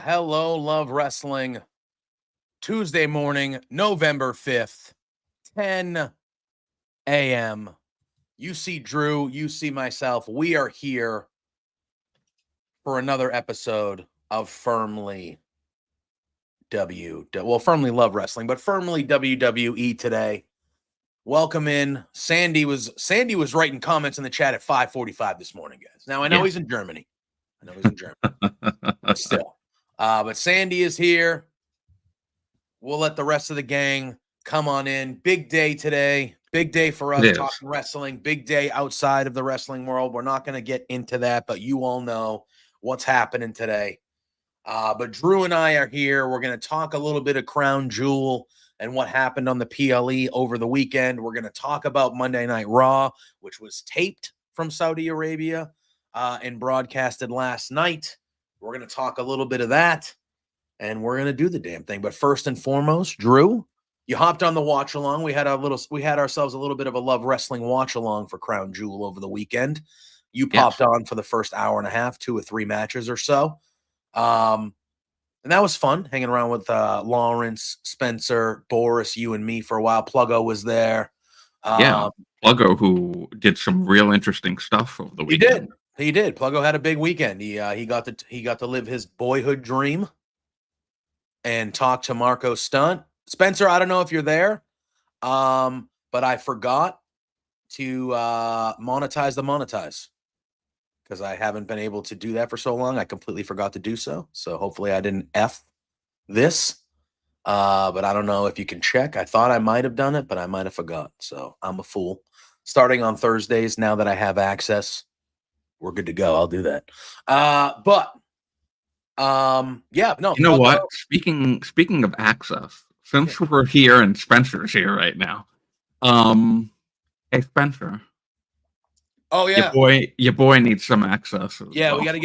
Hello, Love Wrestling. Tuesday morning, November 5th, 10 a.m. You see Drew, you see myself. We are here for another episode of Firmly Firmly Love Wrestling, but Firmly WWE today. Welcome in. Sandy was writing comments in the chat at 5:45 this morning, guys. Now, I know he's in Germany. But still. But Sandy is here. We'll let the rest of the gang come on in. Big day today. Big day for us talking wrestling. Big day outside of the wrestling world. We're not going to get into that, but you all know what's happening today. But Drew and I are here. We're going to talk a little bit of Crown Jewel and what happened on the PLE over the weekend. We're going to talk about Monday Night Raw, which was taped from Saudi Arabia and broadcasted last night. We're going to talk a little bit of that, and we're going to do the damn thing. But first and foremost, Drew, you hopped on the watch along. We had ourselves a little bit of a Love Wrestling watch along for Crown Jewel over the weekend. You popped on for the first hour and a half, 2 or 3 matches or so. And that was fun, hanging around with Lawrence, Spencer, Boris, you and me for a while. Pluggo was there. Pluggo, who did some real interesting stuff over the weekend. He did. Pluggo had a big weekend. He got to live his boyhood dream and talk to Marco Stunt. Spencer, I don't know if you're there, but I forgot to monetize the monetize because I haven't been able to do that for so long. I completely forgot to do so. So hopefully I didn't F this, but I don't know if you can check. I thought I might have done it, but I might have forgot. So I'm a fool. Starting on Thursdays, now that I have access, we're good to go. I'll do that. You know what? Speaking of access, since we're here and Spencer's here right now, hey Spencer. Oh yeah, your boy needs some access. Yeah, well. we gotta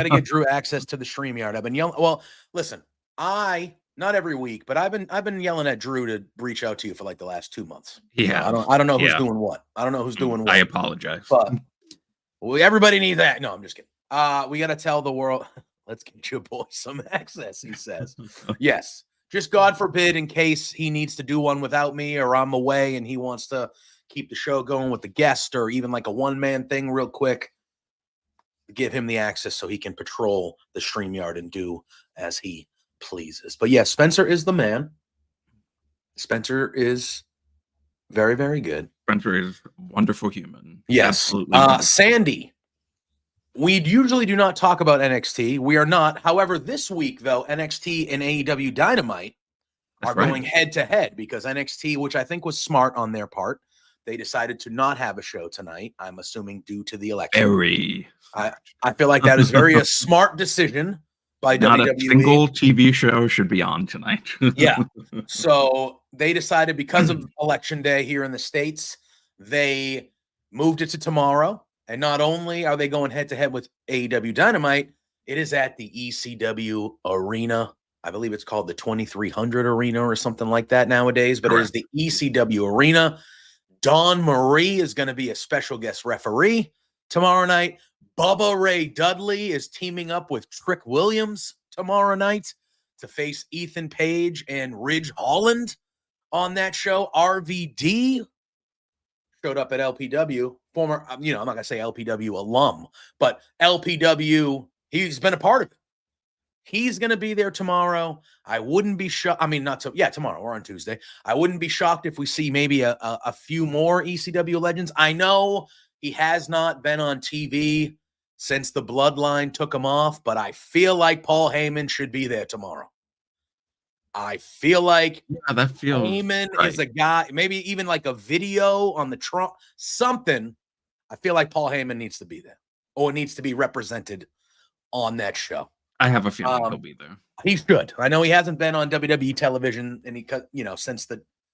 get Drew access to the StreamYard. I've been yelling. Well, listen, not every week, but I've been yelling at Drew to reach out to you for like the last 2 months. Yeah, I don't know who's doing what. I don't know who's doing what. I apologize, but everybody needs that. No, I'm just kidding. We gotta tell the world. Let's get your boy some access. He says, yes. Just God forbid, in case he needs to do one without me, or I'm away and he wants to keep the show going with the guest, or even like a one-man thing real quick, give him the access so he can patrol the StreamYard and do as he pleases. But yeah, Spencer is the man. Spencer is very, very good. Spencer is a wonderful human. Yes. Absolutely. Sandy, we usually do not talk about NXT. We are not. However, this week, though, NXT and AEW Dynamite are going head-to-head because NXT, which I think was smart on their part, they decided to not have a show tonight, I'm assuming due to the election. I feel like that is a smart decision by not WWE. A single TV show should be on tonight. Yeah. So they decided because of Election Day here in the States, they moved it to tomorrow. And not only are they going head-to-head with AEW Dynamite, it is at the ECW Arena. I believe it's called the 2300 Arena or something like that nowadays, but Correct. It is the ECW Arena. Dawn Marie is going to be a special guest referee tomorrow night. Bubba Ray Dudley is teaming up with Trick Williams tomorrow night to face Ethan Page and Ridge Holland on that show. RVD showed up at LPW. Former, I'm not going to say LPW alum, but LPW, he's been a part of it. He's going to be there tomorrow. I wouldn't be shocked. I mean, tomorrow. We're on Tuesday. I wouldn't be shocked if we see maybe a few more ECW legends. I know he has not been on TV since the Bloodline took him off, but I feel like Paul Heyman should be there tomorrow. I feel like Heyman is a guy, maybe even like a video on the Trump, something. I feel like Paul Heyman needs to be there or needs to be represented on that show. I have a feeling he'll be there. He should. I know he hasn't been on WWE television, and since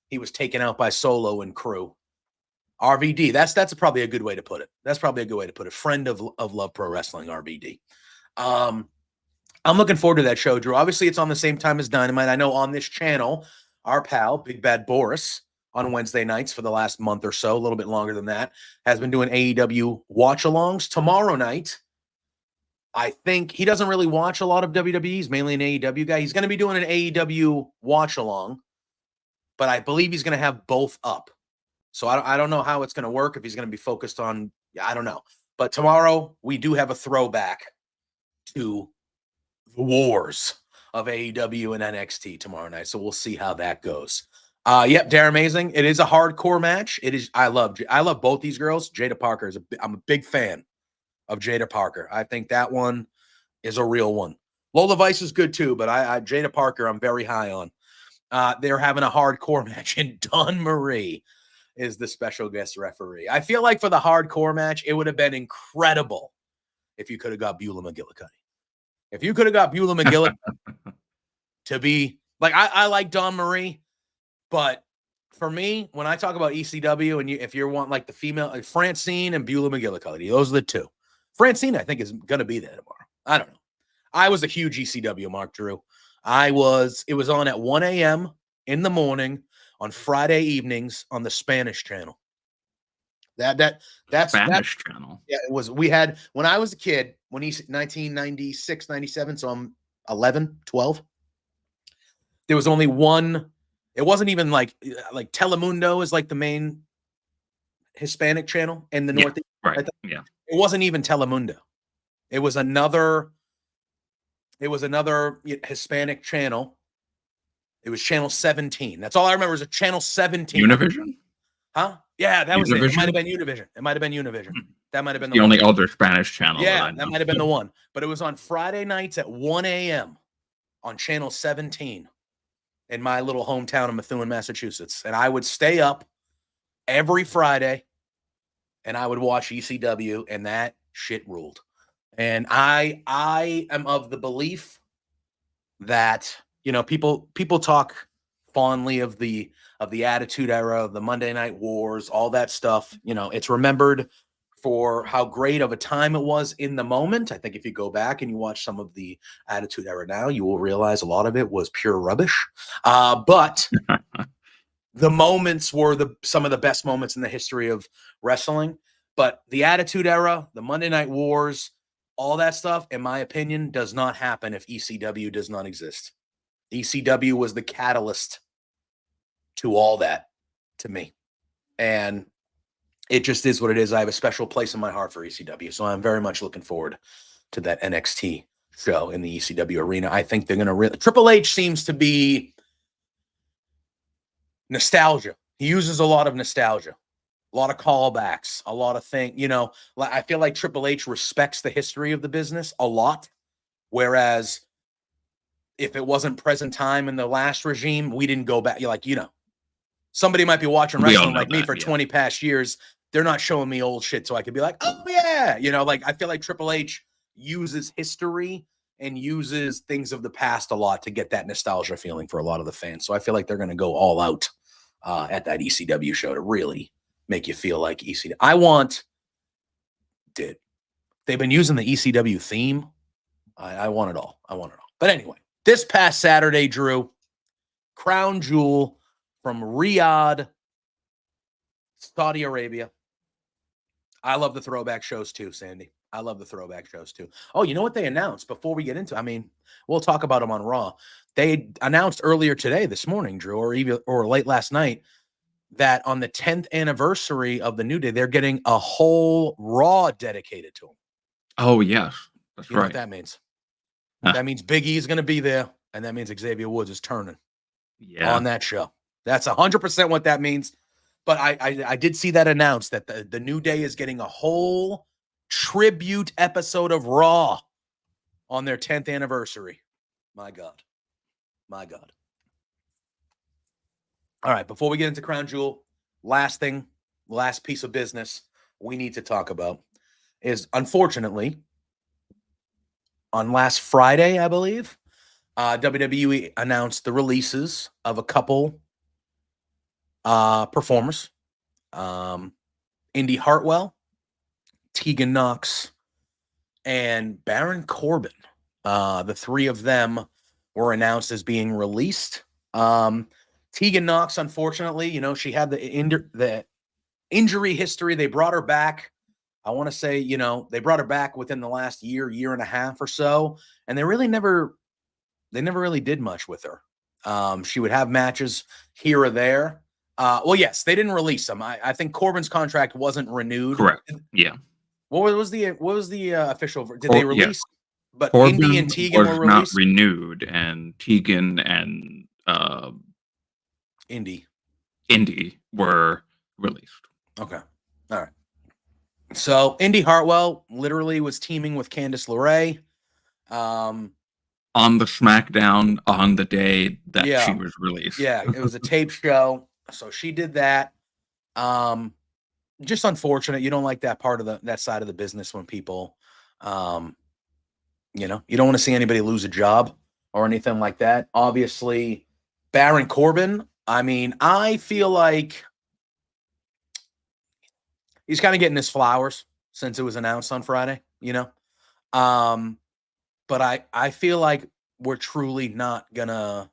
he was taken out by Solo and crew. RVD. That's probably a good way to put it. That's probably a good way to put it. Friend of Love Pro Wrestling, RVD. I'm looking forward to that show, Drew. Obviously, it's on the same time as Dynamite. I know on this channel, our pal, Big Bad Boris, on Wednesday nights for the last month or so, a little bit longer than that, has been doing AEW watch-alongs. Tomorrow night, I think he doesn't really watch a lot of WWE. He's mainly an AEW guy. He's going to be doing an AEW watch-along, but I believe he's going to have both up. So I don't know how it's going to work, if he's going to be focused on, I don't know. But tomorrow, we do have a throwback to the wars of AEW and NXT tomorrow night. So we'll see how that goes. Yep, Darren Amazing. It is a hardcore match. It is. I love both these girls. Jada Parker I'm a big fan of Jada Parker. I think that one is a real one. Lola Vice is good too, but Jada Parker I'm very high on. They're having a hardcore match, and Dawn Marie is the special guest referee. I feel like for the hardcore match, it would have been incredible if you could have got Beulah McGillicuddy. If you could have got Beulah McGillicuddy to be like, I like Dawn Marie, but for me, when I talk about ECW, and if you want like the female, like Francine and Beulah McGillicuddy, those are the two. Francine, I think, is going to be there tomorrow. I don't know. I was a huge ECW mark, Drew. It was on at 1 a.m. in the morning on Friday evenings on the Spanish channel. That's Spanish channel. Yeah, it was. We had, when I was a kid, 1996, 97, so I'm 11, 12. There was only one. It wasn't even like Telemundo is like the main Hispanic channel in the Northeast. Right. Yeah. It wasn't even Telemundo. It was another Hispanic channel. It was channel 17. That's all I remember is a channel 17. Univision? Huh? Yeah, that was Univision? it. It might have been Univision. That might have been the only other Spanish channel. Yeah, that might have been the one. But it was on Friday nights at 1 a.m. on channel 17 in my little hometown of Methuen, Massachusetts. And I would stay up every Friday and I would watch ECW, and that shit ruled. And I am of the belief that, people talk fondly of the Attitude Era, of the Monday Night Wars, all that stuff. It's remembered for how great of a time it was in the moment. I think if you go back and you watch some of the Attitude Era now, you will realize a lot of it was pure rubbish. But the moments were some of the best moments in the history of wrestling. But the Attitude Era, the Monday Night Wars, all that stuff, in my opinion, does not happen if ECW does not exist. ECW was the catalyst to all that, to me. And it just is what it is. I have a special place in my heart for ECW, so I'm very much looking forward to that NXT show in the ECW arena. I think they're going to Triple H seems to be nostalgia. He uses a lot of nostalgia, a lot of callbacks, a lot of things. I feel like Triple H respects the history of the business a lot, whereas if it wasn't present time in the last regime, we didn't go back. Somebody might be watching wrestling like me for 20 past years. They're not showing me old shit so I could be like, oh, yeah. I feel like Triple H uses history and uses things of the past a lot to get that nostalgia feeling for a lot of the fans. So I feel like they're going to go all out at that ECW show to really make you feel like ECW. They've been using the ECW theme. I want it all. But anyway, this past Saturday, Drew, Crown Jewel from Riyadh, Saudi Arabia. I love the throwback shows too, Sandy. I love the throwback shows too. Oh, you know what they announced before we get into? We'll talk about them on Raw. They announced earlier today, this morning, Drew, or late last night, that on the 10th anniversary of the New Day, they're getting a whole Raw dedicated to them. Oh, yes. That's you know right. What that means? That means Big E is going to be there, and that means Xavier Woods is turning on that show. That's 100% what that means. But I did see that announced that the New Day is getting a whole tribute episode of Raw on their 10th anniversary. My God. My God. All right, before we get into Crown Jewel, last piece of business we need to talk about is, unfortunately, on last Friday, I believe, WWE announced the releases of a couple performers. Indy Hartwell, Tegan Knox, and Baron Corbin. The three of them were announced as being released. Tegan Knox, unfortunately, she had the injury history. They brought her back. I want to say, they brought her back within the last year and a half or so, and they never really did much with her. She would have matches here or there. Well, yes, they didn't release them. I think Corbin's contract wasn't renewed. Correct. Yeah. What was the official? Did they release? Yes. But Corbin Indy and Tegan were released. Not renewed, and Tegan and Indy were released. Okay. All right. So Indy Hartwell literally was teaming with Candice LeRae. On the SmackDown on the day that she was released. Yeah, it was a tape show. So she did that. Just unfortunate. You don't like that part of that side of the business when people, you don't want to see anybody lose a job or anything like that. Obviously, Baron Corbin, I feel like he's kind of getting his flowers since it was announced on Friday, but I feel like we're truly not gonna.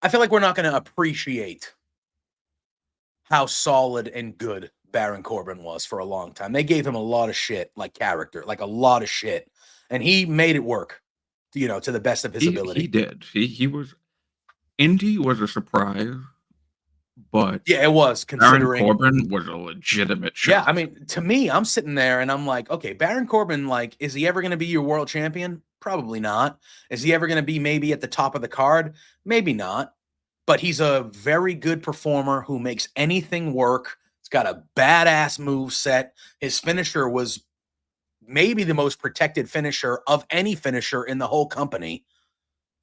I feel like we're not gonna appreciate how solid and good Baron Corbin was for a long time. They gave him a lot of shit, like character, like a lot of shit, and he made it work, to the best of his ability. He did. He was. Indy was a surprise, but yeah, it was. Considering Baron Corbin was a legitimate shot. Yeah, to me, I'm sitting there and I'm like, okay, Baron Corbin, is he ever going to be your world champion? Probably not. Is he ever going to be maybe at the top of the card? Maybe not. But he's a very good performer who makes anything work. He's got a badass move set. His finisher was maybe the most protected finisher of any finisher in the whole company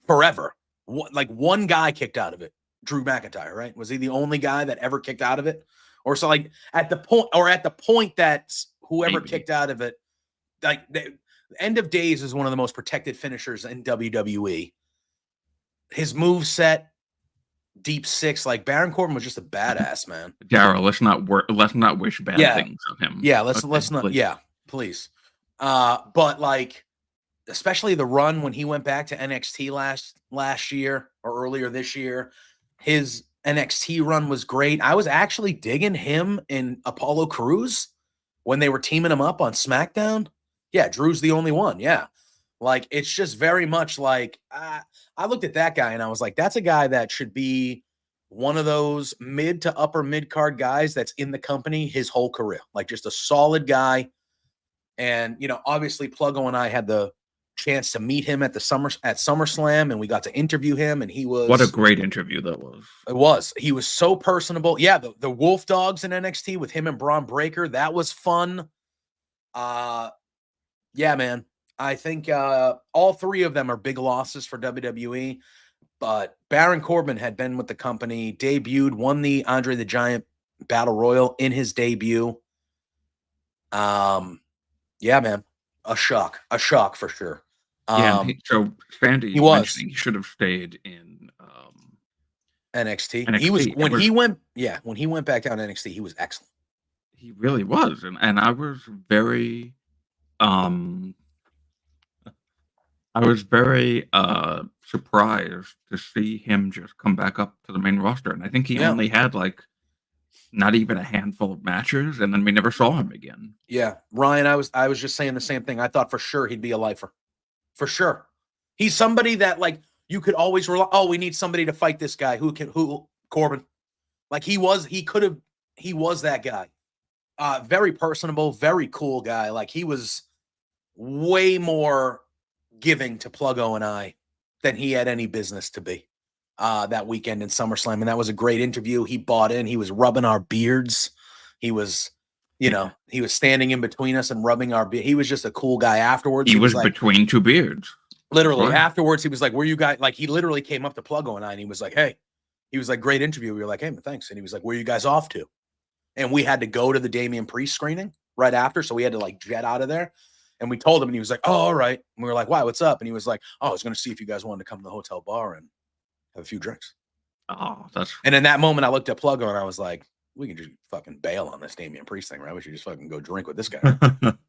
forever. One guy kicked out of it. Drew McIntyre, right? Was he the only guy that ever kicked out of it? Or so at the point that whoever kicked out of it, the End of Days is one of the most protected finishers in WWE. His move set, deep six, Baron Corbin was just a badass, man. Daryl, let's not wish bad things on him. Yeah, let's not. Please. Yeah, please. But especially the run when he went back to NXT last year or earlier this year, his NXT run was great. I was actually digging him in Apollo Crews when they were teaming him up on SmackDown. Yeah, Drew's the only one. Yeah. It's just very much I looked at that guy and I was like, that's a guy that should be one of those mid to upper mid card guys that's in the company his whole career. Just a solid guy. And, obviously Pluggo and I had the chance to meet him at SummerSlam, and we got to interview him, and he was... What a great interview that was. It was. He was so personable. Yeah, the Wolf Dogs in NXT with him and Braun Breaker, that was fun. Yeah, man. I think all three of them are big losses for WWE, but Baron Corbin had been with the company, debuted, won the Andre the Giant Battle Royal in his debut. Yeah, man. A shock for sure. Yeah, so Sandy, he should have stayed in NXT. He was when he went back down to NXT, he was excellent. He really was, and I was very surprised to see him just come back up to the main roster, and I think he only had not even a handful of matches, and then we never saw him again. Yeah, Ryan, I was just saying the same thing. I thought for sure he'd be a lifer, for sure. He's somebody that you could always rely. Oh, we need somebody to fight this guy. Who Corbin? He was that guy. Very personable, very cool guy. He was way more giving to Pluggo and I than he had any business to be that weekend in SummerSlam. And that was a great interview. He bought in. He was rubbing our beards. He was, he was standing in between us and rubbing our beard. He was just a cool guy afterwards. He was like, between two beards. Literally, afterwards, he was like, where you guys? Like, he literally came up to Pluggo and I, and he was like, hey. He was like, great interview. We were like, hey, man, thanks. And he was like, where are you guys off to? And we had to go to the Damian Priest screening right after. So we had to like jet out of there. And we told him, and he was like, oh, all right. And we were like, why? What's up? And he was like, oh, I was going to see if you guys wanted to come to the hotel bar and have a few drinks. Oh, and in that moment, I looked at Pluggo and I was like, we can just fucking bail on this Damian Priest thing, right? We should just fucking go drink with this guy.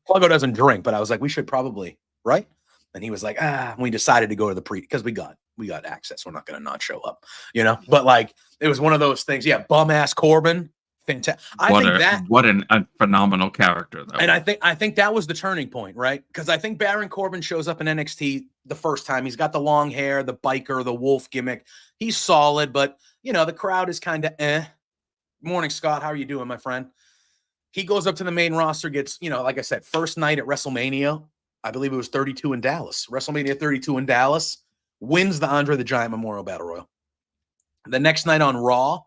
Pluggo doesn't drink, but I was like, we should probably, right? And he was like, and we decided to go to the because we got access. We're not going to not show up, but like, it was one of those things. Yeah. Bum ass Corbin. Fantastic. What a phenomenal character. I think that was the turning point, right? Because I think Baron Corbin shows up in NXT the first time. He's got the long hair, the biker, the wolf gimmick. He's solid, but the crowd is kind of eh. Morning, Scott. How are you doing, my friend? He goes up to the main roster, gets, like I said, first night at WrestleMania. I believe it was 32 in Dallas. WrestleMania 32 in Dallas. Wins the Andre the Giant Memorial Battle Royal. The next night on Raw,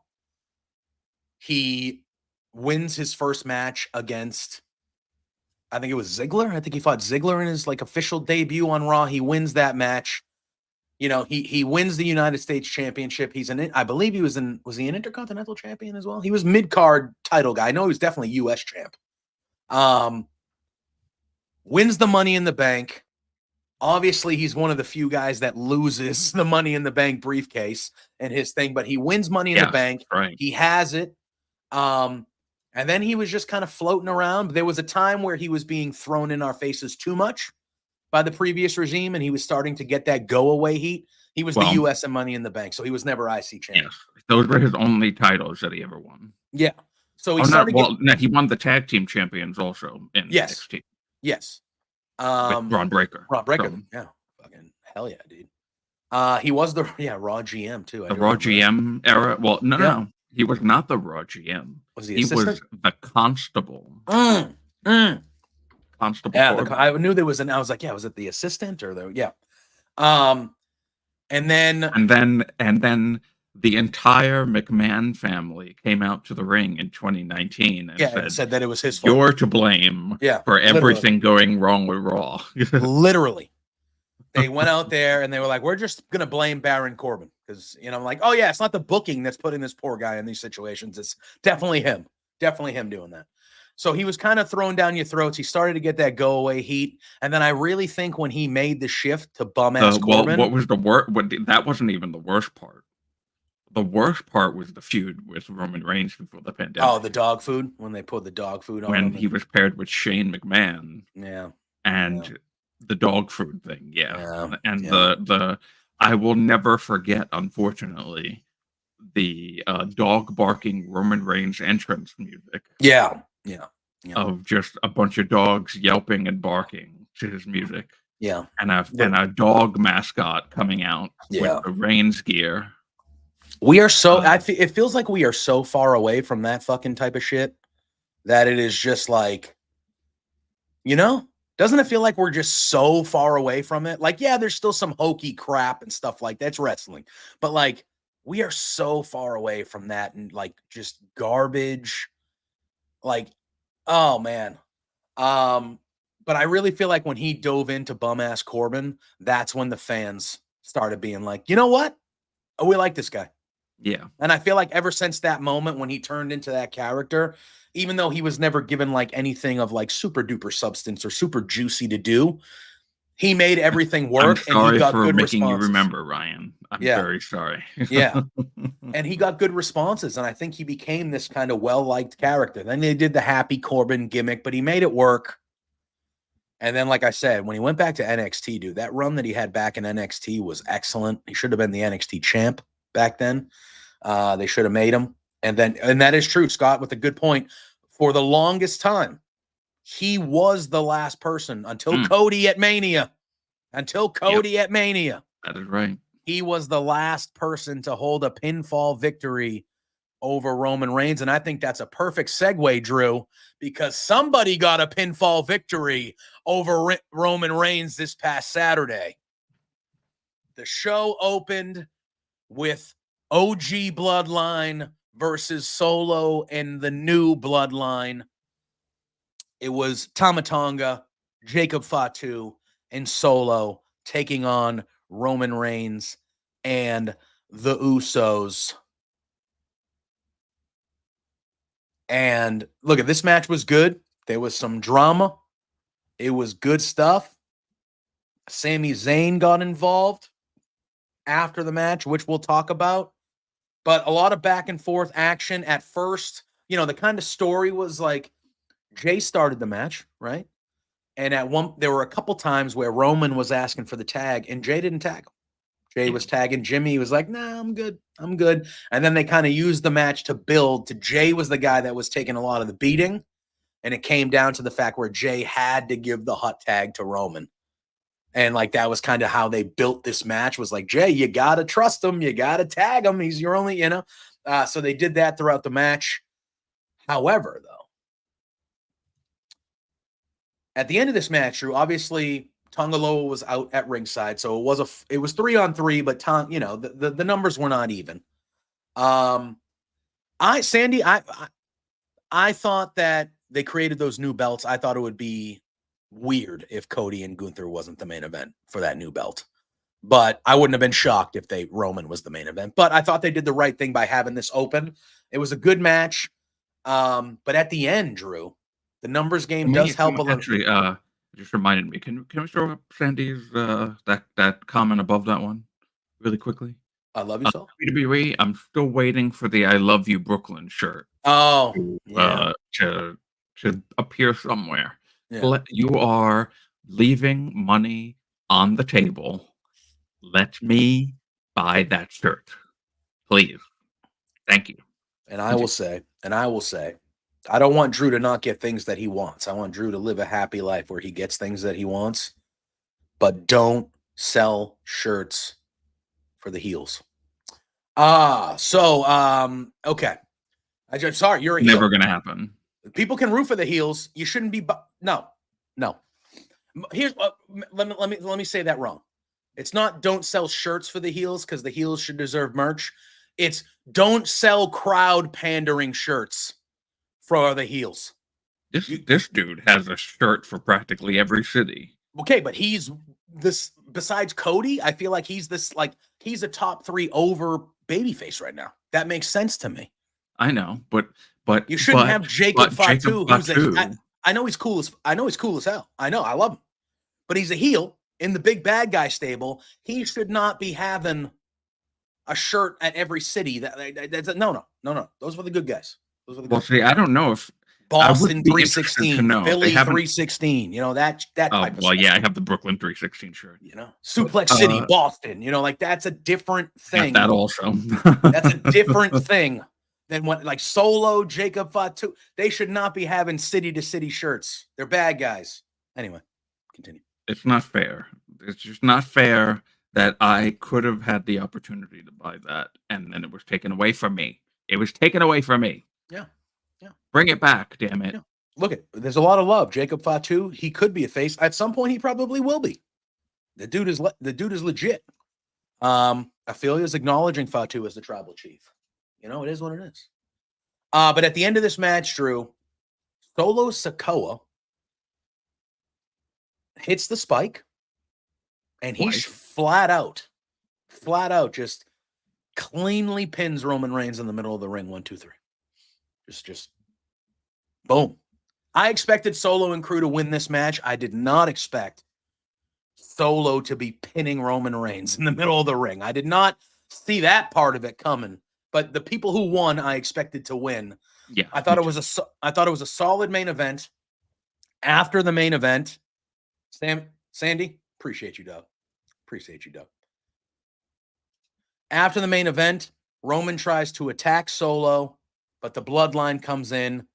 he wins his first match against, I think it was Ziggler. I think he fought Ziggler in his like official debut on Raw. He wins that match. He wins the United States Championship. I believe was he an Intercontinental Champion as well? He was mid-card title guy. I know he was definitely US champ. Wins the Money in the Bank. Obviously, he's one of the few guys that loses the Money in the Bank briefcase and his thing, but he wins Money in the Bank. Right. He has it. And then he was just kind of floating around. There was a time where he was being thrown in our faces too much by the previous regime, and he was starting to get that go-away heat. He was the U.S. and Money in the Bank, so he was never IC champion. Yes. Those were his only titles that he ever won. Yeah. So he he won the tag team champions also in NXT. Yes. With Ron Breaker. Yeah. Fucking hell yeah, dude. He was the Raw GM too. The Raw GM era. Well, no. He was not the Raw GM. Was he was the constable. Constable. Yeah, I knew there was I was like, was it the assistant or the and then the entire McMahon family came out to the ring in 2019 and said that it was his fault. You're to blame for everything going wrong with Raw. Literally. They went out there and they were like, we're just going to blame Baron Corbin. Because, I'm like, oh, yeah, it's not the booking that's putting this poor guy in these situations. It's definitely him. Definitely him doing that. So he was kind of thrown down your throats. He started to get that go-away heat. And then I really think when he made the shift to bum-ass Corbin. What was the worst? That wasn't even the worst part. The worst part was the feud with Roman Reigns before the pandemic. Oh, the dog food? When they put the dog food on him. When he was paired with Shane McMahon. Yeah. And the dog food thing. Yeah. And the I will never forget, unfortunately, the dog barking Roman Reigns entrance music. Yeah. Of just a bunch of dogs yelping and barking to his music. Yeah. And a dog mascot coming out with the Reigns gear. We are so it feels like we are so far away from that fucking type of shit that it is just like, doesn't it feel like we're just so far away from it? Like, there's still some hokey crap and stuff like that's wrestling, but like we are so far away from that and like just garbage. Like, oh man. But I really feel like when he dove into bum ass Corbin, that's when the fans started being like, you know what? Oh, we like this guy. Yeah. And I feel like ever since that moment when he turned into that character, even though he was never given like anything of like super duper substance or super juicy to do, he made everything work. And he got good responses. You remember, Ryan. I'm very sorry. Yeah. And he got good responses. And I think he became this kind of well-liked character. Then they did the Happy Corbin gimmick, but he made it work. And then, like I said, when he went back to NXT, dude, that run that he had back in NXT was excellent. He should have been the NXT champ back then. They should have made him. And that is true, Scott, with a good point. For the longest time, he was the last person until Cody at Mania. Until Cody at Mania. That is right. He was the last person to hold a pinfall victory over Roman Reigns. And I think that's a perfect segue, Drew, because somebody got a pinfall victory over Roman Reigns this past Saturday. The show opened with OG Bloodline versus Solo and the new Bloodline. It was Tama Tonga, Jacob Fatu, and Solo taking on Roman Reigns and the Usos. And look, this match was good. There was some drama. It was good stuff. Sami Zayn got involved after the match, which we'll talk about. But a lot of back and forth action at first. The kind of story was like Jay started the match, right? And there were a couple times where Roman was asking for the tag and Jay didn't tag him. Jay was tagging Jimmy. He was like, nah, I'm good. And then they kind of used the match to build to Jay was the guy that was taking a lot of the beating. And it came down to the fact where Jay had to give the hot tag to Roman. And like, that was kind of how they built this match was like, Jay, you got to trust him. You got to tag him. He's your only, so they did that throughout the match. However, though, at the end of this match, Drew, obviously Tonga Loa was out at ringside, so it was 3-on-3, but the numbers were not even. I thought that they created those new belts. I thought it would be weird if Cody and Gunther wasn't the main event for that new belt, but I wouldn't have been shocked if Roman was the main event. But I thought they did the right thing by having this open. It was a good match, but at the end, Drew, the numbers game does help a little. Actually, just reminded me. Can we throw up Sandy's that comment above that one really quickly? I love you so. WWE, I'm still waiting for the "I Love You Brooklyn" shirt. Oh, to appear somewhere. Yeah. You are leaving money on the table. Let me buy that shirt, please. Thank you. And I will say, I don't want Drew to not get things that he wants. I want Drew to live a happy life where he gets things that he wants, but don't sell shirts for the heels. Okay. Sorry, you're a heel. Never going to happen. People can root for the heels. You shouldn't be. No. Here's let me say that wrong. It's not don't sell shirts for the heels because the heels should deserve merch. It's don't sell crowd pandering shirts for the heels. This dude has a shirt for practically every city. Okay, but he's this. Besides Cody, I feel like he's a top 3 over babyface right now. That makes sense to me. I know, but you shouldn't have Jacob Fatu. I know he's cool as hell. I know, I love him, but he's a heel in the big bad guy stable. He should not be having a shirt at every city. That's no. Those were the good guys. See, I don't know if Boston 316, Philly 316. That. Oh well, yeah, I have the Brooklyn 316 shirt. Suplex City, Boston. That's a different thing. That also. That's a different thing than what like Solo, Jacob Fatu. They should not be having city to city shirts. They're bad guys. Anyway, continue. It's not fair. It's just not fair that I could have had the opportunity to buy that, and then it was taken away from me. Yeah. Bring it back, damn it. Yeah. Look, there's a lot of love. Jacob Fatu, he could be a face. At some point, he probably will be. The dude is legit. Aphelia's acknowledging Fatu as the tribal chief. It is what it is. But at the end of this match, Drew, Solo Sikoa hits the spike, and he's flat out just cleanly pins Roman Reigns in the middle of the ring. 1, 2, 3. Just boom. I expected Solo and crew to win this match. I did not expect Solo to be pinning Roman Reigns in the middle of the ring. I did not see that part of it coming. But the people who won, I expected to win. Yeah, I thought it was a solid main event. After the main event, Sandy, appreciate you, Doug. After the main event, Roman tries to attack Solo, but the bloodline comes in.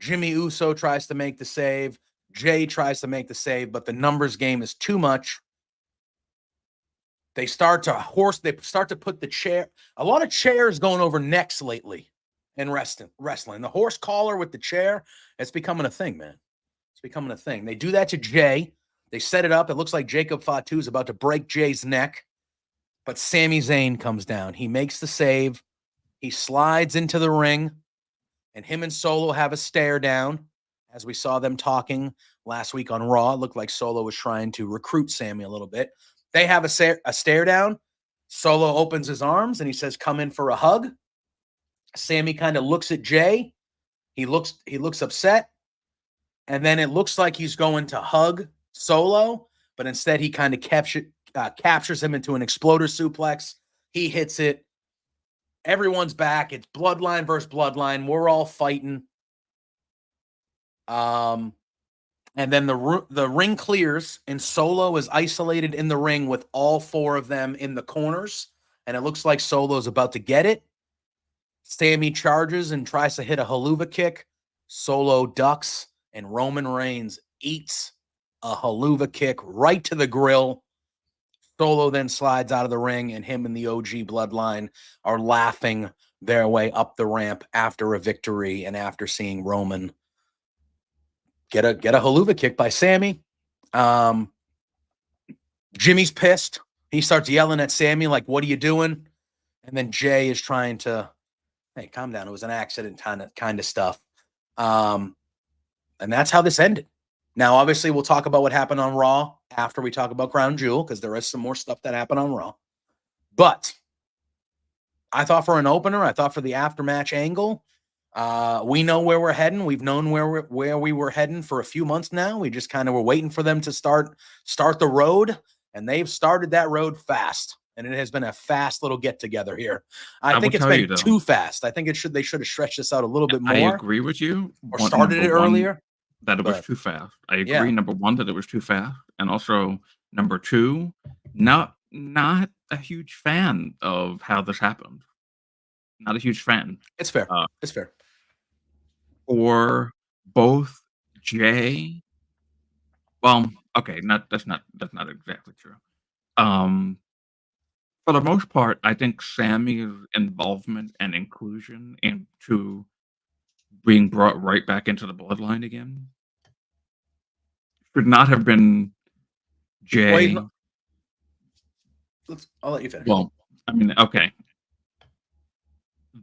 Jimmy Uso tries to make the save. Jay tries to make the save, but the numbers game is too much. They start to put the chair. A lot of chairs going over necks lately in wrestling. The horse collar with the chair, it's becoming a thing, man. It's becoming a thing. They do that to Jay. They set it up. It looks like Jacob Fatu is about to break Jay's neck, but Sami Zayn comes down. He makes the save. He slides into the ring, and him and Solo have a stare down. As we saw them talking last week on Raw, it looked like Solo was trying to recruit Sami a little bit. They have a stare down. Solo opens his arms and he says, "Come in for a hug." Sami kind of looks at Jay. He looks upset. And then it looks like he's going to hug Solo, but instead he kind of captures him into an exploder suplex. He hits it. Everyone's back. It's bloodline versus bloodline. We're all fighting. And then the ring clears, and Solo is isolated in the ring with all 4 of them in the corners. And it looks like Solo's about to get it. Sami charges and tries to hit a haluva kick. Solo ducks, and Roman Reigns eats a haluva kick right to the grill. Solo then slides out of the ring, and him and the OG bloodline are laughing their way up the ramp after a victory and after seeing Roman get a haluva kick by Sami. Jimmy's pissed. He starts yelling at Sami like, "What are you doing?" And then Jay is trying to, "Hey, calm down. It was an accident," kind of stuff. And that's how this ended. Now, obviously, we'll talk about what happened on Raw after we talk about Crown Jewel, because there is some more stuff that happened on Raw. But I thought for an opener, I thought for the aftermatch angle, we know where we're heading. We've known where we were heading for a few months now. We just kind of were waiting for them to start the road, and they've started that road fast. And it has been a fast little get together here. I think it's been too fast. I think they should have stretched this out a little bit more. I agree with you. Or started it earlier. That it was too fast. I agree. Number 1, that it was too fast, and also number 2, not a huge fan of how this happened. Not a huge fan. It's fair. It's fair. For both Jay. Well, okay, that's not exactly true. For the most part, I think Sami's involvement and inclusion into being brought right back into the bloodline again should not have been Jay. I'll let you finish. Well, I mean, okay.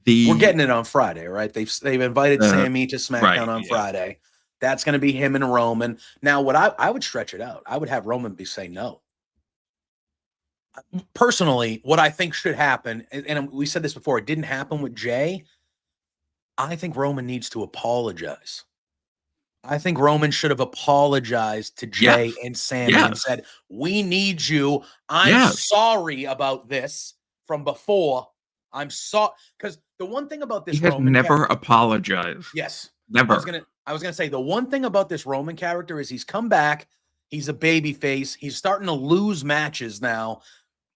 We're getting it on Friday, right? They've invited Sami to SmackDown on Friday. That's going to be him and Roman. Now, what I would stretch it out. I would have Roman say no. Personally, what I think should happen, and we said this before, it didn't happen with Jay. I think Roman needs to apologize. I think Roman should have apologized to Jay and Sami and said, "We need you. I'm sorry about this from before. I'm sorry." Because the one thing about this, he has Roman never apologized. Yes, never. I was gonna say the one thing about this Roman character is he's come back. He's a baby face. He's starting to lose matches now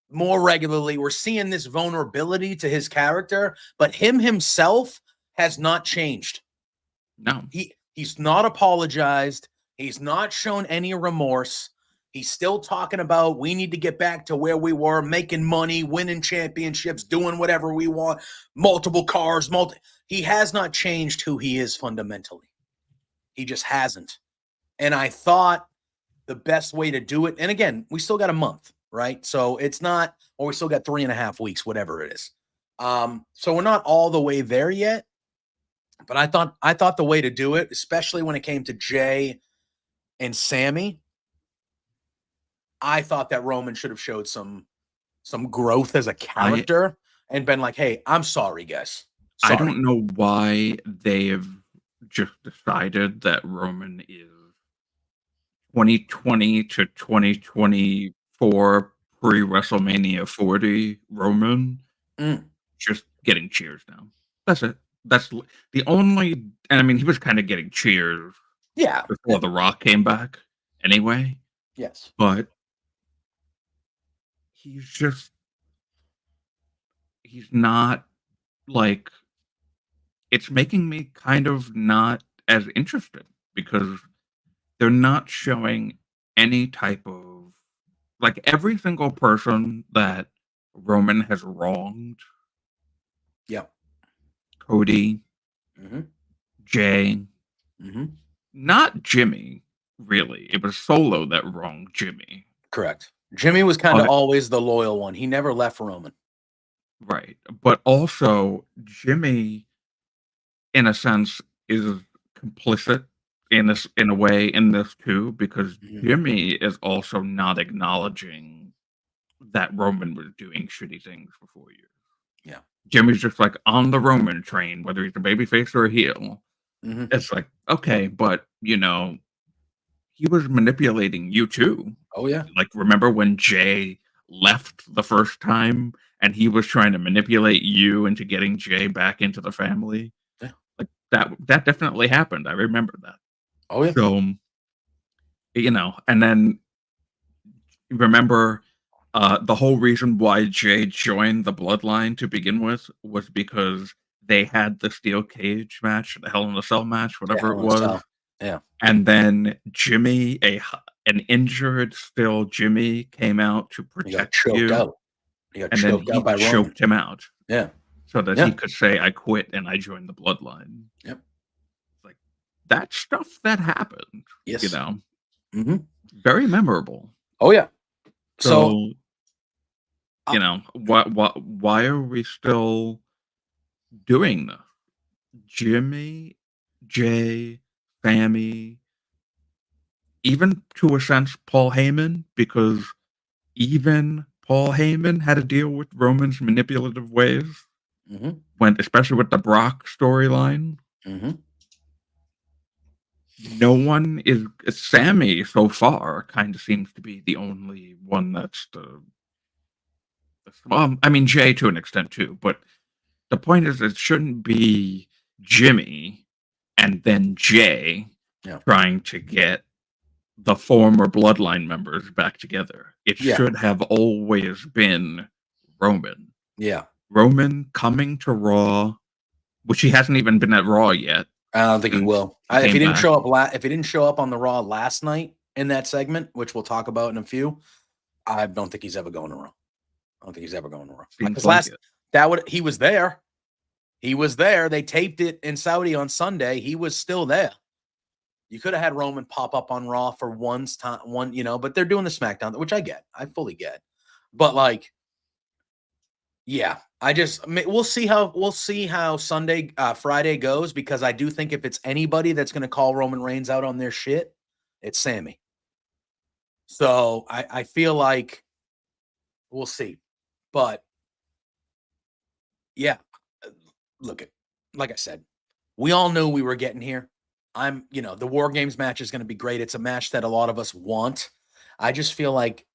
more regularly. We're seeing this vulnerability to his character, but him himself has not changed. No. He's not apologized. He's not shown any remorse. He's still talking about we need to get back to where we were, making money, winning championships, doing whatever we want, multiple cars, He has not changed who he is fundamentally. He just hasn't. And I thought the best way to do it, and again, we still got a month, right? So it's not, or we still got 3.5 weeks, whatever it is. So we're not all the way there yet. But I thought the way to do it, especially when it came to Jay and Sami, I thought that Roman should have showed some growth as a character and been like, "Hey, I'm sorry, guys. Sorry." I don't know why they have just decided that Roman is 2020 to 2024 pre-WrestleMania 40 Roman just getting cheers now. That's it. That's the only, and I mean, he was kind of getting cheers before The Rock came back anyway. Yes. But he's not like, it's making me kind of not as interested because they're not showing any type of, like, every single person that Roman has wronged. Yeah. Cody, Jay, not Jimmy, really. It was Solo that wronged Jimmy. Correct. Jimmy was kind of always the loyal one. He never left Roman. Right. But also, Jimmy, in a sense, is complicit in a way in this too, because Jimmy is also not acknowledging that Roman was doing shitty things for 4 years. Yeah. Jimmy's just like on the Roman train, whether he's a babyface or a heel. It's like, okay, but he was manipulating you too. Oh yeah. Like, remember when Jay left the first time and he was trying to manipulate you into getting Jay back into the family? Yeah. Like that definitely happened. I remember that. Oh yeah. So, and then remember the whole reason why Jay joined the Bloodline to begin with was because they had the steel cage match, the Hell in a Cell match, whatever it was. Yeah. And then Jimmy, an injured still Jimmy, came out to protect you. Out. He got choked out by Roman. Choked him out. Yeah. So that he could say, I quit and I joined the Bloodline. Yep. Like, that stuff that happened. Yes. Very memorable. Oh yeah. So why are we still doing this? Jimmy, Jay, Sammy, even to a sense Paul Heyman, because even Paul Heyman had to deal with Roman's manipulative ways, especially with the Brock storyline. No one is. Sammy so far kind of seems to be the only one that's I mean, Jay to an extent too, but the point is it shouldn't be Jimmy and then Jay trying to get the former Bloodline members back together. It should have always been Roman. Yeah. Roman coming to Raw, which he hasn't even been at Raw yet. I don't think he will. If he didn't show up if he didn't show up on the Raw last night in that segment, which we'll talk about in a few, I don't think he's ever going to Raw. I don't think he's ever going to Raw. Because he was there. He was there. They taped it in Saudi on Sunday. He was still there. You could have had Roman pop up on Raw for one, but they're doing the SmackDown, which I get. I fully get. But we'll see how Friday goes, because I do think if it's anybody that's going to call Roman Reigns out on their shit, it's Sammy. So I feel like we'll see. But yeah, look, like I said, we all knew we were getting here. The War Games match is going to be great. It's a match that a lot of us want. I just feel like,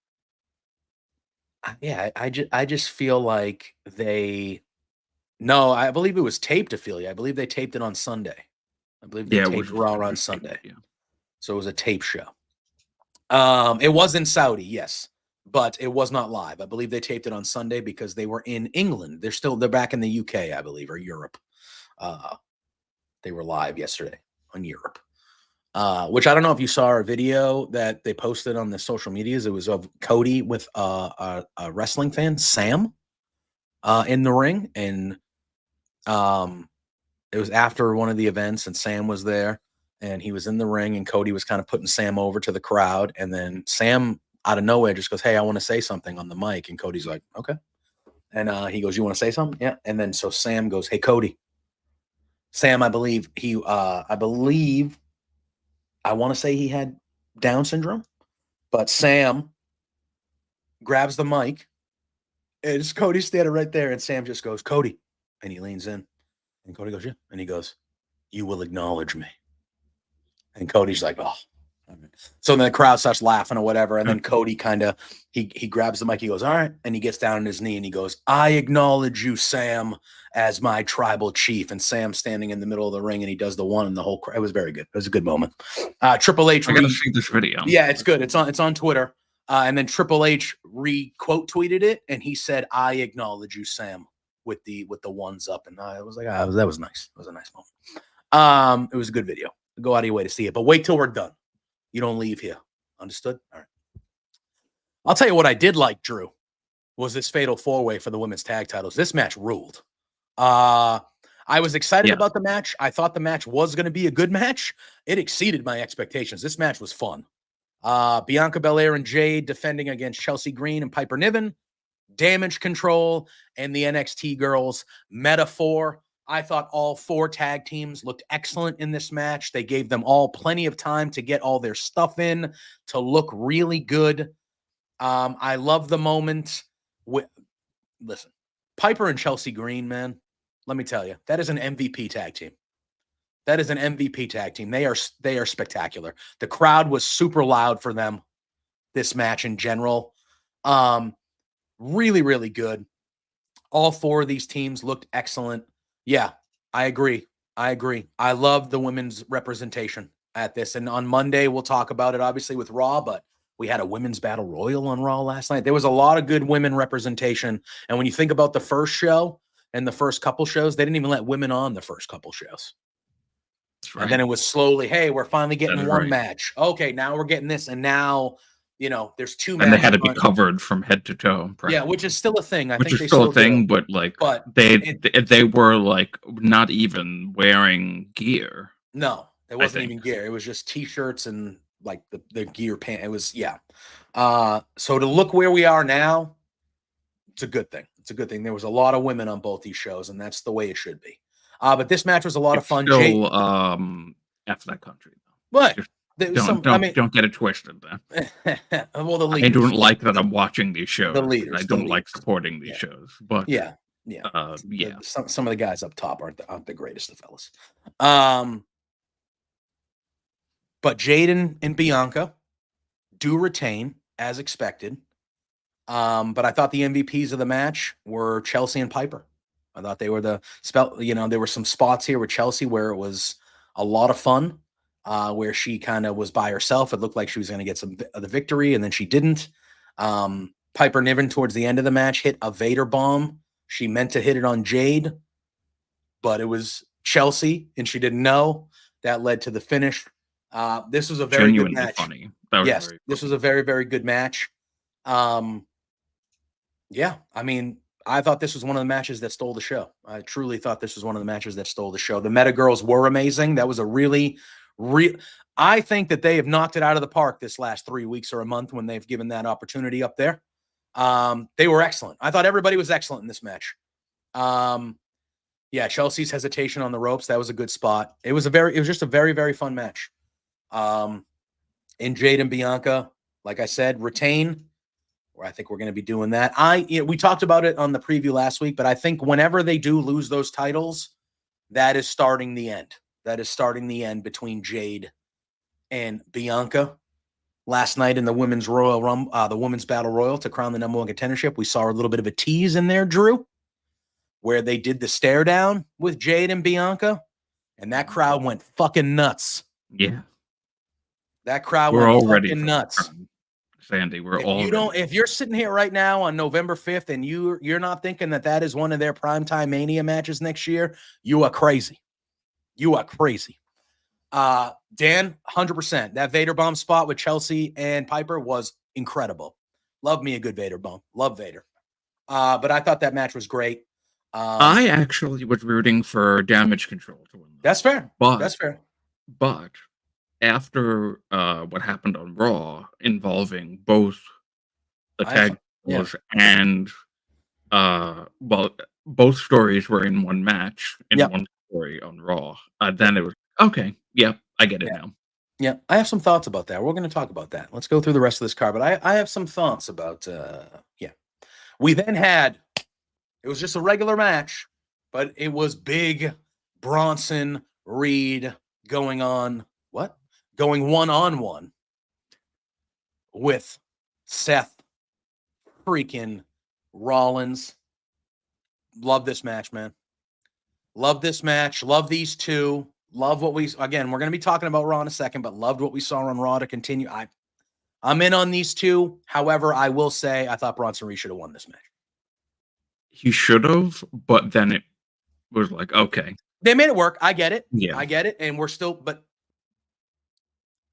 I just feel like I believe it was taped, Ophelia. I believe they taped it on Sunday. I believe they taped Raw on Sunday. Yeah. So it was a tape show. It was in Saudi, yes, but it was not live. I believe they taped it on Sunday because they were in England. They're back in the UK, I believe, or Europe. They were live yesterday on Europe, which I don't know if you saw our video that they posted on the social medias. It was of Cody with a wrestling fan, Sam, in the ring. And it was after one of the events, and Sam was there. And he was in the ring, and Cody was kind of putting Sam over to the crowd. And then Sam, out of nowhere, just goes, "Hey, I want to say something on the mic." And Cody's like, "Okay." And he goes, "You want to say something?" "Yeah." And then so Sam goes, "Hey, Cody." Sam, I want to say he had Down syndrome, but Sam grabs the mic, and it's Cody standing right there. And Sam just goes, "Cody." And he leans in, and Cody goes, "Yeah." And he goes, "You will acknowledge me." And Cody's like, "Oh." So then the crowd starts laughing or whatever. And then Cody he grabs the mic. He goes, "All right." And he gets down on his knee and he goes, "I acknowledge you, Sam, as my tribal chief." And Sam's standing in the middle of the ring, and he does the one, and the whole crowd. It was very good. It was a good moment. Triple H. I gotta see this video. Yeah, it's good. It's on Twitter. And then Triple H quote tweeted it, and he said, "I acknowledge you, Sam," with the ones up. And I was like, that was nice. It was a nice moment. It was a good video. Go out of your way to see it, but wait till we're done. You don't leave here. Understood? All right. I'll tell you what I did like, Drew, was this fatal four-way for the women's tag titles. This match ruled. I I was excited about the match. I thought the match was going to be a good match. It exceeded my expectations. This match was fun. Bianca Belair and Jade defending against Chelsea Green and Piper Niven. Damage Control and the NXT girls. Metaphor. I thought all 4 tag teams looked excellent in this match. They gave them all plenty of time to get all their stuff in, to look really good. I love the moment. Listen, Piper and Chelsea Green, man, let me tell you, that is an MVP tag team. That is an MVP tag team. They are spectacular. The crowd was super loud for them this match in general. Really, really good. All 4 of these teams looked excellent. Yeah, I agree. I love the women's representation at this. And on Monday, we'll talk about it, obviously, with Raw, but we had a women's battle royal on Raw last night. There was a lot of good women representation. And when you think about the first show and the first couple shows, they didn't even let women on the first couple shows. Right. And then it was slowly, hey, we're finally getting one match. Okay, now we're getting this. And now, there's 2 matches. And they had to be covered from head to toe. Yeah, which is still a thing. I think which is still a thing, but they were like not even wearing gear. No, it wasn't even gear. It was just T-shirts and like the gear pant. It was, so to look where we are now, it's a good thing. It's a good thing. There was a lot of women on both these shows, and that's the way it should be. But this match was a lot of fun. Still, after that country. What? Don't get it twisted. Then. Well, the leaders. I don't like that I'm watching these shows. The leaders. I don't like supporting these shows. But some of the guys up top aren't the greatest of fellas. But Jade and Bianca do retain as expected. But I thought the MVPs of the match were Chelsea and Piper. I thought they were there were some spots here with Chelsea where it was a lot of fun, where she kind of was by herself. It looked like she was going to get some of the victory, and then she didn't. Piper Niven towards the end of the match hit a Vader bomb. She meant to hit it on Jade, but it was Chelsea, and she didn't know. That led to the finish. This was a very good match. Funny. This was a very, very good match. I thought this was one of the matches that stole the show. I truly thought this was one of the matches that stole the show. The Meta Girls were amazing. That was a really, I think that they have knocked it out of the park this last 3 weeks or a month when they've given that opportunity up there. They were excellent. I thought everybody was excellent in this match. Chelsea's hesitation on the ropes, that was a good spot. It was just a very, very fun match. And Jade and Bianca, like I said, retain. Where I think we're going to be doing that. We talked about it on the preview last week, but I think whenever they do lose those titles, that is starting the end. That is starting the end between Jade and Bianca. Last night in the women's the women's battle royal to crown the number 1 contendership, we saw a little bit of a tease in there, Drew, where they did the stare down with Jade and Bianca, and that crowd went fucking nuts. Yeah, that crowd went fucking nuts. Sandy, if you're sitting here right now on November 5th and you're not thinking that is one of their primetime Mania matches next year, you are crazy. You are crazy. Dan, 100%. That Vader bomb spot with Chelsea and Piper was incredible. Love me a good Vader bomb. Love Vader. But I thought that match was great. I actually was rooting for Damage Control to win. That's fair. But after what happened on Raw involving both the tag and both stories were in one match in one story on Raw. Then it was okay. Yeah, I get it now. Yeah, I have some thoughts about that. We're going to talk about that. Let's go through the rest of this card. But I have some thoughts about We then had, it was just a regular match, but it was big Bronson Reed going one-on-one with Seth freaking Rollins. Love this match, man. Love this match. Love these two. Love what we're going to be talking about Raw in a second, but loved what we saw on Raw to continue. I'm in on these two. However, I will say I thought Bronson Reed should have won this match. He should have, but then it was like, okay. They made it work. I get it. Yeah. I get it. And but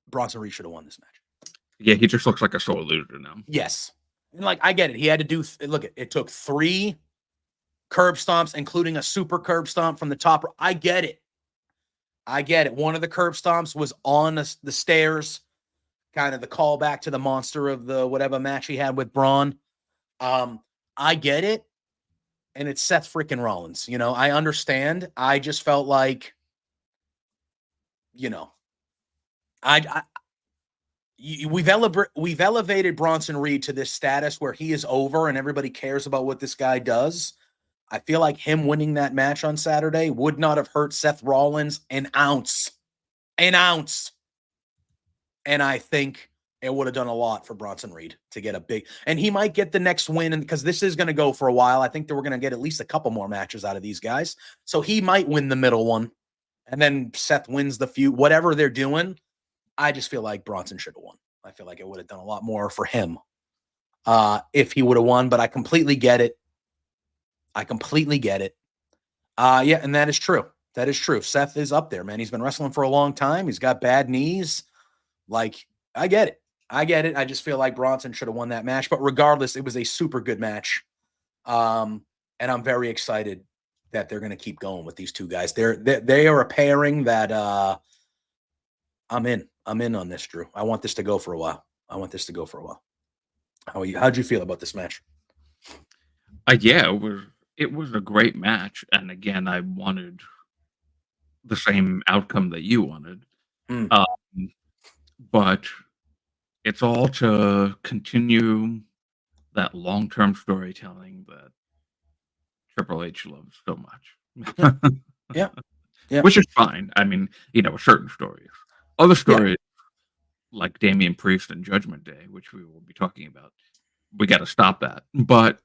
Bronson Reed should have won this match. Yeah, he just looks like a sore loser now. Yes. And I get it. He had to do, it took 3 curb stomps, including a super curb stomp from the top. I get it. One of the curb stomps was on the stairs, kind of the callback to the monster of the whatever match he had with Braun. I get it. And it's Seth freaking Rollins. I understand. I just felt like, we've elevated Bronson Reed to this status where he is over and everybody cares about what this guy does. I feel like him winning that match on Saturday would not have hurt Seth Rollins an ounce. And I think it would have done a lot for Bronson Reed to get a big, and he might get the next win, and because this is going to go for a while. I think that we're going to get at least a couple more matches out of these guys. So he might win the middle one, and then Seth wins the feud, whatever they're doing. I just feel like Bronson should have won. I feel like it would have done a lot more for him if he would have won, but I completely get it. Yeah, and that is true. Seth is up there, man. He's been wrestling for a long time. He's got bad knees. Like, I get it. I just feel like Bronson should have won that match. But regardless, it was a super good match. And I'm very excited that they're going to keep going with these two guys. They are a pairing that I'm in on this, Drew. I want this to go for a while. How are you? How'd you feel about this match? Yeah, it was a great match. And again, I wanted the same outcome that you wanted. But it's all to continue that long-term storytelling that Triple H loves so much. Yeah. Which is fine. I mean, certain stories. Other stories, like Damian Priest and Judgment Day, which we will be talking about, we got to stop that. But,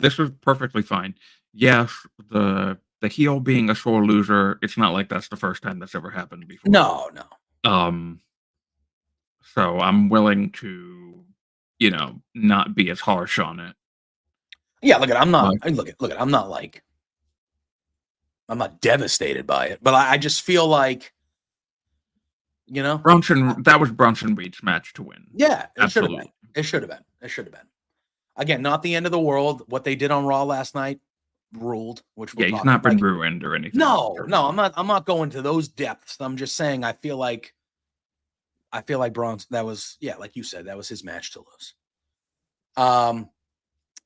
this was perfectly fine. Yes, the heel being a sore loser, it's not like that's the first time that's ever happened before. No. So I'm willing to, not be as harsh on it. Yeah, I'm not devastated by it, but I just feel like, that was Bronson Reed's match to win. Yeah, it should have been. Again, not the end of the world. What they did on Raw last night ruled. Which he's not been ruined or anything. No, I'm not going to those depths. I'm just saying I feel like Bronson, that was, like you said, that was his match to lose.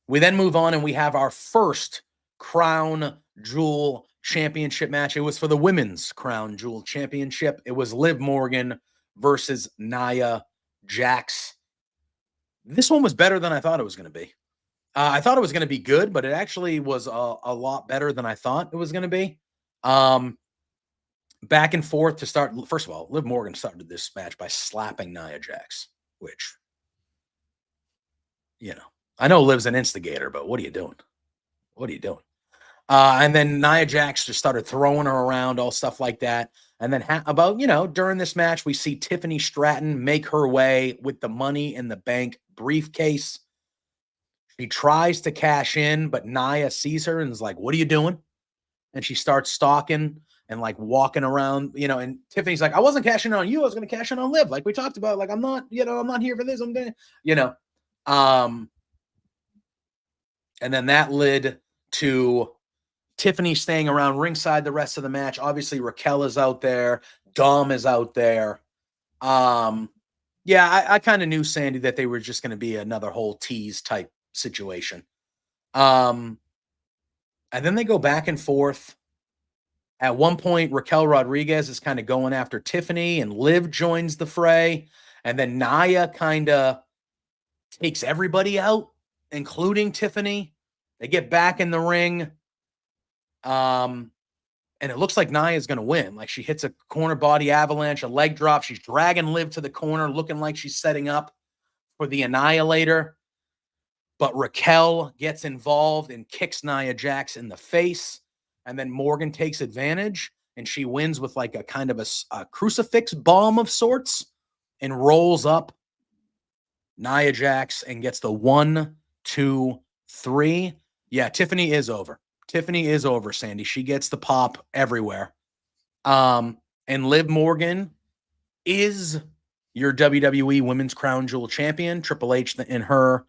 We then move on and we have our first Crown Jewel Championship match. It was for the Women's Crown Jewel Championship. It was Liv Morgan versus Nia Jax. This one was better than I thought it was going to be. I thought it was going to be good, but it actually was a lot better than I thought it was going to be. Back and forth to start. First of all, Liv Morgan started this match by slapping Nia Jax, which, I know Liv's an instigator, but what are you doing? And then Nia Jax just started throwing her around, all stuff like that. And then during this match, we see Tiffany Stratton make her way with the Money in the Bank briefcase. She tries to cash in, but Nia sees her and is like, "What are you doing?" And she starts stalking and walking around, and Tiffany's like, "I wasn't cashing on you. I was going to cash in on Liv. Like we talked about, I'm not here for this. I'm going to, and then that led to Tiffany staying around ringside the rest of the match. Obviously, Raquel is out there. Dom is out there. I kind of knew, Sandy, that they were just going to be another whole tease type situation. And then they go back and forth. At one point, Raquel Rodriguez is kind of going after Tiffany, and Liv joins the fray. And then Nia kind of takes everybody out, including Tiffany. They get back in the ring. And it looks like Nia is going to win. Like, she hits a corner body avalanche, a leg drop. She's dragging Liv to the corner, looking like she's setting up for the Annihilator. But Raquel gets involved and kicks Nia Jax in the face. And then Morgan takes advantage, and she wins with a kind of a crucifix bomb of sorts and rolls up Nia Jax and gets the 1, 2, 3. Yeah, Tiffany is over. Sandy. She gets the pop everywhere. And Liv Morgan is your WWE Women's Crown Jewel champion. Triple H and her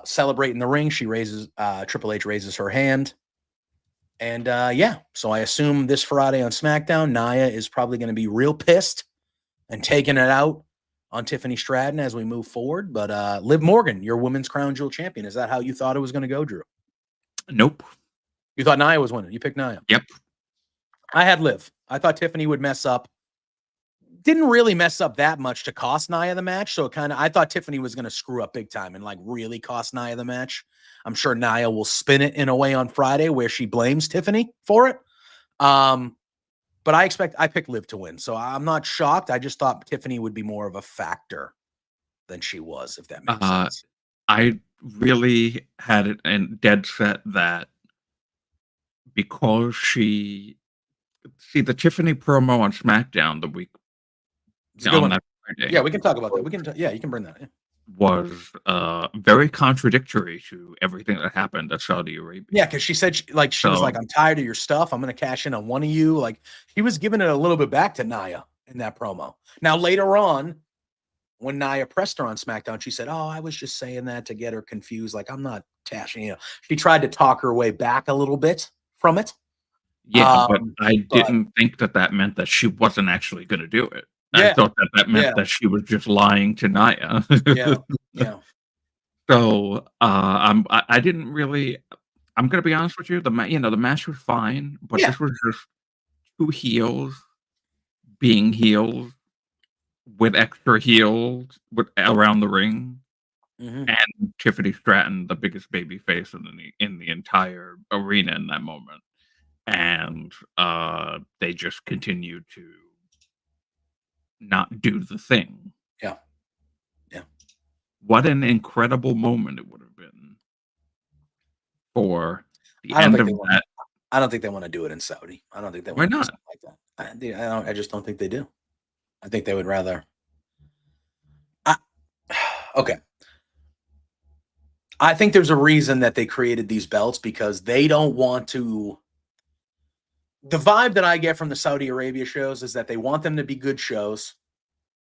celebrate in the ring. She raises Triple H raises her hand. And so I assume this Friday on SmackDown, Nia is probably going to be real pissed and taking it out on Tiffany Stratton as we move forward. But Liv Morgan, your women's crown jewel champion, is that how you thought it was going to go, Drew? Nope. You thought Nia was winning. You picked Nia. Yep. I had Liv. I thought Tiffany would mess up. Didn't really mess up that much to cost Nia the match. So I thought Tiffany was going to screw up big time and like really cost Nia the match. I'm sure Nia will spin it in a way on Friday where she blames Tiffany for it. But I picked Liv to win. So I'm not shocked. I just thought Tiffany would be more of a factor than she was, if that makes sense. I really had it and dead set that because the Tiffany promo on SmackDown the week on that Friday. Yeah, we can talk about that. You can bring that in. Was very contradictory to everything that happened at Saudi Arabia. Yeah, because she said she was like, I'm tired of your stuff. I'm going to cash in on one of you. Like, she was giving it a little bit back to Nia in that promo. Now, later on, when Nia pressed her on SmackDown, she said, I was just saying that to get her confused. Like, I'm not cashing, She tried to talk her way back a little bit from it. Yeah, but I didn't think that meant that she wasn't actually going to do it. I thought that meant that she was just lying to Nia. Yeah. So I didn't really. I'm going to be honest with you. The match was fine, but this was just two heels being heels with extra heels around the ring, and Tiffany Stratton, the biggest baby face in the entire arena in that moment, and they just continued to not do the thing. Yeah. What an incredible moment it would have been for the end of that. I don't think they want to do it in Saudi. I don't think they want to do something like that. I just don't think they do. I think they would rather. Okay. I think there's a reason that they created these belts because they don't want to. The vibe that I get from the Saudi Arabia shows is that they want them to be good shows.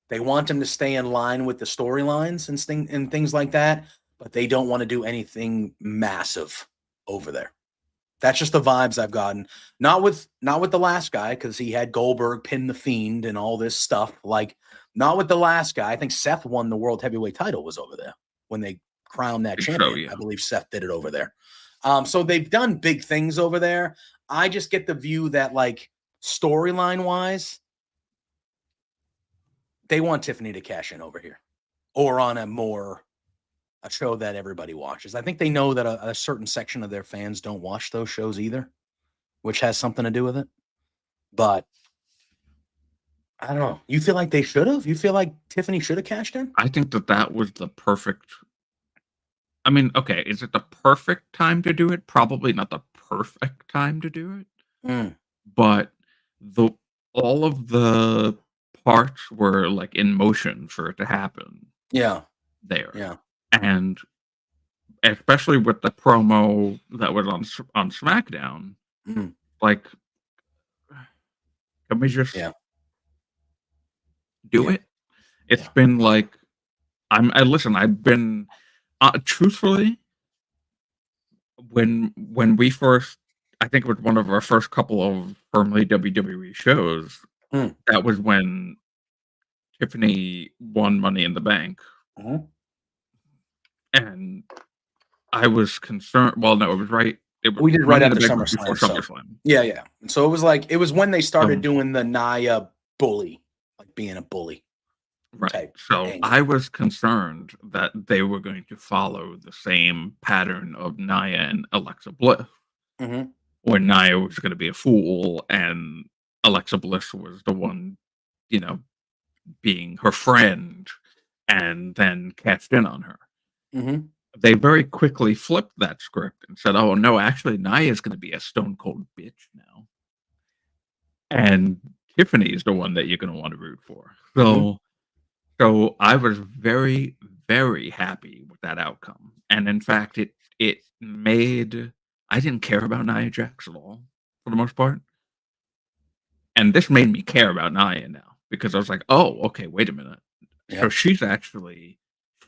They want them to stay in line with the storylines and things like that, but they don't want to do anything massive over there. That's just the vibes I've gotten. Not with the last guy, because he had Goldberg pin the Fiend and all this stuff. Like, not with the last guy. I think Seth won the World Heavyweight title was over there when they crowned that champion. So, yeah. I believe Seth did it over there. So they've done big things over there. I just get the view that, like, storyline-wise, they want Tiffany to cash in over here or on a show that everybody watches. I think they know that a certain section of their fans don't watch those shows either, which has something to do with it. But I don't know. You feel like they should have? You feel like Tiffany should have cashed in? I think that was the perfect. I mean, okay, is it the perfect time to do it? Probably not the perfect time to do it. But all of the parts were like in motion for it to happen. Yeah. There. Yeah. And especially with the promo that was on SmackDown, like, can we just do it? It's been like, I've been truthfully, when we first, I think it was one of our first couple of firmly WWE shows. That was when Tiffany won Money in the Bank. And I was concerned. Well, no, it was right. We did right after SummerSlam. Yeah. And so it was when they started doing the Nia bully, like being a bully. Right. So angle. I was concerned that they were going to follow the same pattern of Nia and Alexa Bliss, where Nia was going to be a fool and Alexa Bliss was the one, being her friend, and then cashed in on her. They very quickly flipped that script and said, "Oh no, actually, Nia is going to be a stone cold bitch now, and Tiffany is the one that you're going to want to root for." So I was very, very happy with that outcome, and in fact, it made I didn't care about Nia Jax at all for the most part, and this made me care about Nia now because I was like, "Oh, okay, wait a minute." So she's actually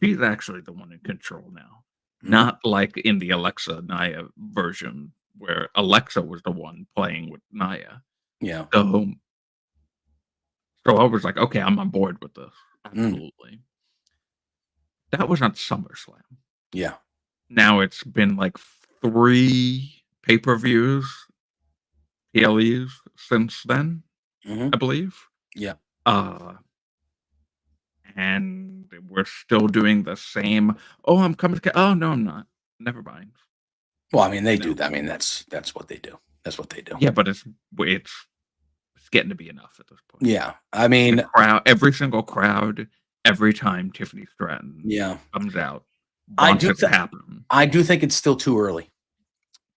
the one in control now. not like in the Alexa Nia version where Alexa was the one playing with Nia. Yeah. So I was like, okay, I'm on board with this. Absolutely. That was on SummerSlam. Yeah. Now it's been like 3 pay-per-views, PLEs since then, I believe. Yeah. And we're still doing the same. Oh, I'm coming to. Oh no, I'm not. Never mind. Well, I mean, they do. I mean, that's what they do. That's what they do. Yeah, but it's getting to be enough at this point. Yeah, I mean, every single crowd, every time Tiffany Stratton comes out, wants it to happen. I do think it's still too early.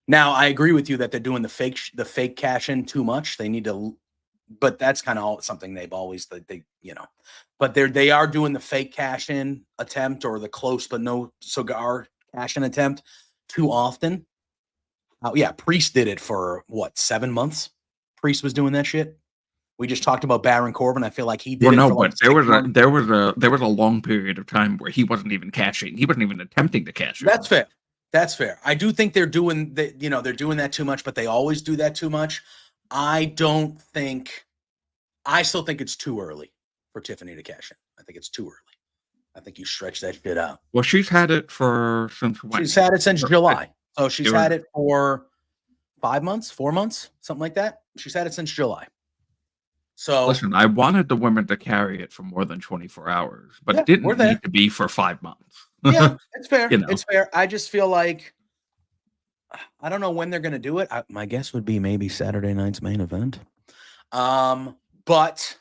Now, I agree with you that they're doing the fake cash in too much. They need to, but that's kind of something they've always but they are doing the fake cash in attempt or the close but no cigar cash in attempt too often. Yeah, Priest did it for what, 7 months? Priest was doing that shit. We just talked about Baron Corbin. I feel like he did. Well, no, but there was a long period of time where he wasn't even cashing. He wasn't even attempting to cash. That's fair. That's fair. I do think they're doing they're doing that too much, but they always do that too much. I still think it's too early for Tiffany to cash in. I think it's too early. I think you stretch that shit out. Well, she's had it since when? She's had it since July. So she's had it for 5 months, 4 months, something like that. She's had it since July. So listen, I wanted the women to carry it for more than 24 hours, but it didn't need to be for 5 months. Yeah, it's fair. It's fair. I just feel like I don't know when they're going to do it. My guess would be maybe Saturday night's main event. But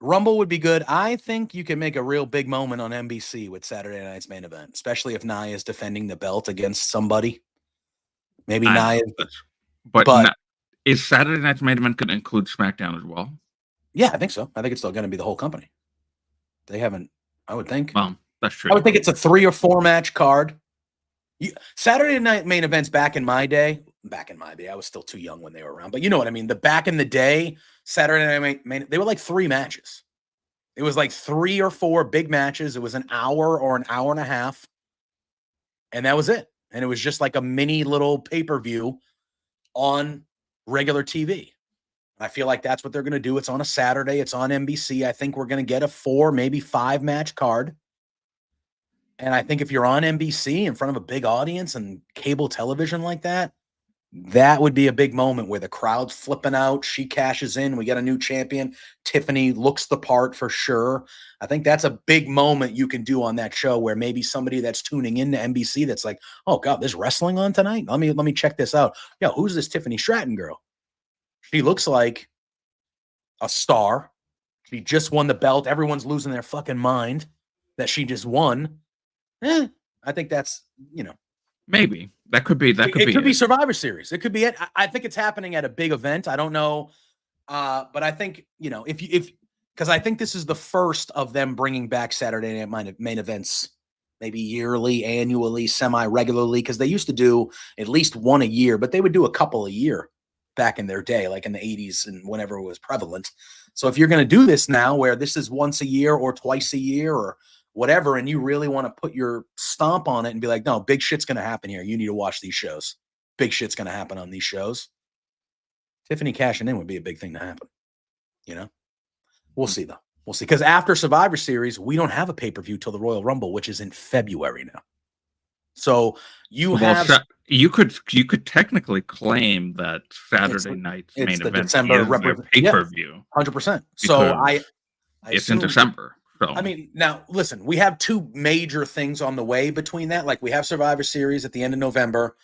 Rumble would be good. I think you can make a real big moment on NBC with Saturday night's main event, especially if Nia is defending the belt against somebody. Maybe Nia. But is Saturday night's main event going to include SmackDown as well? Yeah, I think so. I think it's still going to be the whole company. They haven't, I would think. Well, that's true. I would think it's a 3 or 4 match card. Saturday night main events back in my day, I was still too young when they were around, but you know what I mean? Back in the day, Saturday night main, they were like 3 matches. It was like 3 or 4 big matches. It was an hour or an hour and a half. And that was it. And it was just like a mini little pay-per-view on regular TV. I feel like that's what they're going to do. It's on a Saturday. It's on NBC. I think we're going to get a 4, maybe 5 match card. And I think if you're on NBC in front of a big audience and cable television like that, that would be a big moment where the crowd's flipping out. She cashes in. We got a new champion. Tiffany looks the part for sure. I think that's a big moment you can do on that show where maybe somebody that's tuning into NBC that's like, oh God, there's wrestling on tonight. Let me check this out. Yo, who's this Tiffany Stratton girl? She looks like a star. She just won the belt. Everyone's losing their fucking mind that she just won. I think that's, maybe that could be. It could be Survivor Series. It could be it. I think it's happening at a big event. I don't know, but I think because I think this is the first of them bringing back Saturday night main events, maybe yearly, annually, semi-regularly. Because they used to do at least one a year, but they would do a couple a year back in their day, like in the 80s and whenever it was prevalent. So if you're going to do this now, where this is once a year or twice a year or whatever, and you really want to put your stomp on it and be like, no, big shit's going to happen here. You need to watch these shows. Big shit's going to happen on these shows. Tiffany cashing in would be a big thing to happen. We'll see though. We'll see. Because after Survivor Series, we don't have a pay-per-view till the Royal Rumble, which is in February now. So you could technically claim that Saturday night's main event December is a pay-per-view. 100%. So it's in December. So. I mean, now listen, we have 2 major things on the way between that. Like we have Survivor Series at the end of November.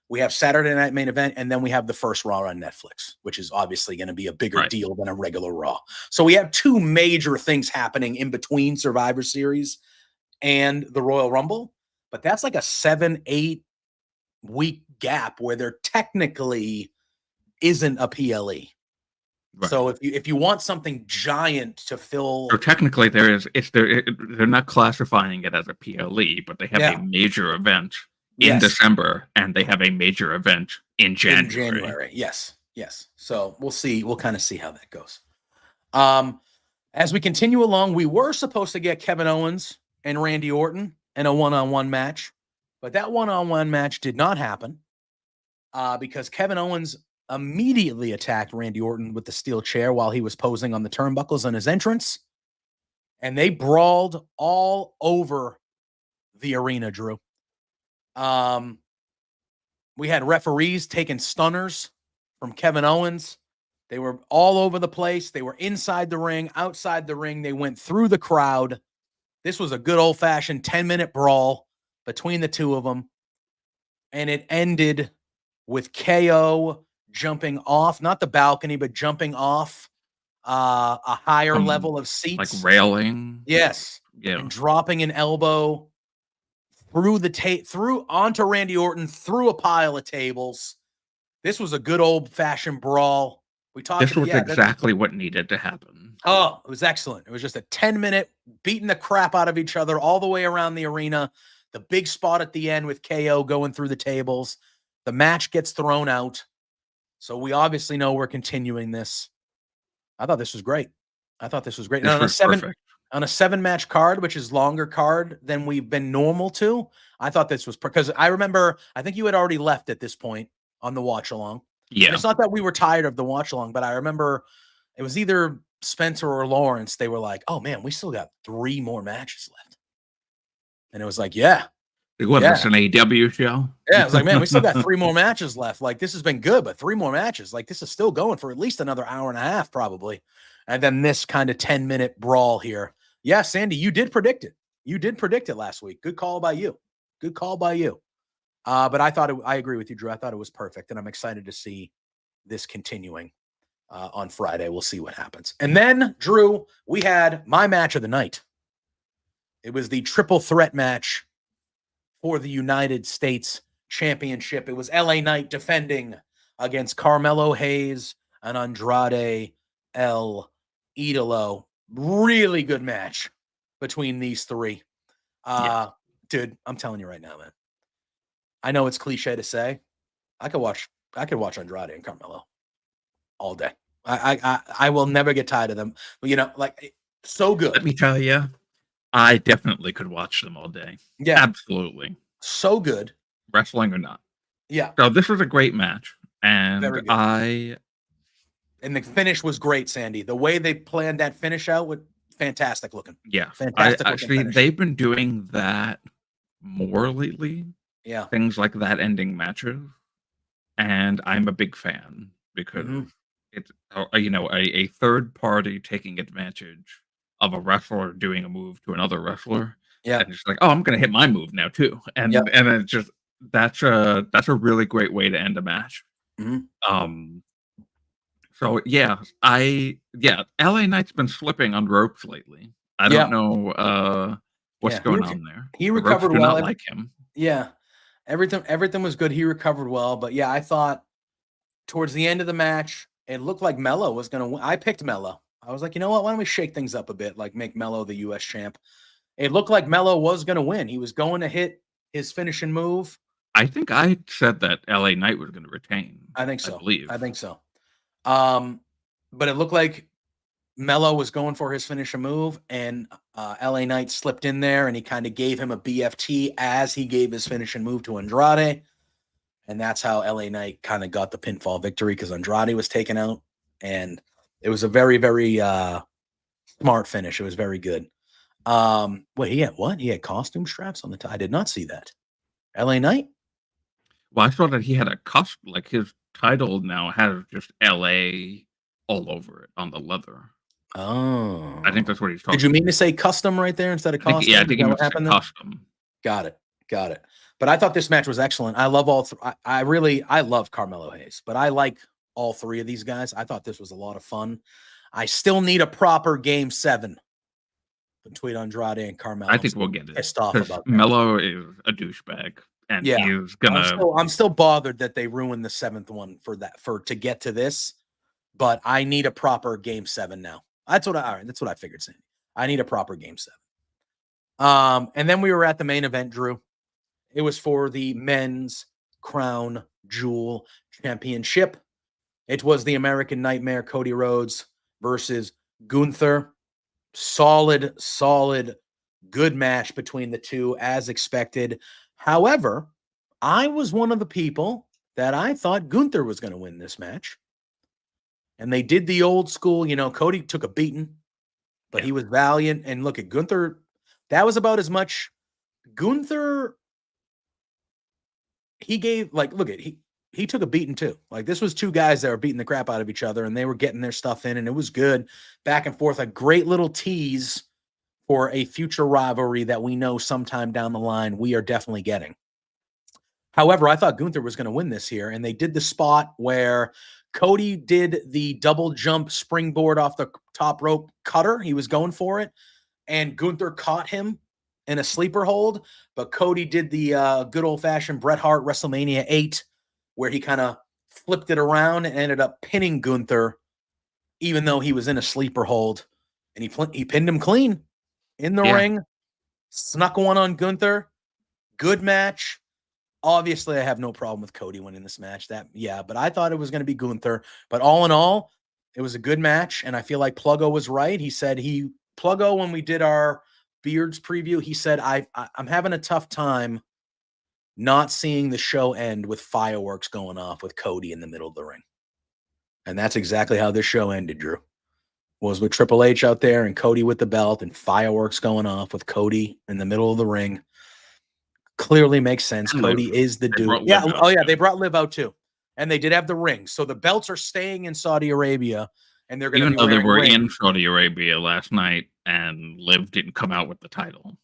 We have Saturday night main event, and then we have the first Raw on Netflix, which is obviously going to be a bigger deal than a regular Raw. So we have 2 major things happening in between Survivor Series and the Royal Rumble, but that's like a 7-8 week gap where there technically isn't a PLE. Right. So if you want something giant to fill, or technically they're not classifying it as a PLE, but they have a major event in December and they have a major event in January. Yes. So we'll see. We'll kind of see how that goes. As we continue along, we were supposed to get Kevin Owens and Randy Orton in a 1-on-1 match But that one-on-one match did not happen because Kevin Owens immediately attacked Randy Orton with the steel chair while he was posing on the turnbuckles on his entrance. And they brawled all over the arena, Drew. We had referees taking stunners from Kevin Owens. They were all over the place. They were inside the ring, outside the ring. They went through the crowd. This was a good old-fashioned 10-minute brawl between the two of them. And it ended with KO jumping off, not the balcony, but jumping off a higher level of seats. Like railing. Yes. Yeah. And dropping an elbow through through onto Randy Orton, through a pile of tables. This was a good old-fashioned brawl. This was exactly what needed to happen. Oh, it was excellent. It was just a 10-minute beating the crap out of each other all the way around the arena. The big spot at the end with KO going through the tables. The match gets thrown out. So we obviously know we're continuing this. I thought this was great. This was perfect. On a 7-match card, which is longer card than we've been normal to, I thought this was because I remember, I think you had already left at this point on the watch along. Yeah. And it's not that we were tired of the watch along, but I remember it was either Spencer or Lawrence. They were like, "Oh man, we still got 3 more matches left." And it was like, yeah. It wasn't an AEW show. Yeah, I was like, man, we still got 3 more matches left. Like, this has been good, but 3 more matches. Like, this is still going for at least another hour and a half, probably. And then this kind of 10-minute brawl here. Yeah, Sandy, you did predict it. You did predict it last week. Good call by you. Good call by you. But I agree with you, Drew. I thought it was perfect, and I'm excited to see this continuing on Friday. We'll see what happens. And then, Drew, we had my match of the night. It was the triple threat match for the United States Championship. It was LA Knight defending against Carmelo Hayes and Andrade El Idolo. Really good match between these three. Dude, I'm telling you right now, man. I know it's cliche to say. I could watch Andrade and Carmelo all day. I will never get tired of them. But, you know, like, so good. Let me tell you, I definitely could watch them all day. Yeah. Absolutely. So good. Wrestling or not. Yeah. So this was a great match. And and the finish was great, Sandy. The way they planned that finish out was fantastic looking. Yeah. Fantastic actually, they've been doing that more lately. Yeah. Things like that ending matches. And I'm a big fan because it's, you know, a third party taking advantage of a wrestler doing a move to another wrestler. Yeah. And it's like, oh, I'm going to hit my move now too. And it's just, that's a really great way to end a match. So LA Knight's been slipping on ropes lately. I don't know what's going on there. He recovered well. Not like him. Yeah. Everything was good. He recovered well, but yeah, I thought towards the end of the match, it looked like Melo was going to win. I picked Melo. I was like, you know what? Why don't we shake things up a bit? Like, make Melo the US champ. It looked like Melo was going to win. He was going to hit his finishing move. I think I said that LA Knight was going to retain. I think so. I think so. But it looked like Melo was going for his finishing move, and LA Knight slipped in there, and he kind of gave him a BFT as he gave his finishing move to Andrade. And that's how LA Knight kind of got the pinfall victory, because Andrade was taken out. And it was a very, very smart finish. It was very good. Wait, he had what? He had costume straps on the tie. I did not see that. LA Knight? Well, I saw that he had a costume, like his title now has just LA all over it on the leather. Oh. I think that's what he's talking about. Did you mean to say custom right there instead of costume? I think he meant custom. Got it. But I thought this match was excellent. I love all I love Carmelo Hayes, but I like all 3 of these guys. I thought this was a lot of fun. I still need a proper Game 7 between Andrade and Carmelo. I think we'll get it. Pissed off about that. Melo is a douchebag, and he's gonna. I'm still bothered that they ruined the 7th one to get to this. But I need a proper Game 7 now. That's what I figured, Sandy. I need a proper Game 7. And then we were at the main event, Drew. It was for the men's Crown Jewel Championship. It was the American Nightmare Cody Rhodes versus Gunther. Solid, good match between the two, as expected. However, I was one of the people that I thought Gunther was going to win this match. And they did the old school, Cody took a beating, but he was valiant. And look at Gunther. That was about as much Gunther. He gave he took a beating too. Like this was two guys that were beating the crap out of each other and they were getting their stuff in and it was good back and forth. A great little tease for a future rivalry that we know sometime down the line we are definitely getting. However, I thought Gunther was going to win this here, and they did the spot where Cody did the double jump springboard off the top rope cutter. He was going for it, and Gunther caught him in a sleeper hold, but Cody did the good old-fashioned Bret Hart WrestleMania 8, where he kind of flipped it around and ended up pinning Gunther, even though he was in a sleeper hold, and he pinned him clean in the ring, snuck one on Gunther. Good match. Obviously, I have no problem with Cody winning this match. But I thought it was going to be Gunther. But all in all, it was a good match, and I feel like Pluggo was right. He said Pluggo, when we did our Beards preview, he said, I'm having a tough time not seeing the show end with fireworks going off with Cody in the middle of the ring. And that's exactly how this show ended, Drew. Was with Triple H out there and Cody with the belt and fireworks going off with Cody in the middle of the ring. Clearly makes sense. Cody is the dude. Yeah. Oh, yeah. They brought Liv out too. And they did have the rings. So the belts are staying in Saudi Arabia and they're going to be even though they were in Saudi Arabia last night and Liv didn't come out with the title.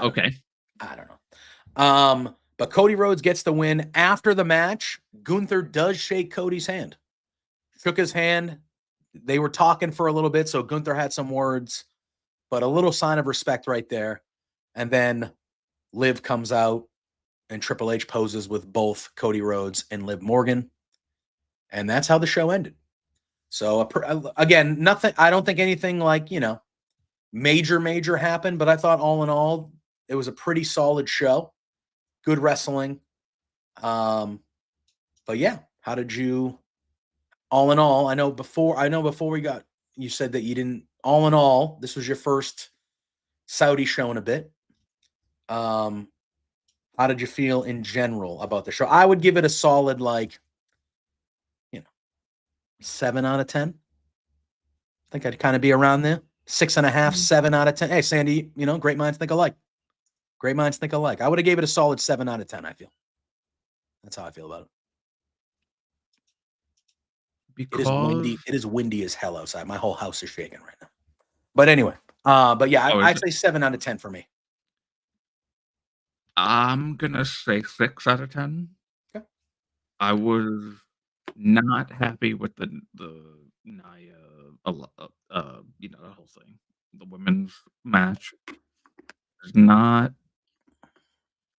Okay. I don't know. But Cody Rhodes gets the win. After the match, Gunther does shake Cody's hand. Shook his hand. They were talking for a little bit, so Gunther had some words, but a little sign of respect right there. And then Liv comes out and Triple H poses with both Cody Rhodes and Liv Morgan. And that's how the show ended. So again, nothing, I don't think anything like, major happened, but I thought all in all, it was a pretty solid show. Good wrestling. But yeah, how did you, all in all, I know before you said that you didn't, all in all, this was your first Saudi show in a bit. How did you feel in general about the show? I would give it a solid, 7 out of 10. I think I'd kind of be around there. 6.5, 7 out of 10. Hey, Sandy, great minds think alike. Great minds think alike. I would have gave it a solid 7 out of 10, I feel. That's how I feel about it. Because it is windy as hell outside. My whole house is shaking right now. But anyway, I'd say 7 out of 10 for me. I'm gonna say 6 out of 10. Okay. I was not happy with the Nia, the whole thing. The women's match is not.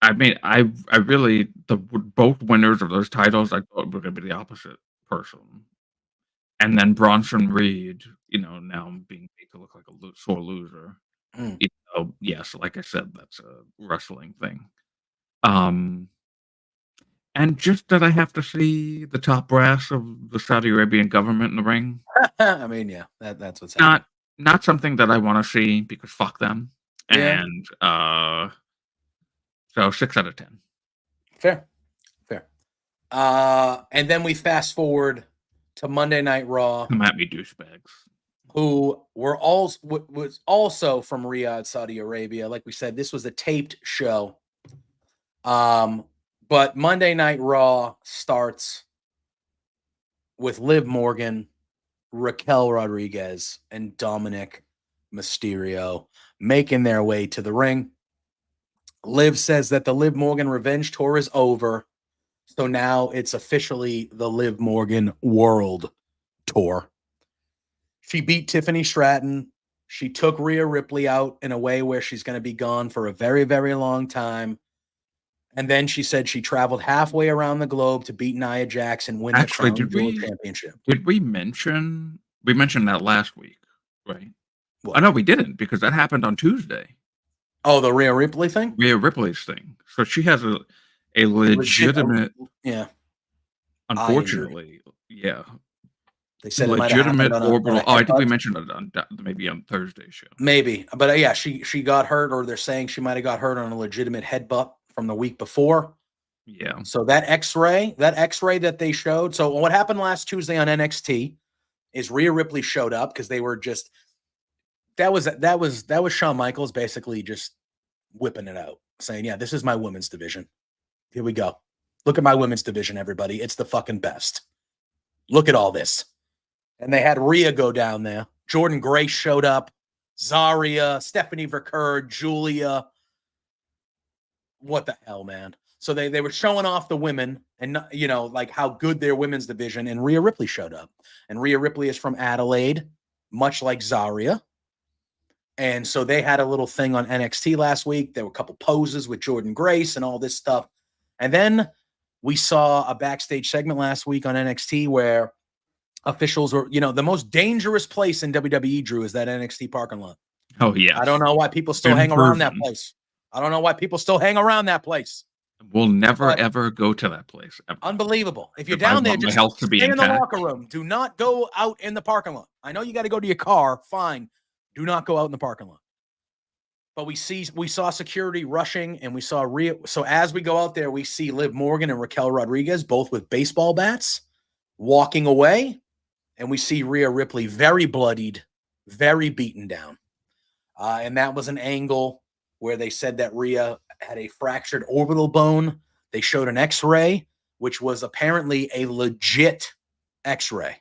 I mean, I really both winners of those titles I thought were gonna be the opposite person, and then Bronson Reed, now being made to look like a sore loser. Yes, like I said, that's a wrestling thing. And just that I have to see the top brass of the Saudi Arabian government in the ring. I mean, yeah, that's what's happening. Not something that I want to see because fuck them. Yeah. And so 6 out of 10. Fair. And then we fast forward to Monday Night Raw. Come at me, douchebags. Who was also from Riyadh, Saudi Arabia. Like we said, this was a taped show. But Monday Night Raw starts with Liv Morgan, Raquel Rodriguez, and Dominic Mysterio making their way to the ring. Liv says that the Liv Morgan Revenge Tour is over. So now it's officially the Liv Morgan World Tour. She beat Tiffany Stratton. She took Rhea Ripley out in a way where she's going to be gone for a very, very long time. And then she said she traveled halfway around the globe to beat Nia Jax and win the Crown Jewel Championship. Did we mention that last week, right? What? I know we didn't because that happened on Tuesday. Oh, the Rhea Ripley thing? Rhea Ripley's thing. So she has a legitimate, yeah. Unfortunately, yeah. They said legitimate it might have orbital. I think we mentioned it on maybe on Thursday's show. Maybe, but yeah, she got hurt, or they're saying she might have got hurt on a legitimate headbutt from the week before. Yeah. So that X-ray that they showed. So what happened last Tuesday on NXT is Rhea Ripley showed up because they were just that was Shawn Michaels basically just whipping it out, saying, "Yeah, this is my women's division. Here we go. Look at my women's division, everybody. It's the fucking best. Look at all this." And they had Rhea go down there. Jordan Grace showed up. Zarya, Stephanie Verker, Julia. What the hell, man? So they were showing off the women and, like how good their women's division, and Rhea Ripley showed up. And Rhea Ripley is from Adelaide, much like Zarya. And so they had a little thing on NXT last week. There were a couple poses with Jordan Grace and all this stuff. And then we saw a backstage segment last week on NXT where officials were, the most dangerous place in WWE, Drew, is that NXT parking lot. Oh, yeah. I don't know why people still hang around that place. We'll never, ever go to that place. Ever. Unbelievable. If you're down there, just stay in the locker room. Do not go out in the parking lot. I know you got to go to your car. Fine. Do not go out in the parking lot. But we saw security rushing, and we saw Rhea. So as we go out there, we see Liv Morgan and Raquel Rodriguez, both with baseball bats, walking away. And we see Rhea Ripley very bloodied, very beaten down. And that was an angle where they said that Rhea had a fractured orbital bone. They showed an X-ray, which was apparently a legit X-ray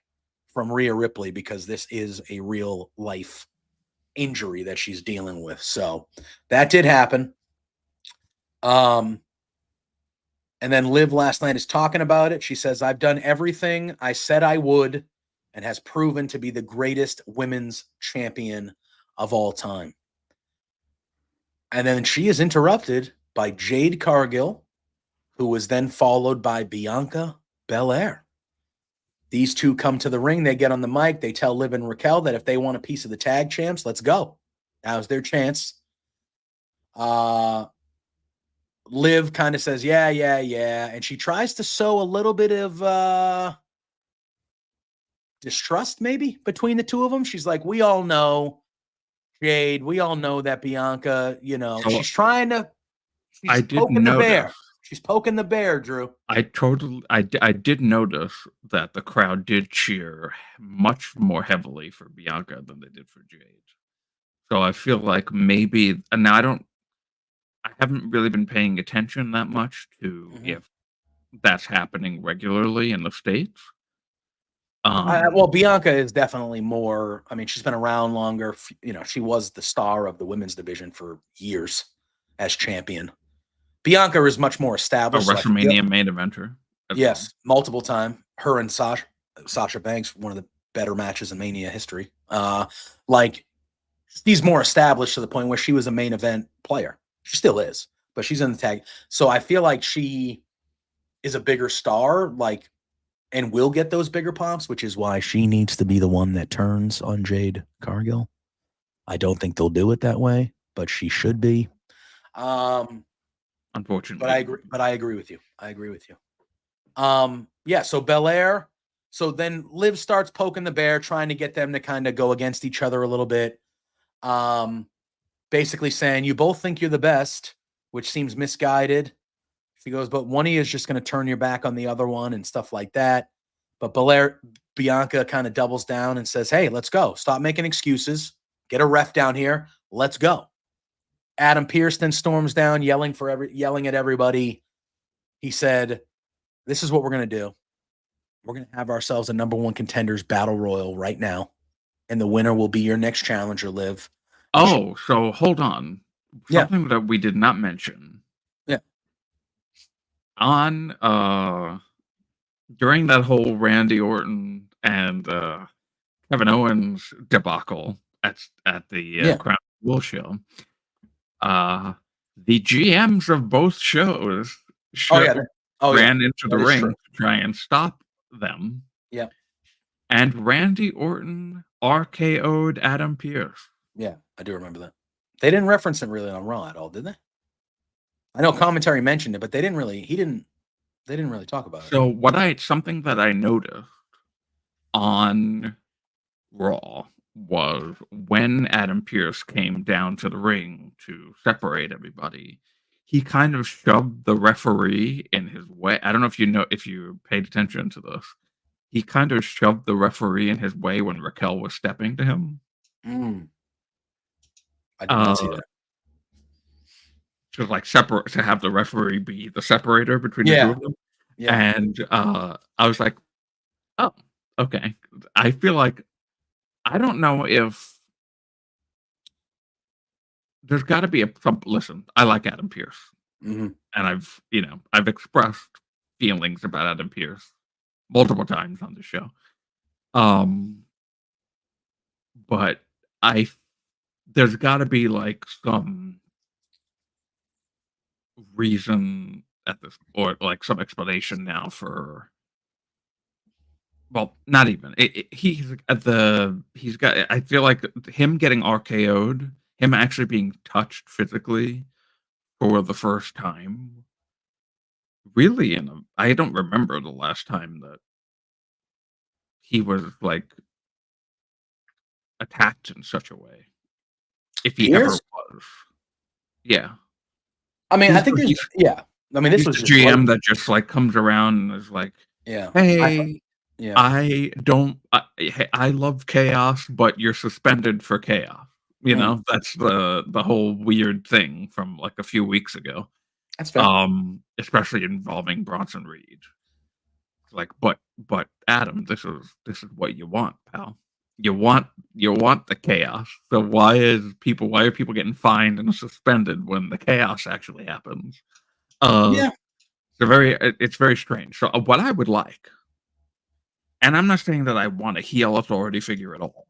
from Rhea Ripley, because this is a real life injury that she's dealing with. So that did happen. And then Liv last night is talking about it. She says, "I've done everything I said I would, and has proven to be the greatest women's champion of all time." And then she is interrupted by Jade Cargill, who was then followed by Bianca Belair. These two come to the ring. They get on the mic. They tell Liv and Raquel that if they want a piece of the tag champs, let's go. Now's their chance. Liv kind of says, yeah. And she tries to sow a little bit of distrust maybe between the two of them. She's like, we all know, Jade, we all know that Bianca, she's trying to, she's poking the bear. She's poking the bear, Drew. I did notice that the crowd did cheer much more heavily for Bianca than they did for Jade. So I feel like maybe, and I haven't really been paying attention that much to if that's happening regularly in the States. Well, Bianca is definitely more, she's been around longer. She was the star of the women's division for years as champion. Bianca is much more established. A WrestleMania main eventer. Yes, multiple time. Her and Sasha Banks, one of the better matches in Mania history. She's more established to the point where she was a main event player. She still is, but she's in the tag. So I feel like she is a bigger star, and will get those bigger pops, which is why she needs to be the one that turns on Jade Cargill. I don't think they'll do it that way, but she should be. Unfortunately. But I agree with you. So Belair. So then Liv starts poking the bear, trying to get them to kind of go against each other a little bit. Basically saying, you both think you're the best, which seems misguided. She goes, but one of you is just going to turn your back on the other one and stuff like that. But Bianca kind of doubles down and says, hey, let's go. Stop making excuses. Get a ref down here. Let's go. Adam Pearce then storms down, yelling at everybody. He said, this is what we're going to do. We're going to have ourselves a number one contenders battle royal right now. And the winner will be your next challenger, Liv. Oh, so hold on. Something that we did not mention. Yeah. On during that whole Randy Orton and Kevin Owens debacle at the Crown Jewel show, the GMs of both shows ran into the ring to try and stop them. Yeah. And Randy Orton RKO'd Adam Pearce. Yeah, I do remember that. They didn't reference it really on Raw at all, did they? I know commentary mentioned it, but they didn't really talk about it. So something that I noticed on Raw was when Adam Pearce came down to the ring to separate everybody, he kind of shoved the referee in his way. I don't know if you paid attention to this. He kind of shoved the referee in his way when Raquel was stepping to him. I did not see that. To like separate, to have the referee be the separator between the two of them. Yeah. And I was like, oh, okay. I feel like I don't know if there's got to be listen. I like Adam Pearce, and I've expressed feelings about Adam Pearce multiple times on the show. But there's got to be like some reason at this, or like some explanation now for. Well, not even. He's got. I feel like him getting RKO'd, him actually being touched physically for the first time. Really, I don't remember the last time that he was like attacked in such a way. If he ever was, yeah. I mean, I think I mean, this was the GM that just like comes around and is like, hey. I don't. I love chaos, but you're suspended for chaos. You know, that's the whole weird thing from like a few weeks ago. That's fair. Especially involving Bronson Reed. Like, but Adam, this is what you want, pal. You want the chaos. So why are people getting fined and suspended when the chaos actually happens? It's very strange. So what I would like. And I'm not saying that I want a heel authority figure at all.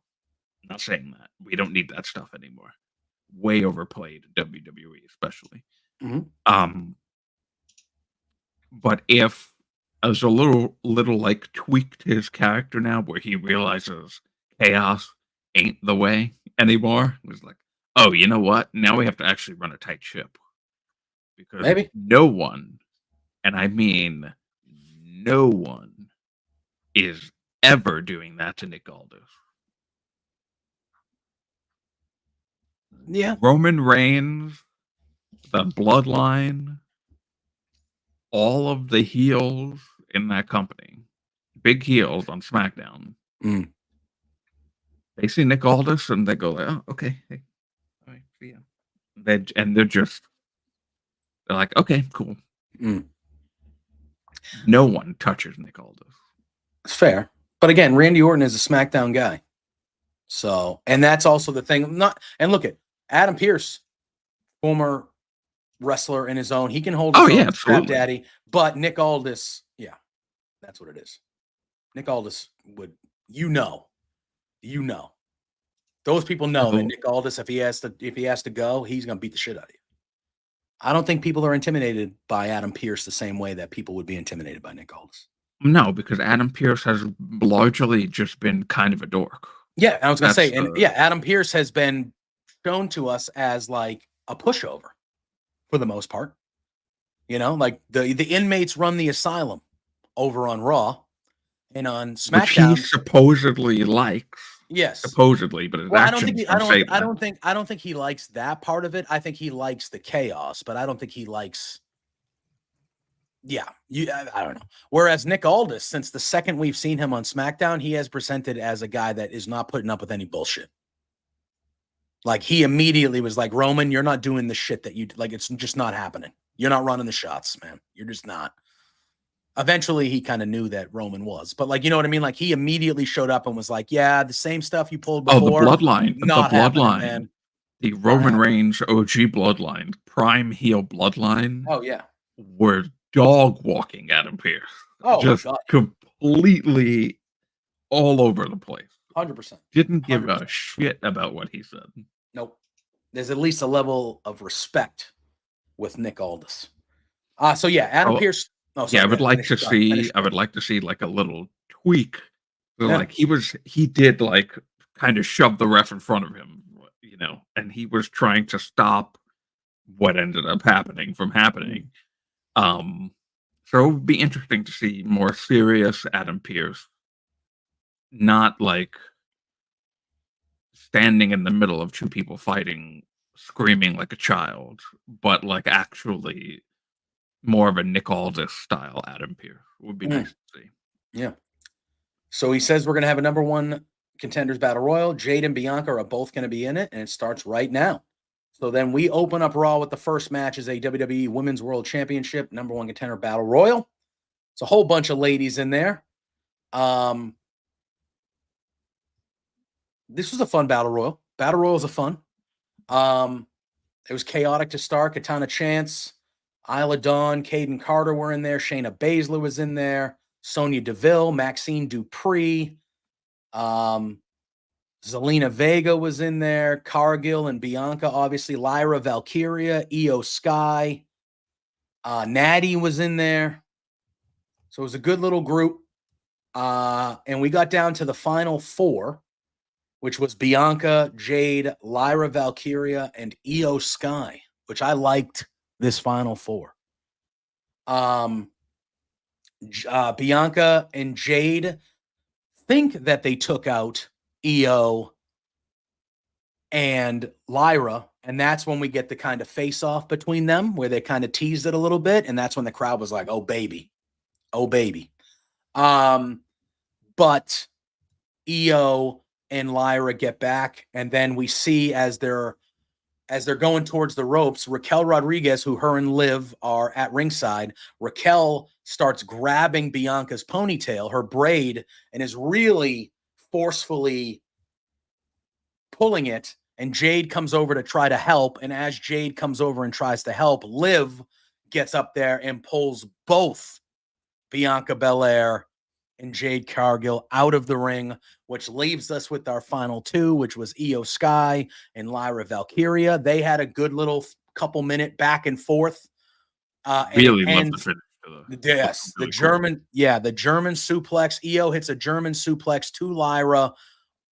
I'm not saying that. We don't need that stuff anymore. Way overplayed in WWE, especially. But if as a little like tweaked his character now, where he realizes chaos ain't the way anymore, it was like, oh, you know what? Now we have to actually run a tight ship. Because no one, and I mean no one, is ever doing that to Nick Aldis. Yeah. Roman Reigns, the Bloodline, all of the heels in that company, big heels on SmackDown, they see Nick Aldis and they go like, oh, okay, hey, all right, see ya. They're like, okay, cool. No one touches Nick Aldis. It's fair. But again, Randy Orton is a SmackDown guy. So, and that's also the thing. And look at Adam Pearce, former wrestler in his own. He can hold his own, Scrap Daddy. But Nick Aldis, that's what it is. Nick Aldis would, those people know that Nick Aldis, if he has to go, he's going to beat the shit out of you. I don't think people are intimidated by Adam Pearce the same way that people would be intimidated by Nick Aldis. No, because Adam Pearce has largely just been kind of a dork. Yeah, I was going to say, Adam Pearce has been shown to us as like a pushover for the most part. You know, like the inmates run the asylum over on Raw and on SmackDown. Which he supposedly likes. Yes, supposedly, but his actions I don't think he likes that part of it. I think he likes the chaos, but I don't think he likes. Yeah, I don't know. Whereas Nick Aldis, since the second we've seen him on SmackDown, he has presented as a guy that is not putting up with any bullshit. Like he immediately was like, Roman, you're not doing the shit that you like. It's just not happening. You're not running the shots, man. You're just not. Eventually, he kind of knew that Roman was, but like, you know what I mean? Like he immediately showed up and was like, yeah, the same stuff you pulled before. Oh, the bloodline, man. The Roman Reigns OG bloodline, prime heel bloodline. Oh yeah. Were dog walking Adam Pearce. Oh, just completely all over the place. 100%. Didn't give a shit about what he said. Nope. There's at least a level of respect with Nick Aldis. So yeah, Adam Pearce. Oh, sorry, I would like to see like a little tweak. So like he did like kind of shove the ref in front of him, you know, and he was trying to stop what ended up happening from happening. So it would be interesting to see more serious Adam Pearce not like standing in the middle of two people fighting, screaming like a child, but like actually more of a Nick Aldis style Adam Pearce would be nice to see. Yeah. So he says we're going to have a number one contenders battle royal. Jade and Bianca are both going to be in it, and it starts right now. So then we open up Raw with the first match as a WWE Women's World Championship number one contender battle royal. It's a whole bunch of ladies in there. This was a fun battle royal. Battle royals are fun. It was chaotic to start. Katana Chance, Isla Dawn, Caden Carter were in there. Shayna Baszler was in there. Sonya Deville, Maxine Dupree. Zelina Vega was in there. Cargill and Bianca, obviously. Lyra Valkyria, Io Sky. Natty was in there. So it was a good little group. And we got down to the final four, which was Bianca, Jade, Lyra Valkyria, and Io Sky, which I liked this final four. Bianca and Jade think that they took out Io and Lyra, and that's when we get the kind of face-off between them, where they kind of teased it a little bit, and that's when the crowd was like, oh, baby. Oh, baby. But Io and Lyra get back, and then we see as they're going towards the ropes, Raquel Rodriguez, who her and Liv are at ringside, Raquel starts grabbing Bianca's ponytail, her braid, and is really forcefully pulling it, and Jade comes over to try to help, and as Jade comes over and tries to help, Liv gets up there and pulls both Bianca Belair and Jade Cargill out of the ring, which leaves us with our final two, which was Io Sky and Lyra Valkyria. They had a good little couple minute back and forth. Really love the finish. Yes, really the German suplex. Io hits a German suplex to Lyra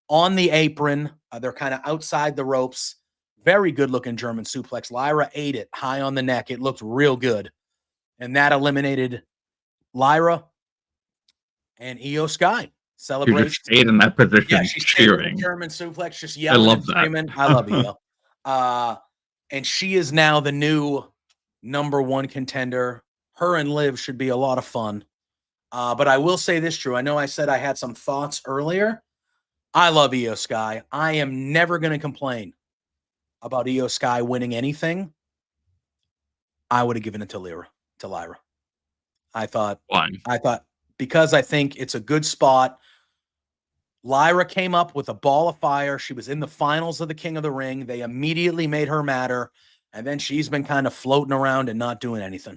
on the apron. They're kind of outside the ropes. Very good looking German suplex. Lyra ate it high on the neck. It looked real good. And that eliminated Lyra. And Io Sky celebrates. You just stayed in that position, yeah, she's cheering. German suplex, just yelling. I love and screaming. I love Io. And she is now the new number one contender. Her and Liv should be a lot of fun. But I will say this, Drew. I know I said I had some thoughts earlier. I love Io Sky. I am never going to complain about Io Sky winning anything. I would have given it to Lyra. I thought because I think it's a good spot. Lyra came up with a ball of fire. She was in the finals of the King of the Ring. They immediately made her matter. And then she's been kind of floating around and not doing anything.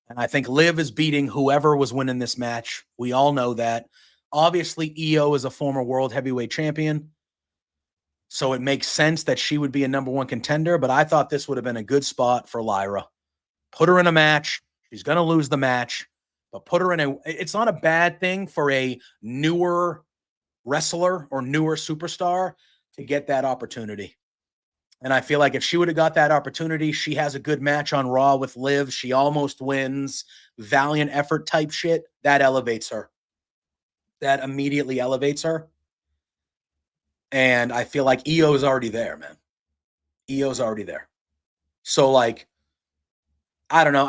And I think Liv is beating whoever was winning this match. We all know that. Obviously, Io is a former world heavyweight champion. So it makes sense that she would be a number one contender. But I thought this would have been a good spot for Lyra. Put her in a match. She's going to lose the match. But put her in it's not a bad thing for a newer wrestler or newer superstar to get that opportunity. And I feel like if she would have got that opportunity, she has a good match on Raw with Liv. She almost wins. Valiant effort type shit. That elevates her. That immediately elevates her. And I feel like Io is already there, man. Io's already there. So, like, I don't know.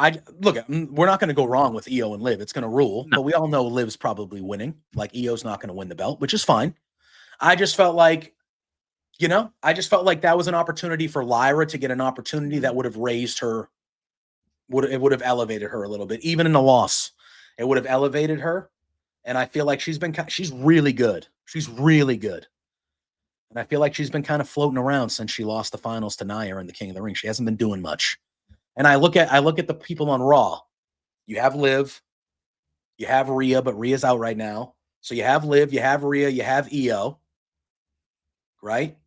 We're not going to go wrong with Io and Liv. It's going to rule, but we all know Liv's probably winning. Like, Io's not going to win the belt, which is fine. I just felt like, that was an opportunity for Lyra to get an opportunity that would have raised her. It would have elevated her a little bit, even in a loss. It would have elevated her, and I feel like she's really good. She's really good, and I feel like she's been kind of floating around since she lost the finals to Nia in the King of the Ring. She hasn't been doing much. And I look at the people on Raw. You have Liv, you have Rhea, but Rhea's out right now. So you have Liv, you have Rhea, you have Io, right?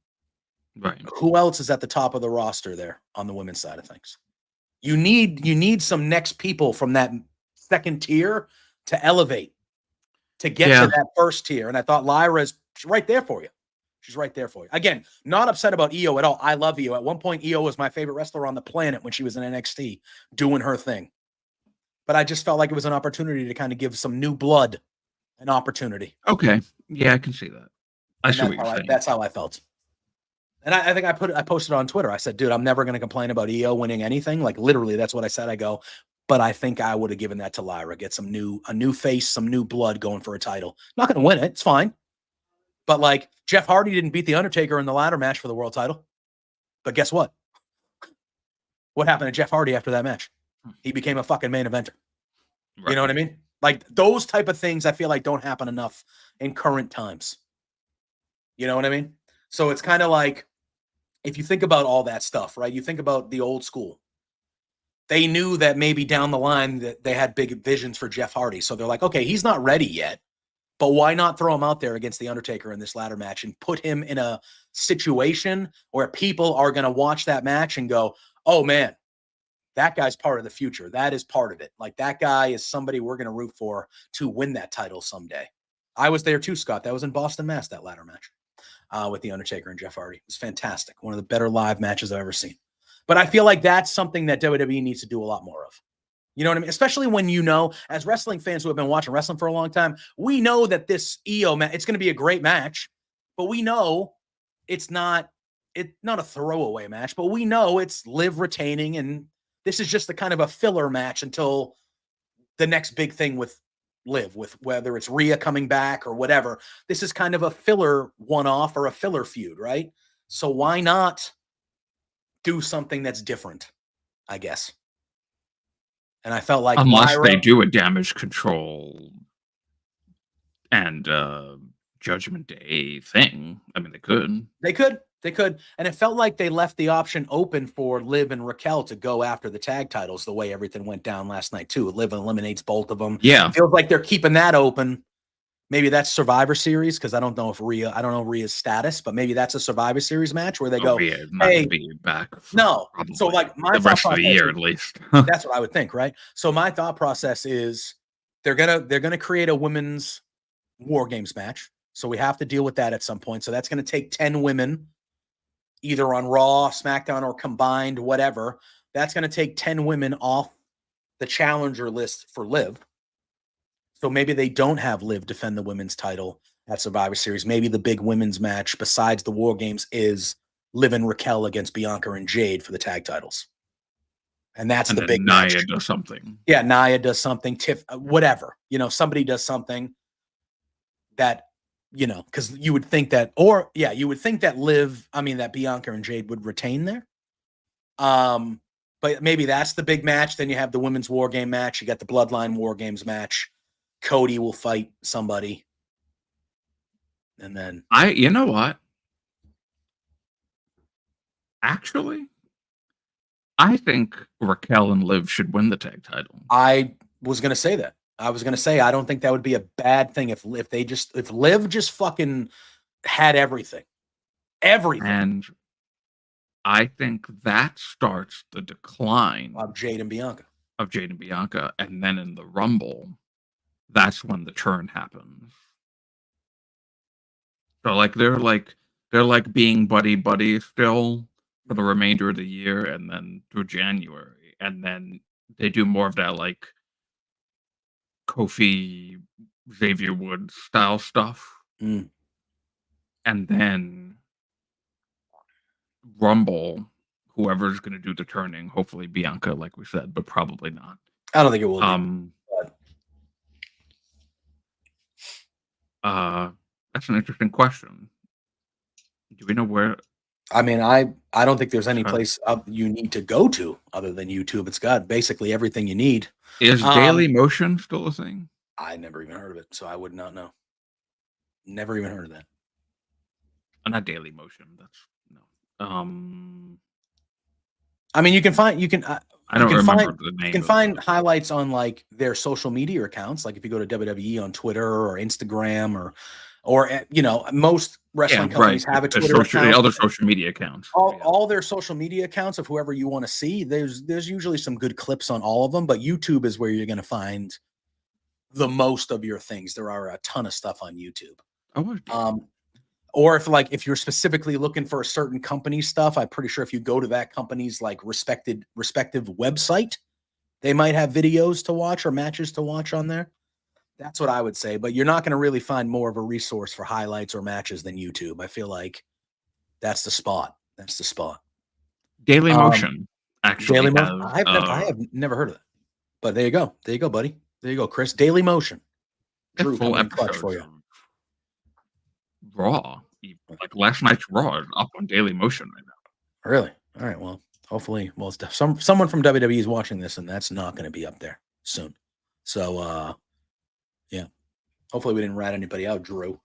Right. Who else is at the top of the roster there on the women's side of things? You need some next people from that second tier to elevate, to get to that first tier. And I thought Lyra's right there for you. She's right there for you. Again, not upset about Io at all. I love Io. At one point, Io was my favorite wrestler on the planet when she was in NXT doing her thing. But I just felt like it was an opportunity to kind of give some new blood an opportunity. Okay. Yeah, I can see that. I see what you're saying. That's how I felt. And I think I posted on Twitter. I said, dude, I'm never going to complain about EO winning anything. Like literally, that's what I said. I go, but I think I would have given that to Lyra. Get a new face, some new blood going for a title. Not going to win it. It's fine. But like Jeff Hardy didn't beat The Undertaker in the ladder match for the world title. But guess what? What happened to Jeff Hardy after that match? He became a fucking main eventer. Right. You know what I mean? Like those type of things I feel like don't happen enough in current times. You know what I mean? So it's kind of like, if you think about all that stuff, right? You think about the old school. They knew that maybe down the line that they had big visions for Jeff Hardy. So they're like, okay, he's not ready yet, but why not throw him out there against The Undertaker in this ladder match and put him in a situation where people are going to watch that match and go, oh man, that guy's part of the future. That is part of it. Like that guy is somebody we're going to root for to win that title someday. I was there too, Scott. That was in Boston, Mass, that ladder match. With The Undertaker and Jeff Hardy. It was fantastic. One of the better live matches I've ever seen. But I feel like that's something that WWE needs to do a lot more of. You know what I mean? Especially when you know, as wrestling fans who have been watching wrestling for a long time, we know that this EO match, it's going to be a great match, but we know it's not a throwaway match, but we know it's Liv retaining, and this is just the kind of a filler match until the next big thing with Liv, with whether it's Rhea coming back or whatever. This is kind of a filler one-off or a filler feud, right? So why not do something that's different, I guess? And I felt like unless they do a Damage Control and Judgment Day thing. I mean, they could. And it felt like they left the option open for Liv and Raquel to go after the tag titles the way everything went down last night too. Liv eliminates both of them. Yeah. It feels like they're keeping that open. Maybe that's Survivor Series, because I don't know Rhea's status, but maybe that's a Survivor Series match where they go, Rhea not hey, be back no. So like my the rest of the year at least. That's what I would think, right? So my thought process is they're gonna create a women's War Games match. So we have to deal with that at some point. So that's going to take 10 women, either on Raw, SmackDown, or combined, whatever. That's going to take 10 women off the challenger list for Liv. So maybe they don't have Liv defend the women's title at Survivor Series. Maybe the big women's match besides the War Games is Liv and Raquel against Bianca and Jade for the tag titles. And that's the big match. Nia does something. Yeah, Nia does something. Tiff, whatever. You know, somebody does something that, you know, because you would think that, you would think that that Bianca and Jade would retain there. But maybe that's the big match. Then you have the women's War Game match. You got the Bloodline War Games match. Cody will fight somebody. And then you know what? Actually, I think Raquel and Liv should win the tag title. I was going to say that. I was going to say, I don't think that would be a bad thing if Liv just fucking had everything. Everything. And I think that starts the decline of Jade and Bianca. And then in the Rumble, that's when the turn happens. So like they're like being buddy still for the remainder of the year and then through January. And then they do more of that like Kofi, Xavier Woods style stuff. Mm. And then Rumble, whoever's going to do the turning, hopefully Bianca, like we said, but probably not. I don't think it will That's an interesting question. Do we know where? I mean, I don't think there's any place you need to go to other than YouTube. It's got basically everything you need. Is Daily Motion still a thing? I never even heard of it, so I would not know. Never even heard of that. Not Daily Motion. That's no. I mean, you can find. I don't remember the name. You can find highlights on like their social media accounts. Like if you go to WWE on Twitter or Instagram or you know, most wrestling companies have a Twitter account. The other social media accounts. All their social media accounts of whoever you want to see. There's usually some good clips on all of them, but YouTube is where you're going to find the most of your things. There are a ton of stuff on YouTube. Or if you're specifically looking for a certain company stuff, I'm pretty sure if you go to that company's like respective website, they might have videos to watch or matches to watch on there. That's what I would say. But you're not going to really find more of a resource for highlights or matches than YouTube. I feel like that's the spot. That's the spot. Daily Motion actually Daily has. Motion. I have never heard of that. But there you go. There you go, buddy. There you go, Chris. Daily Motion. Drew, full episodes for you. Raw, like last night's Raw, is up on Daily Motion right now. Really? All right. Well, hopefully, someone from WWE is watching this, and that's not going to be up there soon. So, yeah. Hopefully, we didn't rat anybody out, Drew.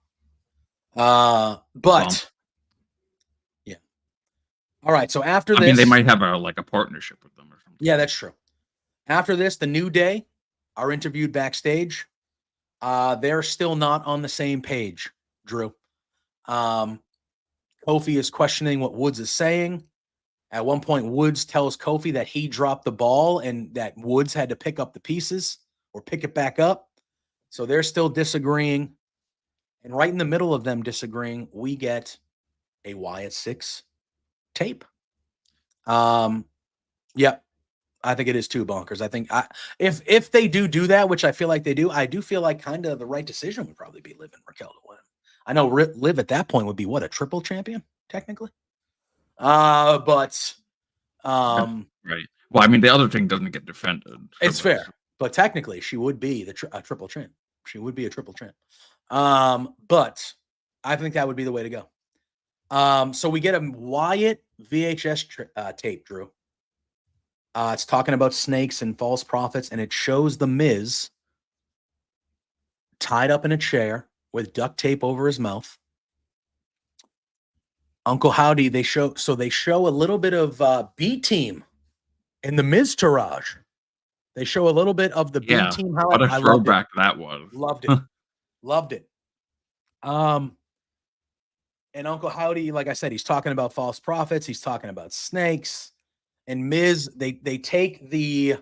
But yeah. All right. So after this, I mean, they might have a partnership with them or something. Yeah, that's true. After this, the New Day are interviewed backstage. They're still not on the same page, Drew. Kofi is questioning what Woods is saying. At one point, Woods tells Kofi that he dropped the ball and that Woods had to pick up the pieces or pick it back up. So they're still disagreeing. And right in the middle of them disagreeing, we get a Wyatt 6 tape. Yep. I think it is too bonkers. I think if they do that, which I feel like they do, I do feel like kind of the right decision would probably be Liv and Raquel to win. I know Liv at that point would be what, a triple champion technically. But right. Well, I mean, the other thing doesn't get defended. It's fair, but technically she would be a triple champ. She would be a triple champ. But I think that would be the way to go. So we get a Wyatt VHS tape, Drew. It's talking about snakes and false prophets, and it shows the Miz tied up in a chair with duct tape over his mouth. Uncle Howdy, they show a little bit of B Team in the Miz Tourage. They show a little bit of the B Team. What a throwback that was. Loved it. Loved it. And Uncle Howdy, like I said, he's talking about false prophets. He's talking about snakes. And Miz, they take the